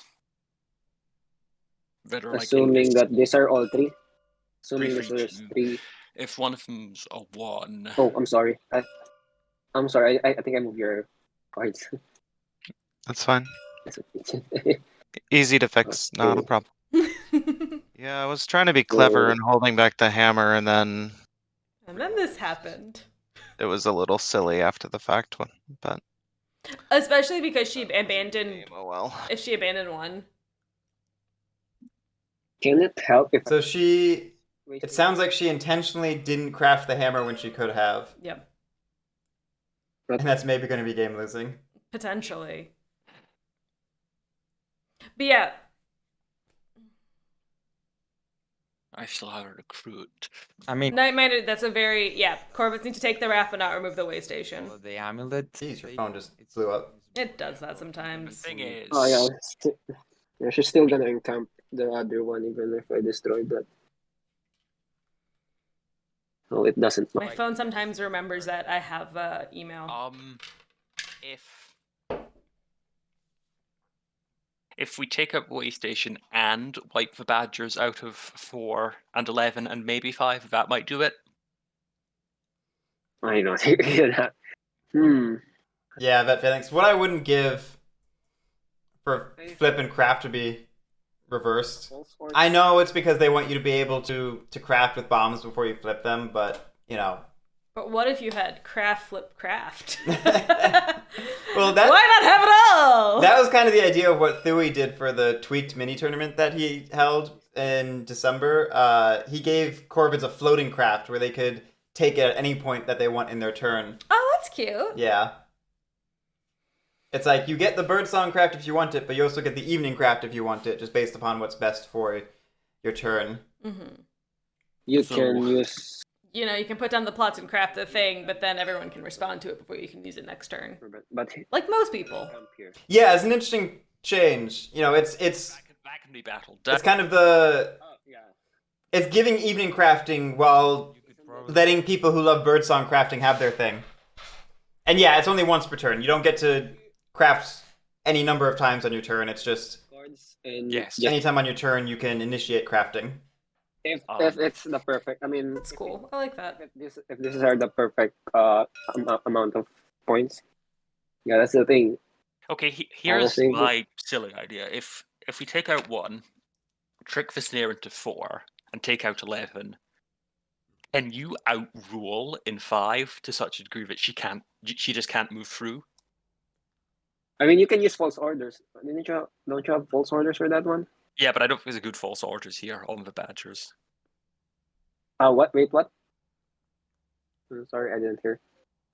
That are Assuming like that these are all 3. Assuming Three that for there's each. 3. If one of them's a 1... Oh, I'm sorry. I'm sorry. I think I moved your cards. That's fine. Easy to fix. Not a Okay. problem. Yeah, I was trying to be clever and holding back the hammer, and then And then this happened. it was a little silly after the fact. But Especially because she abandoned. Oh well. If she abandoned one. Can it help if? So she. It sounds like she intentionally didn't craft the hammer when she could have. Yep. And that's maybe going to be game losing. Potentially. But yeah. I still have a recruit. I mean, Nightmare, that's a very, Corvus need to take the raft but not remove the way station. The amulet. Jeez, your phone just blew up. It does that sometimes. The thing is... Oh yeah, she's still gonna encamp the other one even if I destroyed that. Oh, it doesn't. My phone sometimes remembers that I have email. If we take up Waystation and wipe the Badgers out of 4 and 11 and maybe 5, that might do it. I know. that. Yeah, I bet feelings. What I wouldn't give for flip and craft to be reversed. I know it's because they want you to be able to craft with bombs before you flip them, but you know. But what if you had craft, flip, craft? Well, why not have it all? That was kind of the idea of what Thuy did for the tweaked mini tournament that he held in December. He gave Corvids a floating craft where they could take it at any point that they want in their turn. Oh, that's cute. Yeah. It's like you get the birdsong craft if you want it, but you also get the evening craft if you want it, just based upon what's best for your turn. Mm-hmm. You can use... You know, you can put down the plots and craft the thing, but then everyone can respond to it before you can use it next turn. But like most people. Yeah, it's an interesting change. You know, it's that can be battled. It's kind of the... It's giving evening crafting while letting people who love birdsong crafting have their thing. And yeah, it's only once per turn. You don't get to craft any number of times on your turn. It's just anytime on your turn you can initiate crafting. If it's the perfect, I mean, that's cool. I like that. If this are the perfect amount of points, yeah, that's the thing. Okay, here's my silly idea. If we take out 1, trick the snare into 4, and take out 11, can you outrule in 5 to such a degree that she just can't move through? I mean, you can use false orders. Don't you have false orders for that one? Yeah, but I don't think there's a good false orders here on the Badgers. What? Wait, what? Sorry, I didn't hear.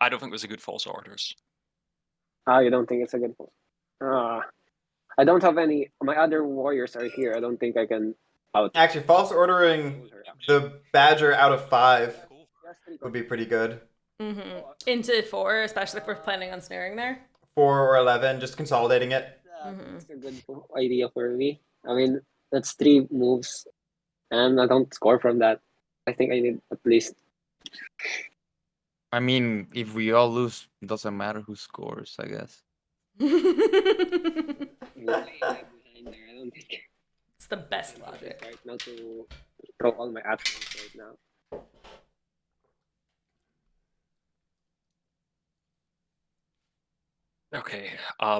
I don't think there's a good false orders. You don't think it's a good false? I don't have any. My other warriors are here. I don't think I can Actually, false ordering the Badger out of 5 would be pretty good. Mm-hmm. Into 4, especially if we're planning on snaring there. 4 or 11, just consolidating it. That's a good idea for me. I mean, that's 3 moves, and I don't score from that. I think I need at least... I mean, if we all lose, it doesn't matter who scores, I guess. It's the best logic. Right now to throw all my actions right now. Okay, I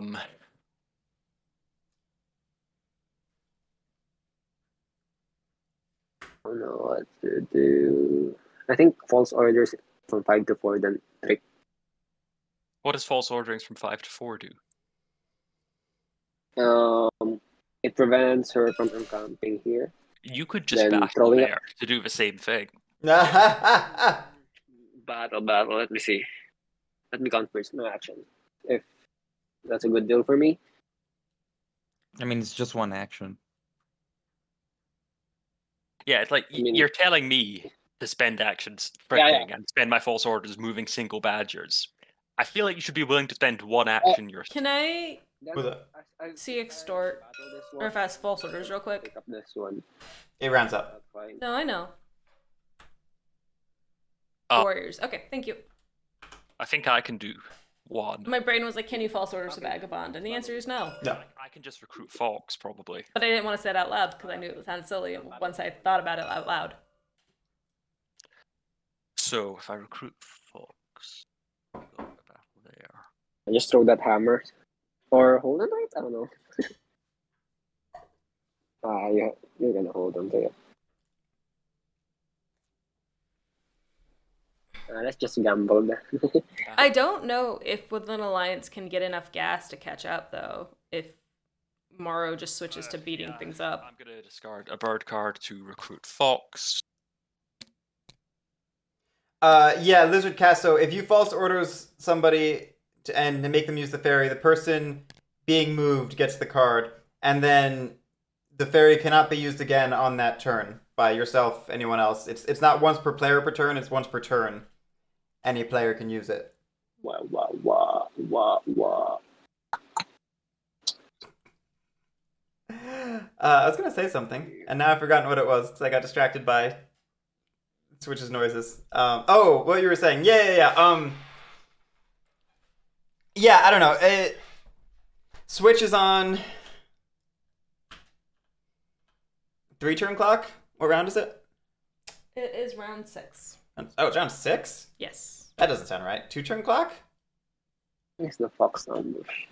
don't know what to do. I think false orders from 5 to 4, then trick. What does false orderings from 5 to 4 do? It prevents her from encamping here. You could just battle there to do the same thing. Battle. Let me see. Let me count first. No action. If that's a good deal for me. I mean, it's just 1 action. Yeah, it's like you're telling me to spend actions tricking and spend my false orders moving single Badgers. I feel like you should be willing to spend 1 action yourself. Can I see extort or fast false orders real quick? Pick up this one. It rounds up. No, I know. Warriors. Okay, thank you. I think I can do 1. My brain was like, can you false orders to Vagabond? And the answer is no. No. I can just recruit Fox, probably. But I didn't want to say it out loud because I knew it sounded silly once I thought about it out loud. So, if I recruit Fox, I'll go to battle there. I just throw that hammer. Or hold on, right? I don't know. Yeah, you're gonna hold on to it. Let's just gamble. I don't know if Woodland Alliance can get enough gas to catch up, though, if Morrow just switches to beating things up. I'm going to discard a bird card to recruit Fox. Yeah, Lizard Cast. So if you false orders somebody and make them use the ferry, the person being moved gets the card, and then the ferry cannot be used again on that turn by yourself, anyone else. It's not once per player per turn, it's once per turn. Any player can use it. Wah, wah, wah, wah, wah. I was gonna say something, and now I've forgotten what it was because I got distracted by Switch's noises. Oh, what you were saying? Yeah. Yeah, I don't know. Switch is on 3-turn clock. What round is it? It is round 6. Oh, it's round 6? Yes. That doesn't sound right. 2-turn clock? It's the Fox ambush.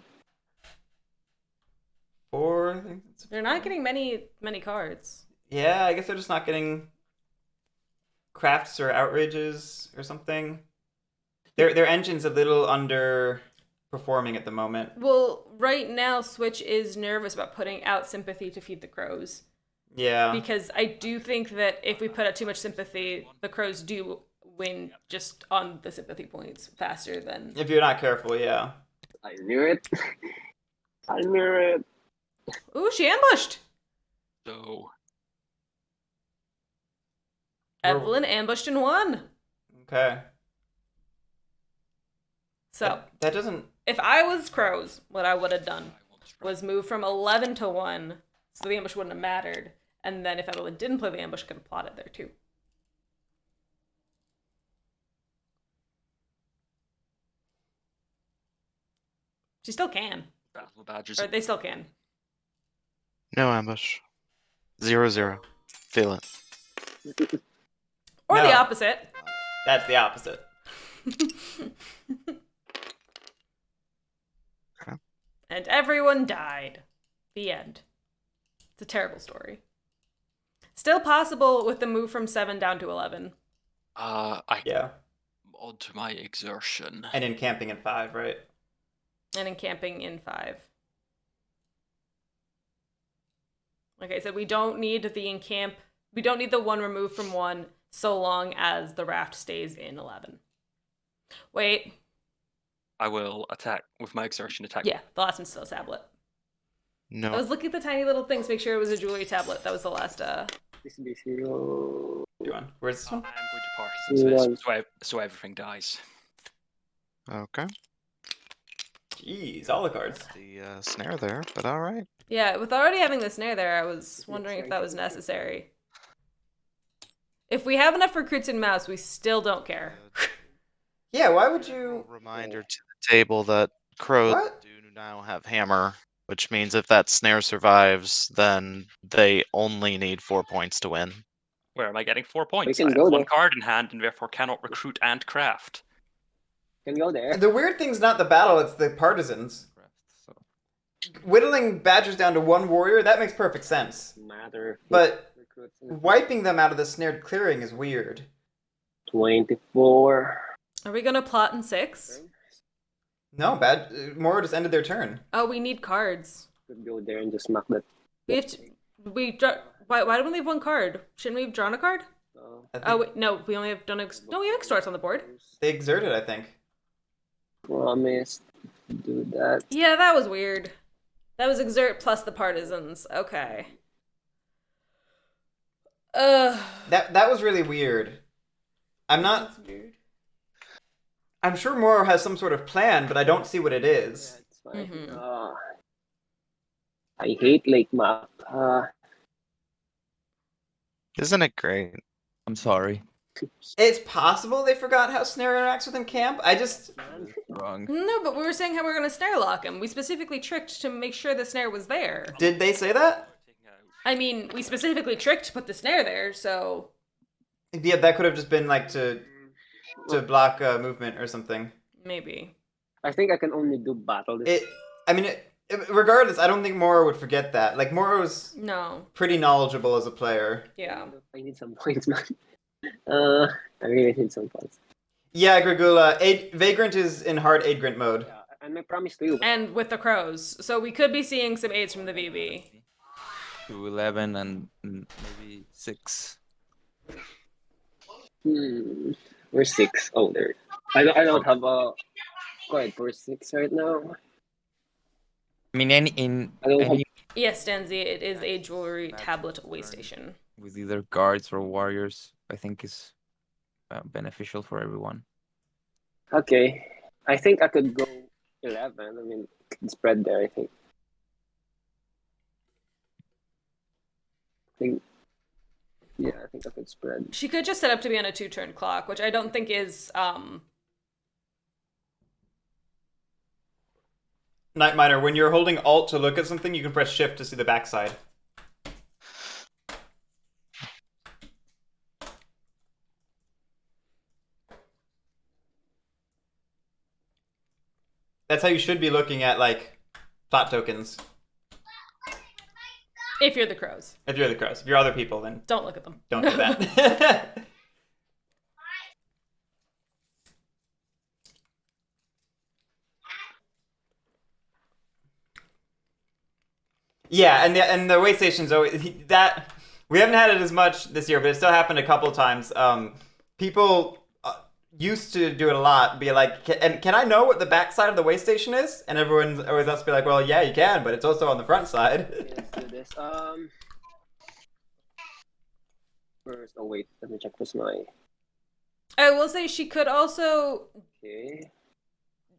4? They're not getting many cards. Yeah, I guess they're just not getting crafts or outrages or something. Their engine's a little underperforming at the moment. Well, right now Switch is nervous about putting out sympathy to feed the crows. Yeah. Because I do think that if we put out too much sympathy, the crows do win just on the sympathy points faster than... If you're not careful, yeah. I knew it. I knew it. Ooh, she ambushed! So... Evelyn ambushed and won! Okay. So, that doesn't... If I was crows, what I would have done was move from 11 to 1, so the ambush wouldn't have mattered. And then if Evelyn didn't play the ambush, I could have plotted there too. She still can. Battle Badgers. Or they still can. No ambush. 0-0. Feel it. Or No. the opposite. That's the opposite. Okay. And everyone died. The end. It's a terrible story. Still possible with the move from 7 down to 11. Yeah. On to my exertion. And in camping in 5, right? And encamping in 5. Like I said, we don't need the 1 removed from 1 so long as the raft stays in 11. Wait. I will attack with my exertion attack. Yeah, the last one's still a tablet. No. I was looking at the tiny little things, make sure it was a jewelry tablet. That was the last, This is 0. Where's this one? I'm going to partisan so everything dies. Okay. Jeez, all the cards. The snare there, but alright. Yeah, with already having the snare there, I was wondering if that was necessary. If we have enough recruits in mouse, we still don't care. Yeah, why would you... Reminder to the table that crows What? do now have hammer, which means if that snare survives, then they only need 4 points to win. Where am I getting 4 points? can I have go 1 there. card in hand and therefore cannot recruit and craft. Can go there. The weird thing's not the battle, it's the partisans. Whittling badgers down to 1 warrior, that makes perfect sense. Matter. But wiping them out of the snared clearing is weird. 24. Are we gonna plot in 6? No, Moro just ended their turn. Oh, we need cards. Could go there and just smack that. We have to... Why don't we leave 1 card? Shouldn't we have drawn a card? Oh, wait, no, we only have done... No, we have extorts on the board. They exerted, I think. Promise to do that. Yeah, that was weird. That was exert plus the partisans. Okay. That was really weird. That's weird. I'm sure Moro has some sort of plan, but I don't see what it is. Yeah, it's fine. Mhm. I hate Lake Map. Isn't it great? I'm sorry. It's possible they forgot how Snare interacts with in camp. I just... Wrong. No, but we were saying how we were going to snare lock him. We specifically tricked to make sure the snare was there. Did they say that? I mean, we specifically tricked to put the snare there, so... Yeah, that could have just been like to block movement or something. Maybe. I think I can only do battle. Regardless, I don't think Moro would forget that. Like, Moro's No. pretty knowledgeable as a player. Yeah. I need some points, man. I really need some points. Yeah, Gregula. Vagrant is in hard Aidgrant mode. Yeah, and I promise to you. And with the crows. So we could be seeing some aids from the VB. 2-11 and maybe 6. We're 6. Oh, there. I don't have a quite for 6 right now. I mean, Yes, Stanzi, it is a jewelry tablet way station. With either guards or warriors, I think is beneficial for everyone. Okay. I think I could go 11. I mean, spread there, I think. Yeah, I think I could spread. She could just set up to be on a 2-turn clock, which I don't think is Night Miner, when you're holding Alt to look at something, you can press Shift to see the backside. That's how you should be looking at, like, thought tokens. If you're the crows. If you're the crows. If you're other people, then... Don't look at them. Don't do that. Yeah, and the way stations always... That... We haven't had it as much this year, but it still happened a couple times. People... used to do it a lot, be like, can I know what the back side of the way station is? And everyone always has to be like, well, yeah, you can, but it's also on the front side. Let's do this. First, oh wait, let me check this my... I will say she could also Okay.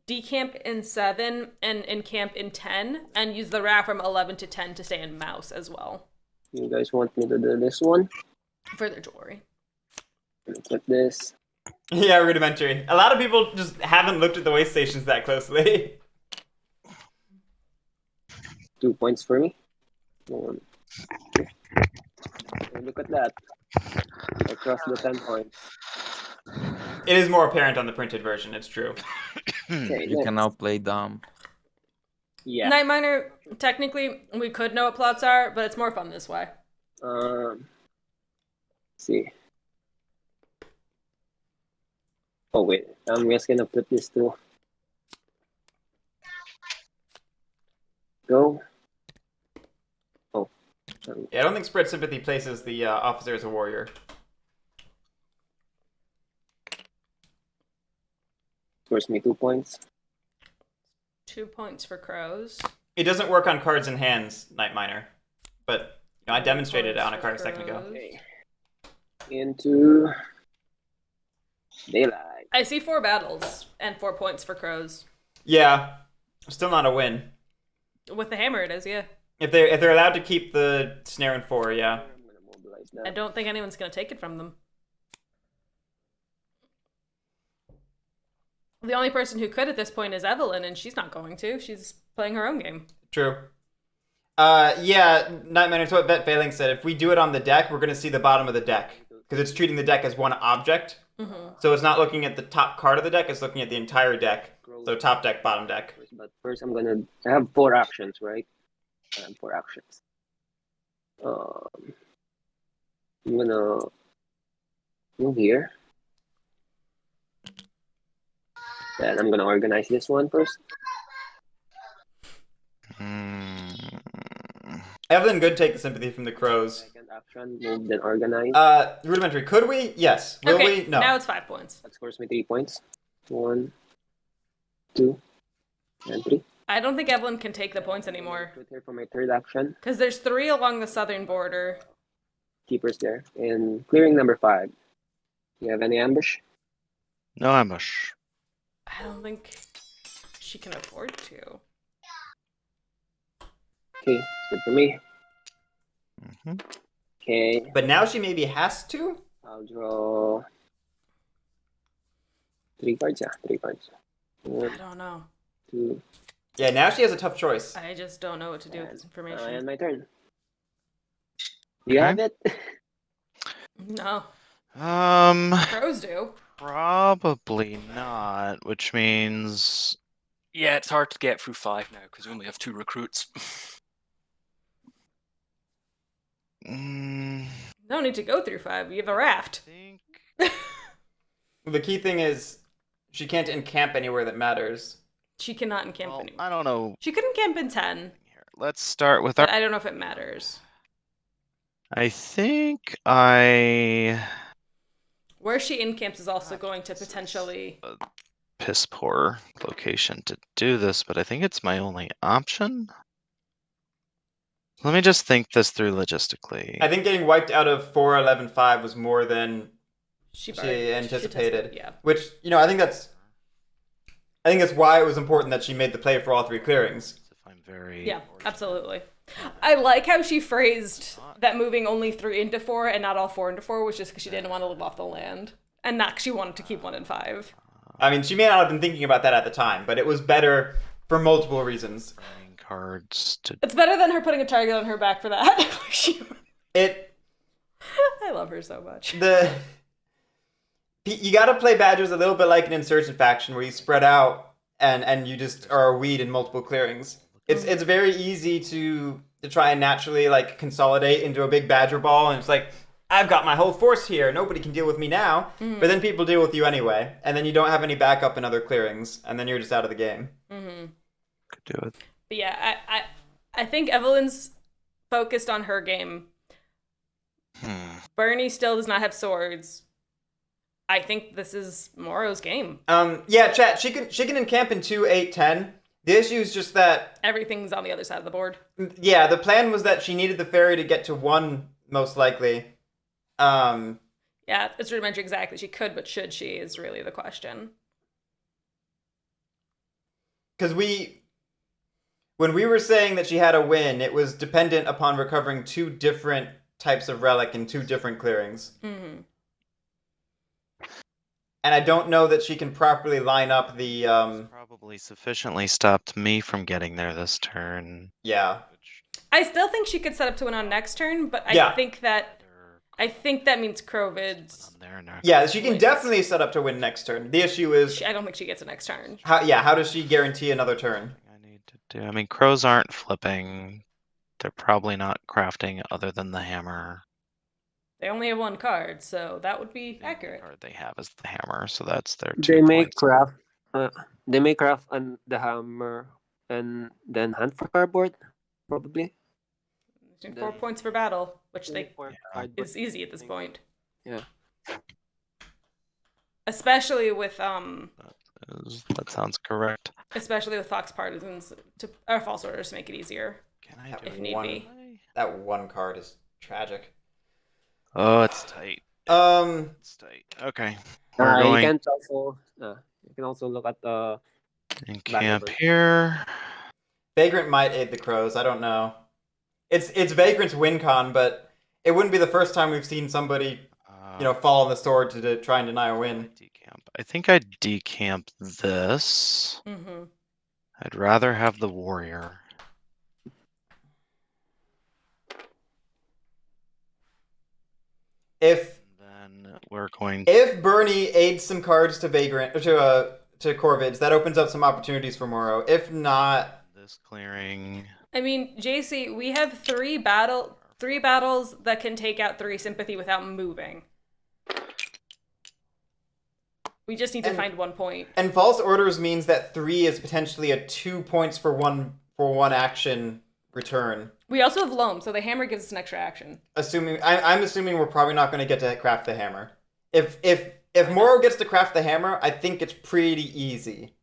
decamp in 7 and encamp in 10, and use the RAF from 11 to 10 to stay in mouse as well. You guys want me to do this one? For their jewelry. Let's put this. Yeah, rudimentary. A lot of people just haven't looked at the way stations that closely. 2 points for me. 1. Okay, look at that. I crossed the 10 points. It is more apparent on the printed version, it's true. Okay, You can now play dumb. Yeah. Night Miner, technically, we could know what plots are, but it's more fun this way. Let's see. Oh wait, I'm just gonna flip this too. Go. Oh. Yeah, I don't think Spread Sympathy places the officer as a warrior. Scores me 2 points. 2 points for crows. It doesn't work on cards in hands, Night Miner. But, you know, I demonstrated it on a card a second ago. Okay. Into daylight. I see 4 battles and 4 points for crows. Yeah, still not a win. With the hammer, it is, yeah. If they're allowed to keep the snare in 4, yeah. I'm gonna mobilize that. I don't think anyone's gonna take it from them. The only person who could at this point is Evelyn, and she's not going to. She's playing her own game. True. Yeah, Night Miner, it's what Bet Failing said. If we do it on the deck, we're going to see the bottom of the deck. Because it's treating the deck as one object. Mm-hmm. So it's not looking at the top card of the deck, it's looking at the entire deck. So top deck, bottom deck. But first I have 4 actions, right? I have 4 actions. I'm gonna move here. Then I'm gonna organize this one first. Evelyn could take the sympathy from the crows. Second action, move, then organize. Rudimentary, could we? Yes. Will okay, we? No. now it's 5 points. That scores me 3 points. 1, 2, and 3. I don't think Evelyn can take the points anymore. Put here for my third action. Because there's 3 along the southern border. Keepers there. And clearing number 5. Do you have any ambush? No ambush. I don't think she can afford to. Okay, it's good for me. Okay. But now she maybe has to? I'll draw 3 cards, yeah. 3 cards. 1, I don't know. 2. Yeah, now she has a tough choice. I just don't know what to do with this information. And my turn. Do you have it? No. Crows do. Probably not, which means... Yeah, it's hard to get through 5 now, because we only have 2 recruits. No need to go through 5. You have a raft. The key thing is she can't encamp anywhere that matters. She cannot encamp anywhere. I don't know. She could encamp in 10. Let's start with I don't know if it matters. I think Where she encamps is also going to potentially... piss poor location to do this, but I think it's my only option. Let me just think this through logistically. I think getting wiped out of 4-11-5 was more than she anticipated. Yeah. Which, I think that's why it was important that she made the play for all 3 clearings. Yeah, absolutely. I like how she phrased that moving only 3 into 4 and not all 4 into 4 was just because she didn't want to live off the land. And not because she wanted to keep 1 and 5. I mean, she may not have been thinking about that at the time, but it was better for multiple reasons. It's better than her putting a target on her back for that. I love her so much. You gotta play Badgers a little bit like an insurgent faction where you spread out and you just are a weed in multiple clearings. It's very easy to try and naturally consolidate into a big Badger ball, and it's like, I've got my whole force here, nobody can deal with me now. But then people deal with you anyway, and then you don't have any backup in other clearings, and then you're just out of the game. Could do it. But yeah, I think Evelyn's focused on her game. Burnie still does not have swords. I think this is Morrow's game. Yeah, chat. She can encamp in 2, 8, 10. The issue is just that everything's on the other side of the board. Yeah, the plan was that she needed the ferry to get to 1, most likely. Yeah, it's rudimentary exactly. She could, but should she is really the question. Because when we were saying that she had a win, it was dependent upon recovering 2 different types of relic in 2 different clearings. And I don't know that she can properly line up the... Probably sufficiently stopped me from getting there this turn. Yeah. I still think she could set up to win on next turn, but I think that means Crovid's... Yeah, she can definitely set up to win next turn. The issue is... I don't think she gets a next turn. How does she guarantee another turn? I mean, crows aren't flipping. They're probably not crafting other than the hammer. They only have 1 card, so that would be accurate. The card they have is the hammer, so that's their 2 They may points. craft. They may craft on the hammer and then hunt for cardboard, probably. 4 points for battle, which is easy at this point. Yeah. Especially with That sounds correct. Especially with Fox Partisans or False Orders to make it easier. Can I if need be? That 1 card is tragic. Oh, it's tight. It's tight. Okay. You can also look at the encamp here. Vagrant might aid the crows. I don't know. It's Vagrant's win con, but it wouldn't be the first time we've seen somebody, fall on the sword to try and deny a win. I think I'd decamp this. I'd rather have the warrior. If Burnie aids some cards to Vagrant or to Corvids, that opens up some opportunities for Morrow. If not, this clearing. I mean, JC, we have 3 battles that can take out 3 sympathy without moving. We just need to find 1 point. And False Orders means that 3 is potentially a 2 points for one action return. We also have Loam, so the hammer gives us an extra action. I'm assuming we're probably not going to get to craft the hammer. If Morrow gets to craft the hammer, I think it's pretty easy.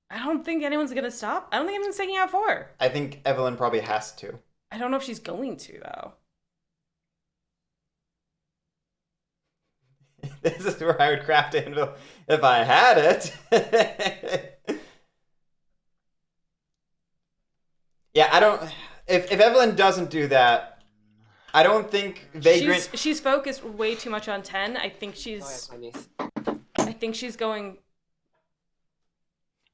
I don't think anyone's going to stop. I don't think anyone's taking out 4. I think Evelyn probably has to. I don't know if she's going to, though. This is where I would craft Anvil if I had it. Yeah, I don't... If Evelyn doesn't do that, I don't think Vagrant... She's focused way too much on 10. I think she's going...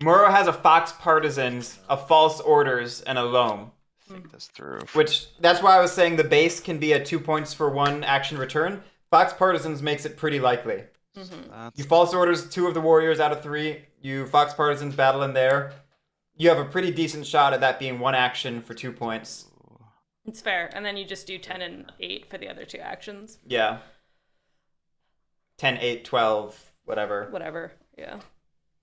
Morrow has a Fox Partisans, a False Orders, and a Loam. Think this through. Which, that's why I was saying the base can be a 2 points for 1 action return. Fox Partisans makes it pretty likely. You False Orders 2 of the warriors out of 3. You Fox Partisans battle in there. You have a pretty decent shot at that being 1 action for 2 points. It's fair. And then you just do 10 and 8 for the other 2 actions. Yeah. 10, 8, 12, whatever. Whatever, yeah.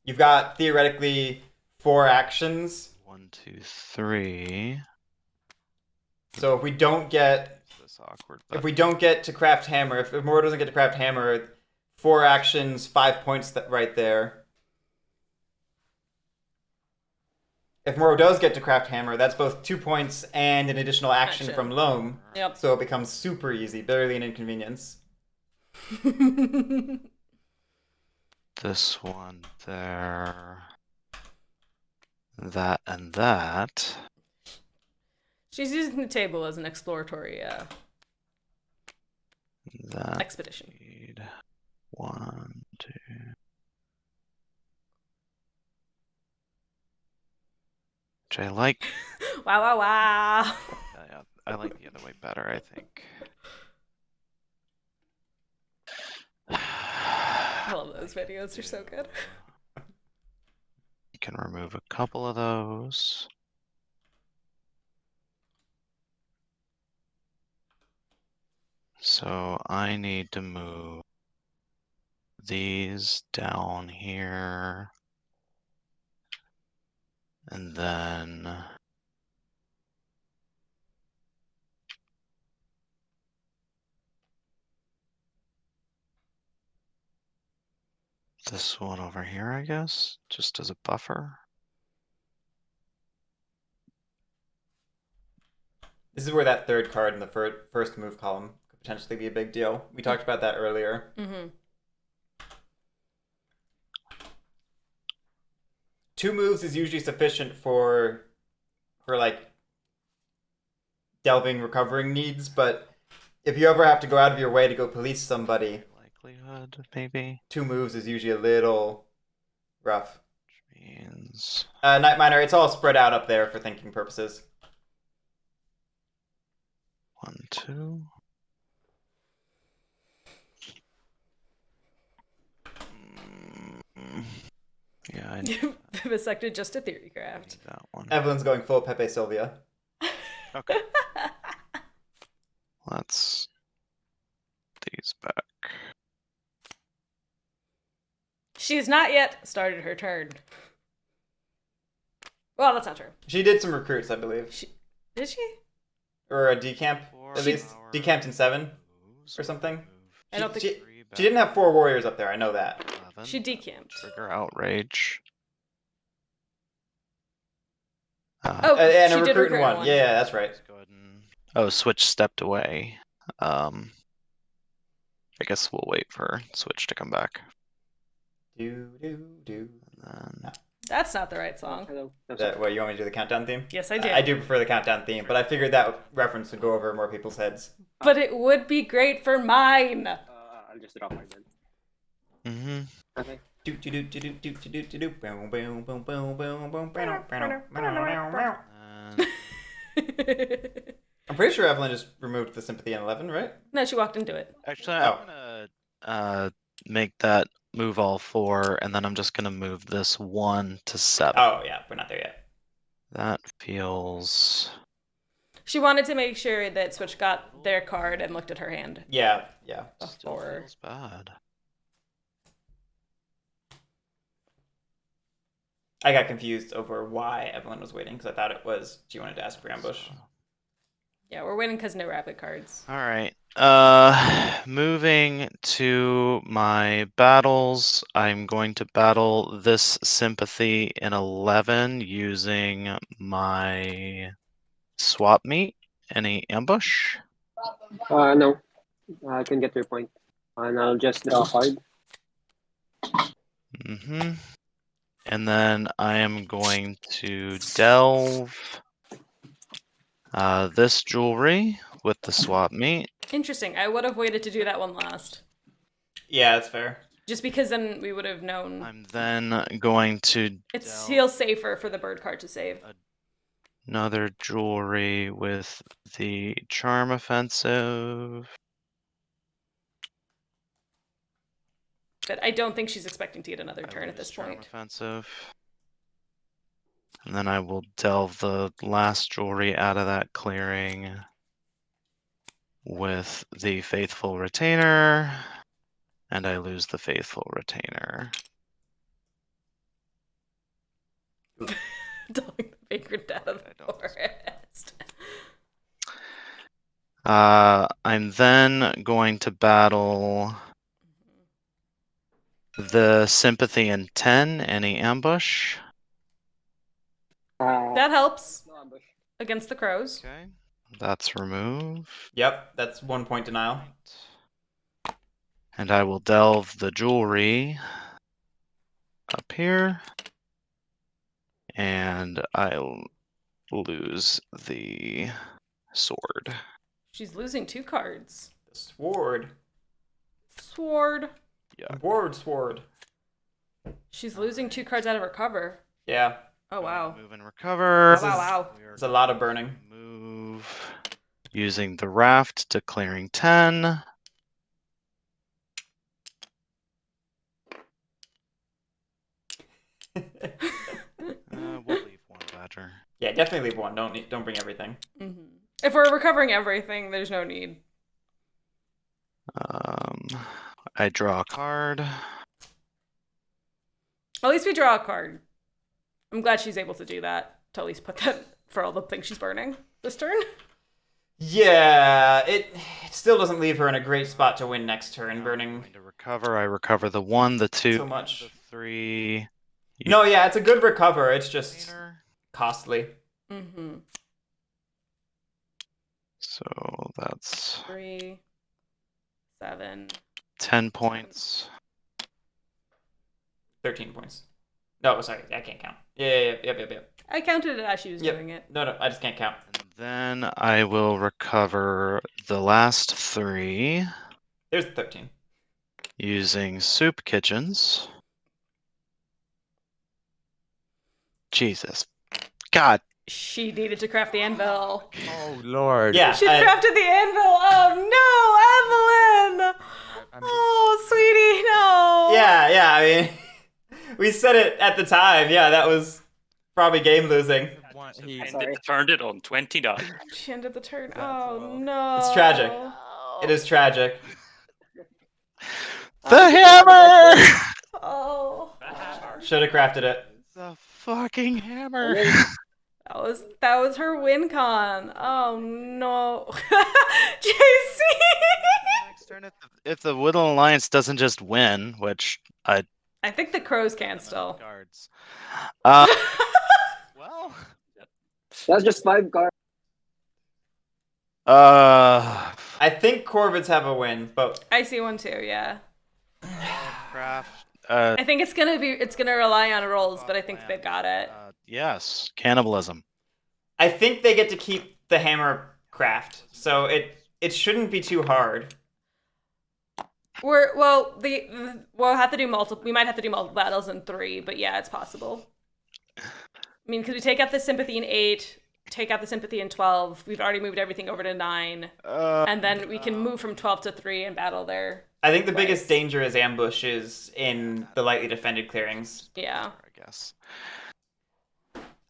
You've got theoretically 4 actions. 1, 2, 3. So if we don't get this awkward, if we don't get to craft hammer, if Morrow doesn't get to craft hammer, 4 actions, 5 points right there. If Morrow does get to craft hammer, that's both 2 points and an additional action. From Loam. Yep. So it becomes super easy, barely an inconvenience. This one there. That and that. She's using the table as an exploratory That expedition. 1, 2. Which I like. Wow. Yeah, I like the other way better, I think. I love those videos, they're so good. You can remove a couple of those. So I need to move these down here. And then this one over here, I guess, just as a buffer. This is where that 3rd card in the first move column could potentially be a big deal. We talked about that earlier. Mm-hmm. 2 moves is usually sufficient for like delving recovering needs, but if you ever have to go out of your way to go police somebody, likelihood maybe 2 moves is usually a little rough. Which means Night Miner, it's all spread out up there for thinking purposes. 1, 2. Yeah, I need Vivisected just a theory craft. that one. Evelyn's going full Pepe Sylvia. Okay. Let's these back. She's not yet started her turn. Well, that's not true. She did some recruits, I believe. Did she? Or a decamp, at least. Decamped in 7 or something. I don't think she didn't have 4 warriors up there, I know that. 11. she decamped. Trigger outrage. Oh, and she a did recruit in recruit 1. Yeah, that's right. Go ahead and... Switch stepped away. I guess we'll wait for Switch to come back. Do. And then... That's not the right song. Hello. What, you want me to do the countdown theme? Yes, I do. I do prefer the countdown theme, but I figured that reference would go over more people's heads. But it would be great for mine. I'll just drop mine then. Mm-hmm. Okay. I'm pretty sure Evelyn just removed the sympathy in 11, right? No, she walked into it. Actually, I'm gonna make that move all 4, and then I'm just gonna move this 1 to 7. Oh yeah, we're not there yet. That feels... She wanted to make sure that Switch got their card and looked at her hand. Yeah. Still Before. feels bad. I got confused over why Evelyn was waiting, because I thought it was she wanted to ask for ambush. Yeah, we're waiting because no rapid cards. All right. Moving to my battles, I'm going to battle this sympathy in 11 using my swap meet. Any ambush? No. I can get your point. And I'll just draw a card. Mm-hmm. And then I am going to delve this jewelry with the swap meet. Interesting. I would have waited to do that one last. Yeah, that's fair. Just because then we would have known. I'm then going to Feels safer for the bird card to save. Another jewelry with the charm offensive. But I don't think she's expecting to get another turn at this Charm point. offensive. And then I will delve the last jewelry out of that clearing with the faithful retainer. And I lose the faithful retainer. Dog the vagrant out of the forest. I'm then going to battle the sympathy in 10, any ambush. That helps No ambush. against the crows. Okay, that's removed. Yep, that's 1 point denial. And I will delve the jewelry up here. And I'll lose the sword. She's losing 2 cards. The sword. Sword. Yeah. Sword. She's losing 2 cards out of her cover. Yeah. Oh, wow. Move and recover. Wow. It's a lot of burning. Move using the raft to clearing 10. We'll leave one badger. Yeah, definitely leave one. Don't bring everything. Mm-hmm. If we're recovering everything, there's no need. I draw a card. At least we draw a card. I'm glad she's able to do that. To at least put that for all the things she's burning this turn. Yeah, it still doesn't leave her in a great spot to win next turn. Burning. To recover, I recover the 1, the 2, so much. the 3. No, yeah, it's a good recover. It's just costly. Mm-hmm. So that's 3, 7, 10 points. 13 points. No, sorry, I can't count. Yep. I counted it as she was doing it. No, I just can't count. And then I will recover the last 3 There's 13. using soup kitchens. Jesus. God. She needed to craft the anvil. Oh, Lord. Yeah. She crafted the anvil. Oh, no, Evelyn. Oh, sweetie, no. Yeah, I mean, we said it at the time. Yeah, that was probably game losing. He turned it on 29. She ended the turn. Oh, no. It's tragic. It is tragic. The hammer! Oh. Should have crafted it. The fucking hammer. That was her win con. Oh no. JC. Next turn, if the Woodland Alliance doesn't just win, which I think the crows can still. Cards. Well, That's just 5 cards. I think Corvids have a win, but I see one too. Yeah. craft. I think it's gonna rely on rolls, but I think they got it. Yes, cannibalism. I think they get to keep the hammer craft, so it shouldn't be too hard. We'll have to do multiple. We might have to do multiple battles in 3, but yeah, it's possible. I mean, because we take out the sympathy in 8, take out the sympathy in 12. We've already moved everything over to 9, and then we can move from 12 to 3 and battle there. I think the biggest danger is ambushes in the lightly defended clearings. Yeah. I guess.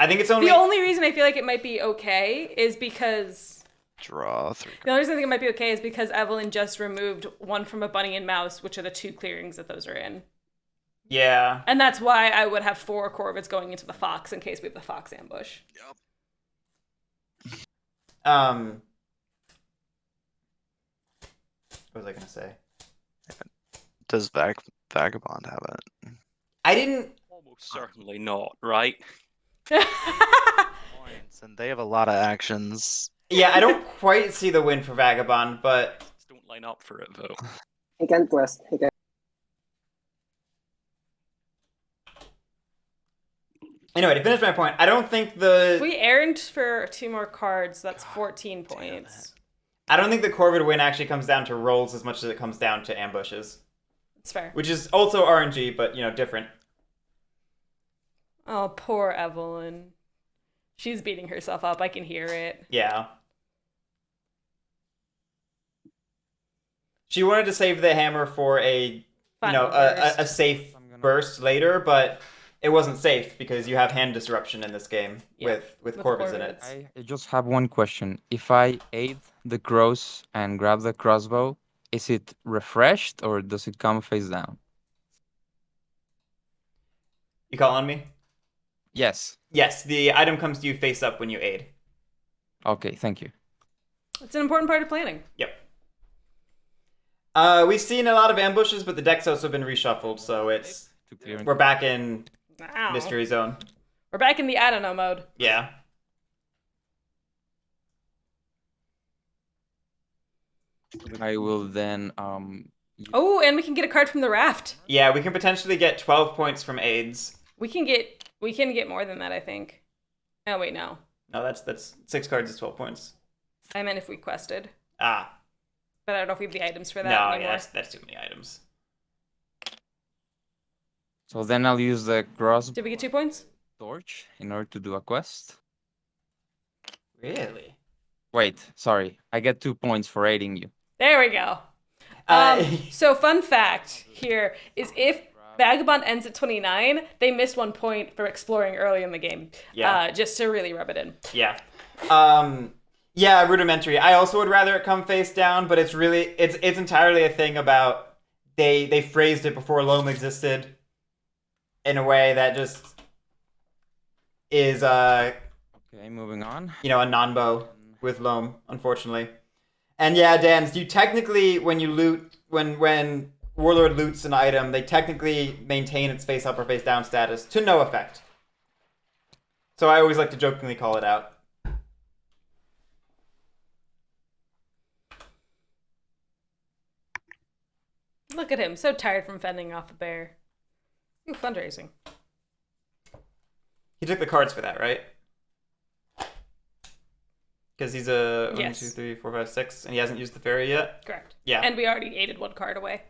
I think it's only... The only reason I feel like it might be okay is because... Draw 3. The only reason I think it might be okay is because Evelyn just removed 1 from a bunny and mouse, which are the 2 clearings that those are in. Yeah. And that's why I would have 4 Corvids going into the fox in case we have the fox ambush. Yep. What was I going to say? Does Vagabond have it? I didn't... Almost certainly not, right? Points, and they have a lot of actions. Yeah, I don't quite see the win for Vagabond, but... Don't line up for it, though. He can quest. He can. Anyway, to finish my point, I don't think the... If we errant for 2 more cards, that's 14 points. I don't think the Corvid win actually comes down to rolls as much as it comes down to ambushes. It's fair. Which is also RNG, but, different. Oh, poor Evelyn. She's beating herself up. I can hear it. Yeah. She wanted to save the hammer for a safe burst later, but it wasn't safe because you have hand disruption in this game with Corvids in it. I just have one question. If I aid the crows and grab the crossbow, is it refreshed or does it come face down? You call on me? Yes. Yes, the item comes to you face up when you aid. Okay, thank you. It's an important part of planning. Yep. We've seen a lot of ambushes, but the deck's also been reshuffled, so we're back in Mystery Zone. We're back in the I don't know mode. Yeah. I will then Oh, and we can get a card from the raft. Yeah, we can potentially get 12 points from aids. We can get more than that, I think. Oh wait, no. No, that's 6 cards is 12 points. I meant if we quested. Ah. But I don't know if we have the items for that no, anymore. Yeah, that's too many items. So then I'll use the cross. Did we get 2 points? Torch in order to do a quest. Really? Wait, sorry. I get 2 points for aiding you. There we go. So fun fact here is if Vagabond ends at 29, they missed 1 point for exploring early in the game. Yeah. Just to really rub it in. Yeah. Yeah, rudimentary. I also would rather it come face down, but it's entirely a thing about they phrased it before Loam existed in a way that just is okay, moving on. You know, a non-bow with Loam, unfortunately. And yeah, Dan, you technically when you loot when Warlord loots an item, they technically maintain its face up or face down status to no effect. So I always like to jokingly call it out. Look at him, so tired from fending off a bear. Ooh, fundraising. He took the cards for that, right? Because he's a 1, 2, 3, 4, 5, 6, and he hasn't used the fairy yet? Correct. Yeah. And we already aided 1 card away.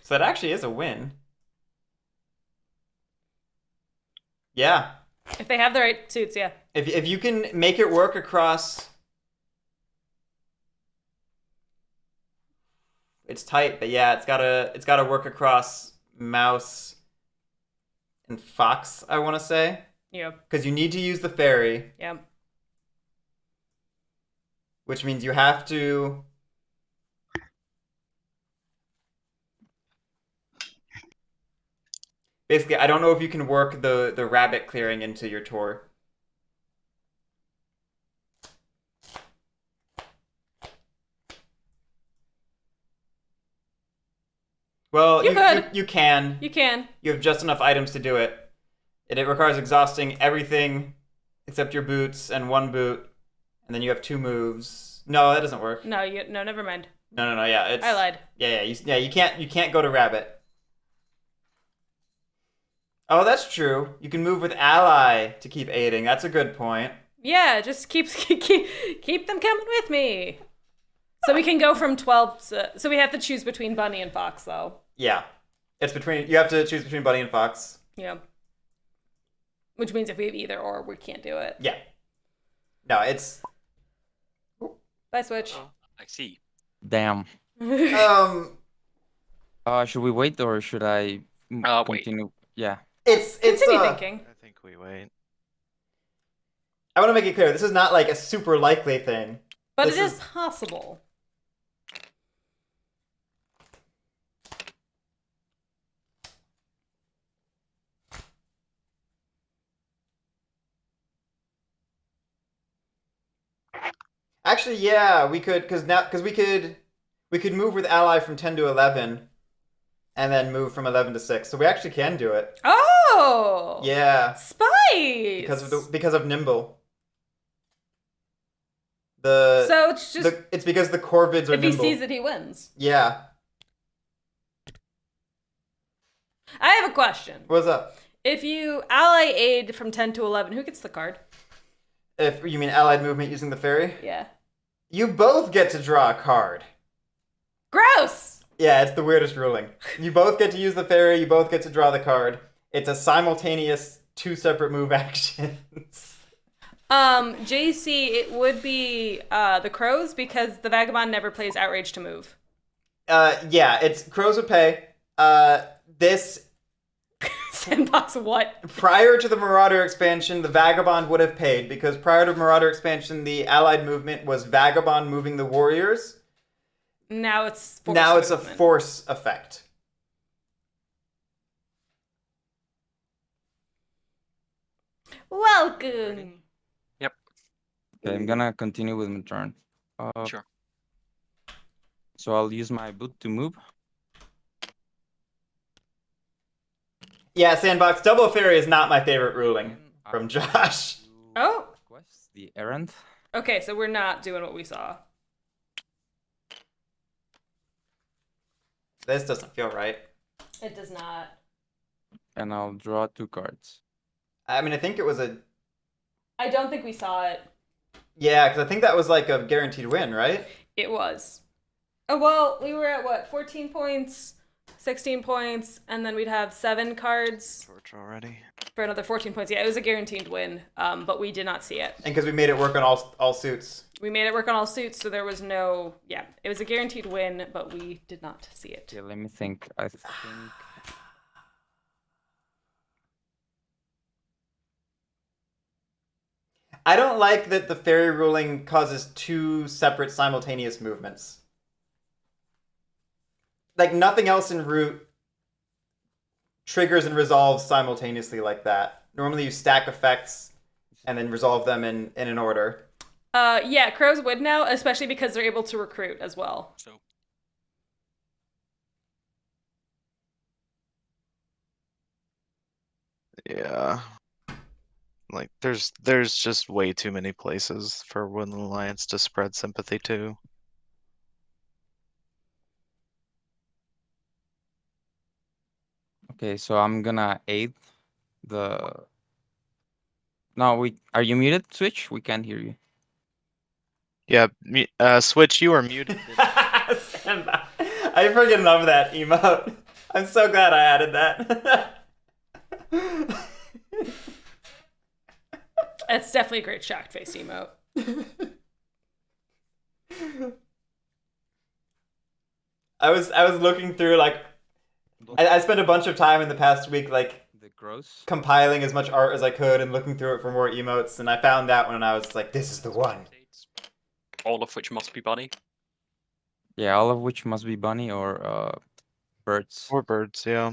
So that actually is a win. Yeah. If they have the right suits, yeah. If you can make it work across... It's tight, but yeah, it's gotta work across mouse and fox, I want to say. Yep. Because you need to use the fairy. Yep. Which means you have to... Basically, I don't know if you can work the rabbit clearing into your tour. Well, you can. You can. You have just enough items to do it. It requires exhausting everything except your boots and 1 boot, and then you have 2 moves. No, that doesn't work. No, never mind. No. Yeah, it's. I lied. Yeah. You can't go to rabbit. Oh, that's true. You can move with ally to keep aiding. That's a good point. Yeah, just keep them coming with me. So we can go from 12 so we have to choose between Bunny and Fox, though. Yeah. You have to choose between Bunny and Fox. Yeah. Which means if we have either or, we can't do it. Yeah. No, it's... Bye, Switch. Oh, I see. Damn. Should we wait or should I continue? Wait. Yeah. It's continue thinking. I think we wait. I want to make it clear, this is not like a super likely thing. But it is possible. Actually, yeah, we could, because we could move with ally from 10 to 11, and then move from 11 to 6. So we actually can do it. Oh! Yeah. Spice! Because of nimble. So it's just... it's because the corvids are nimble. If he sees it, he wins. Yeah. I have a question. What's up? If you ally aid from 10 to 11, who gets the card? If you mean allied movement using the fairy? Yeah. You both get to draw a card. Gross! Yeah, it's the weirdest ruling. You both get to use the fairy, you both get to draw the card. It's a simultaneous 2 separate move actions. JC, it would be the crows because the Vagabond never plays outrage to move. Yeah, it's Crows would pay. This Sandbox what? Prior to the Marauder expansion, the Vagabond would have paid, because prior to Marauder expansion, the Allied movement was Vagabond moving the warriors. Now it's a force effect. Welcome. Yep. Okay, I'm gonna continue with my turn. Sure. So I'll use my boot to move. Yeah, Sandbox, Double Fairy is not my favorite ruling from Josh. Oh. Request the errand. Okay, so we're not doing what we saw. This doesn't feel right. It does not. And I'll draw 2 cards. I mean, I think it was a... I don't think we saw it. Yeah, because I think that was like a guaranteed win, right? It was. Oh, well, we were at what? 14 points, 16 points, and then we'd have 7 cards. Torch already. For another 14 points. Yeah, it was a guaranteed win, but we did not see it. And because we made it work on all suits. We made it work on all suits, so there was no... Yeah, it was a guaranteed win, but we did not see it. Yeah, let me think. I think... I don't like that the fairy ruling causes 2 separate simultaneous movements. Like, nothing else in Root triggers and resolves simultaneously like that. Normally you stack effects and then resolve them in an order. Yeah, Crows would now, especially because they're able to recruit as well. So. Yeah. Like, there's just way too many places for Woodland Alliance to spread sympathy to. Okay, so I'm gonna aid the... No, are you muted, Switch? We can't hear you. Yeah, Switch, you are muted. I freaking love that emote. I'm so glad I added that. It's definitely a great shocked face emote. I was looking through, like, I spent a bunch of time in the past week, like, compiling as much art as I could and looking through it for more emotes, and I found that one and I was like, this is the one. All of which must be Bunny. Yeah, all of which must be Bunny or birds. Or birds, yeah.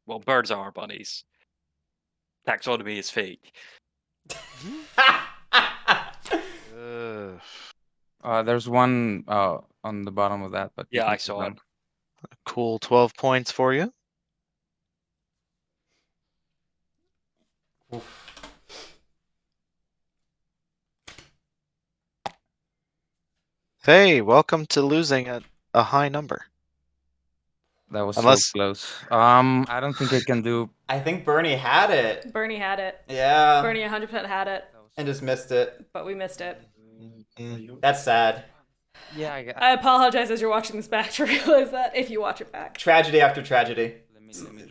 Well, birds are bunnies. Taxonomy is fake. There's one on the bottom of that, but yeah, I saw it. Cool, 12 points for you. Hey, welcome to losing at a high number. That was so close. I don't think I can do... I think Burnie had it. Burnie had it. Yeah. Burnie 100% had it. And just missed it. But we missed it. That's sad. Yeah, I apologize as you're watching this back to realize that, if you watch it back. Tragedy after tragedy.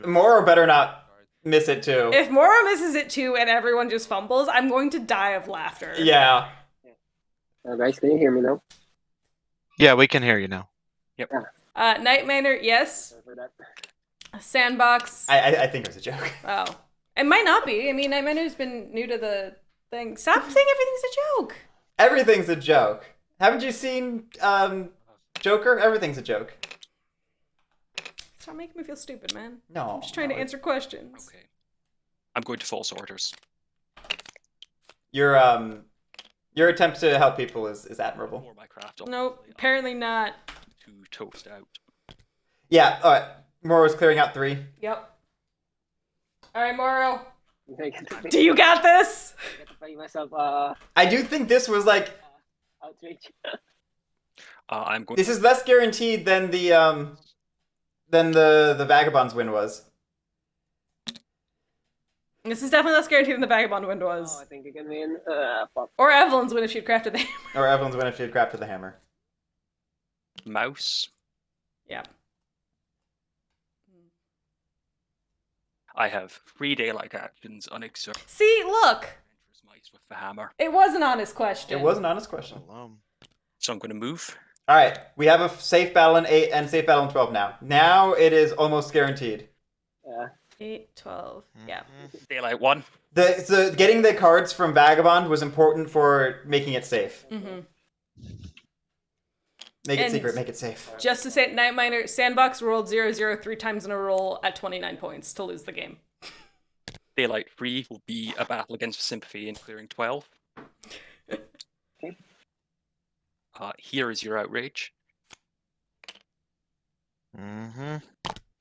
Morrow better not miss it too. If Morrow misses it too and everyone just fumbles, I'm going to die of laughter. Yeah. Guys, can you hear me now? Yeah, we can hear you now. Yep. Night Manor, yes. Sandbox. I think it was a joke. Oh. It might not be. I mean, Night Manor's been new to the thing. Stop saying everything's a joke. Everything's a joke. Haven't you seen Joker? Everything's a joke. Stop making me feel stupid, man. No. I'm just trying to answer questions. Okay. I'm going to false orders. Your attempt to help people is admirable. For my craft, Nope, apparently not. To toast out. Yeah, alright. Morrow's clearing out 3. Yep. Alright, Morrow. Do you got this? I do think this was like... outrage. I'm going. This is less guaranteed than the Vagabond's win was. This is definitely less guaranteed than the Vagabond win was. Oh, I think you can win. Or Evelyn's win if she'd crafted the hammer. Or Evelyn's win if she had crafted the hammer. Mouse. Yeah. I have 3 daylight actions unexerted. See, look. Mice with the hammer. It was an honest question. It was an honest question. So I'm going to move. All right, we have a safe battle in 8 and safe battle in 12 now. Now it is almost guaranteed. Yeah. 8, 12. Yeah. Daylight 1. So getting the cards from Vagabond was important for making it safe. Mm-hmm. Make it secret, make it safe. Just to say, Night Miner, Sandbox rolled 0-0 3 times in a row at 29 points to lose the game. Daylight 3 will be a battle against Sympathy in clearing 12. Okay. Here is your outrage. Mm-hmm.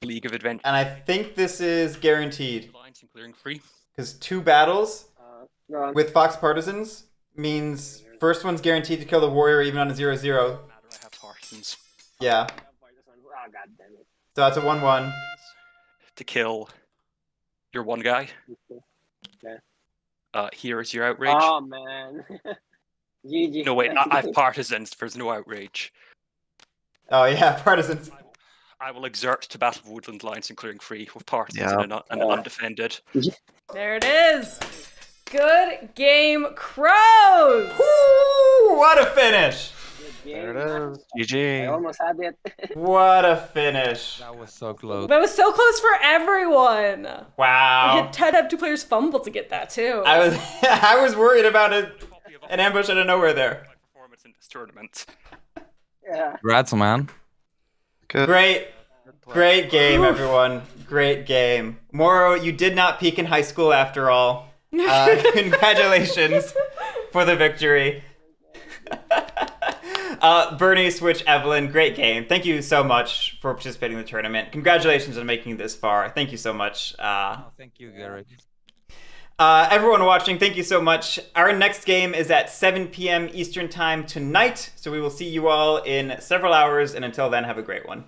League of Adventure. And I think this is guaranteed. Lines in clearing 3. Because 2 battles with Fox Partisans means first one's guaranteed to kill the warrior even on a 0-0. I have Partisans. Yeah. Oh, God damn it. So that's a 1-1. To kill your one guy. Yeah. Here is your outrage. Oh, man. GG. No, wait, I have Partisans. There's no outrage. Oh, yeah, Partisans. I will exert to battle Woodland Lines in clearing 3 with Partisans and undefended. There it is. Good game, Crows! Woo! What a finish! There it is. GG. I almost had it. What a finish. That was so close. That was so close for everyone. Wow. Ted had 2 players fumble to get that too. I was worried about an ambush out of nowhere there. Performance in this tournament. Yeah. Congrats, man. Good. Great game, everyone. Great game. Morrow, you did not peak in high school after all. Congratulations for the victory. Burnie, Switch, Evelyn, great game. Thank you so much for participating in the tournament. Congratulations on making it this far. Thank you so much. Thank you, Guerric. Everyone watching, thank you so much. Our next game is at 7 p.m. Eastern Time tonight, so we will see you all in several hours, and until then, have a great one.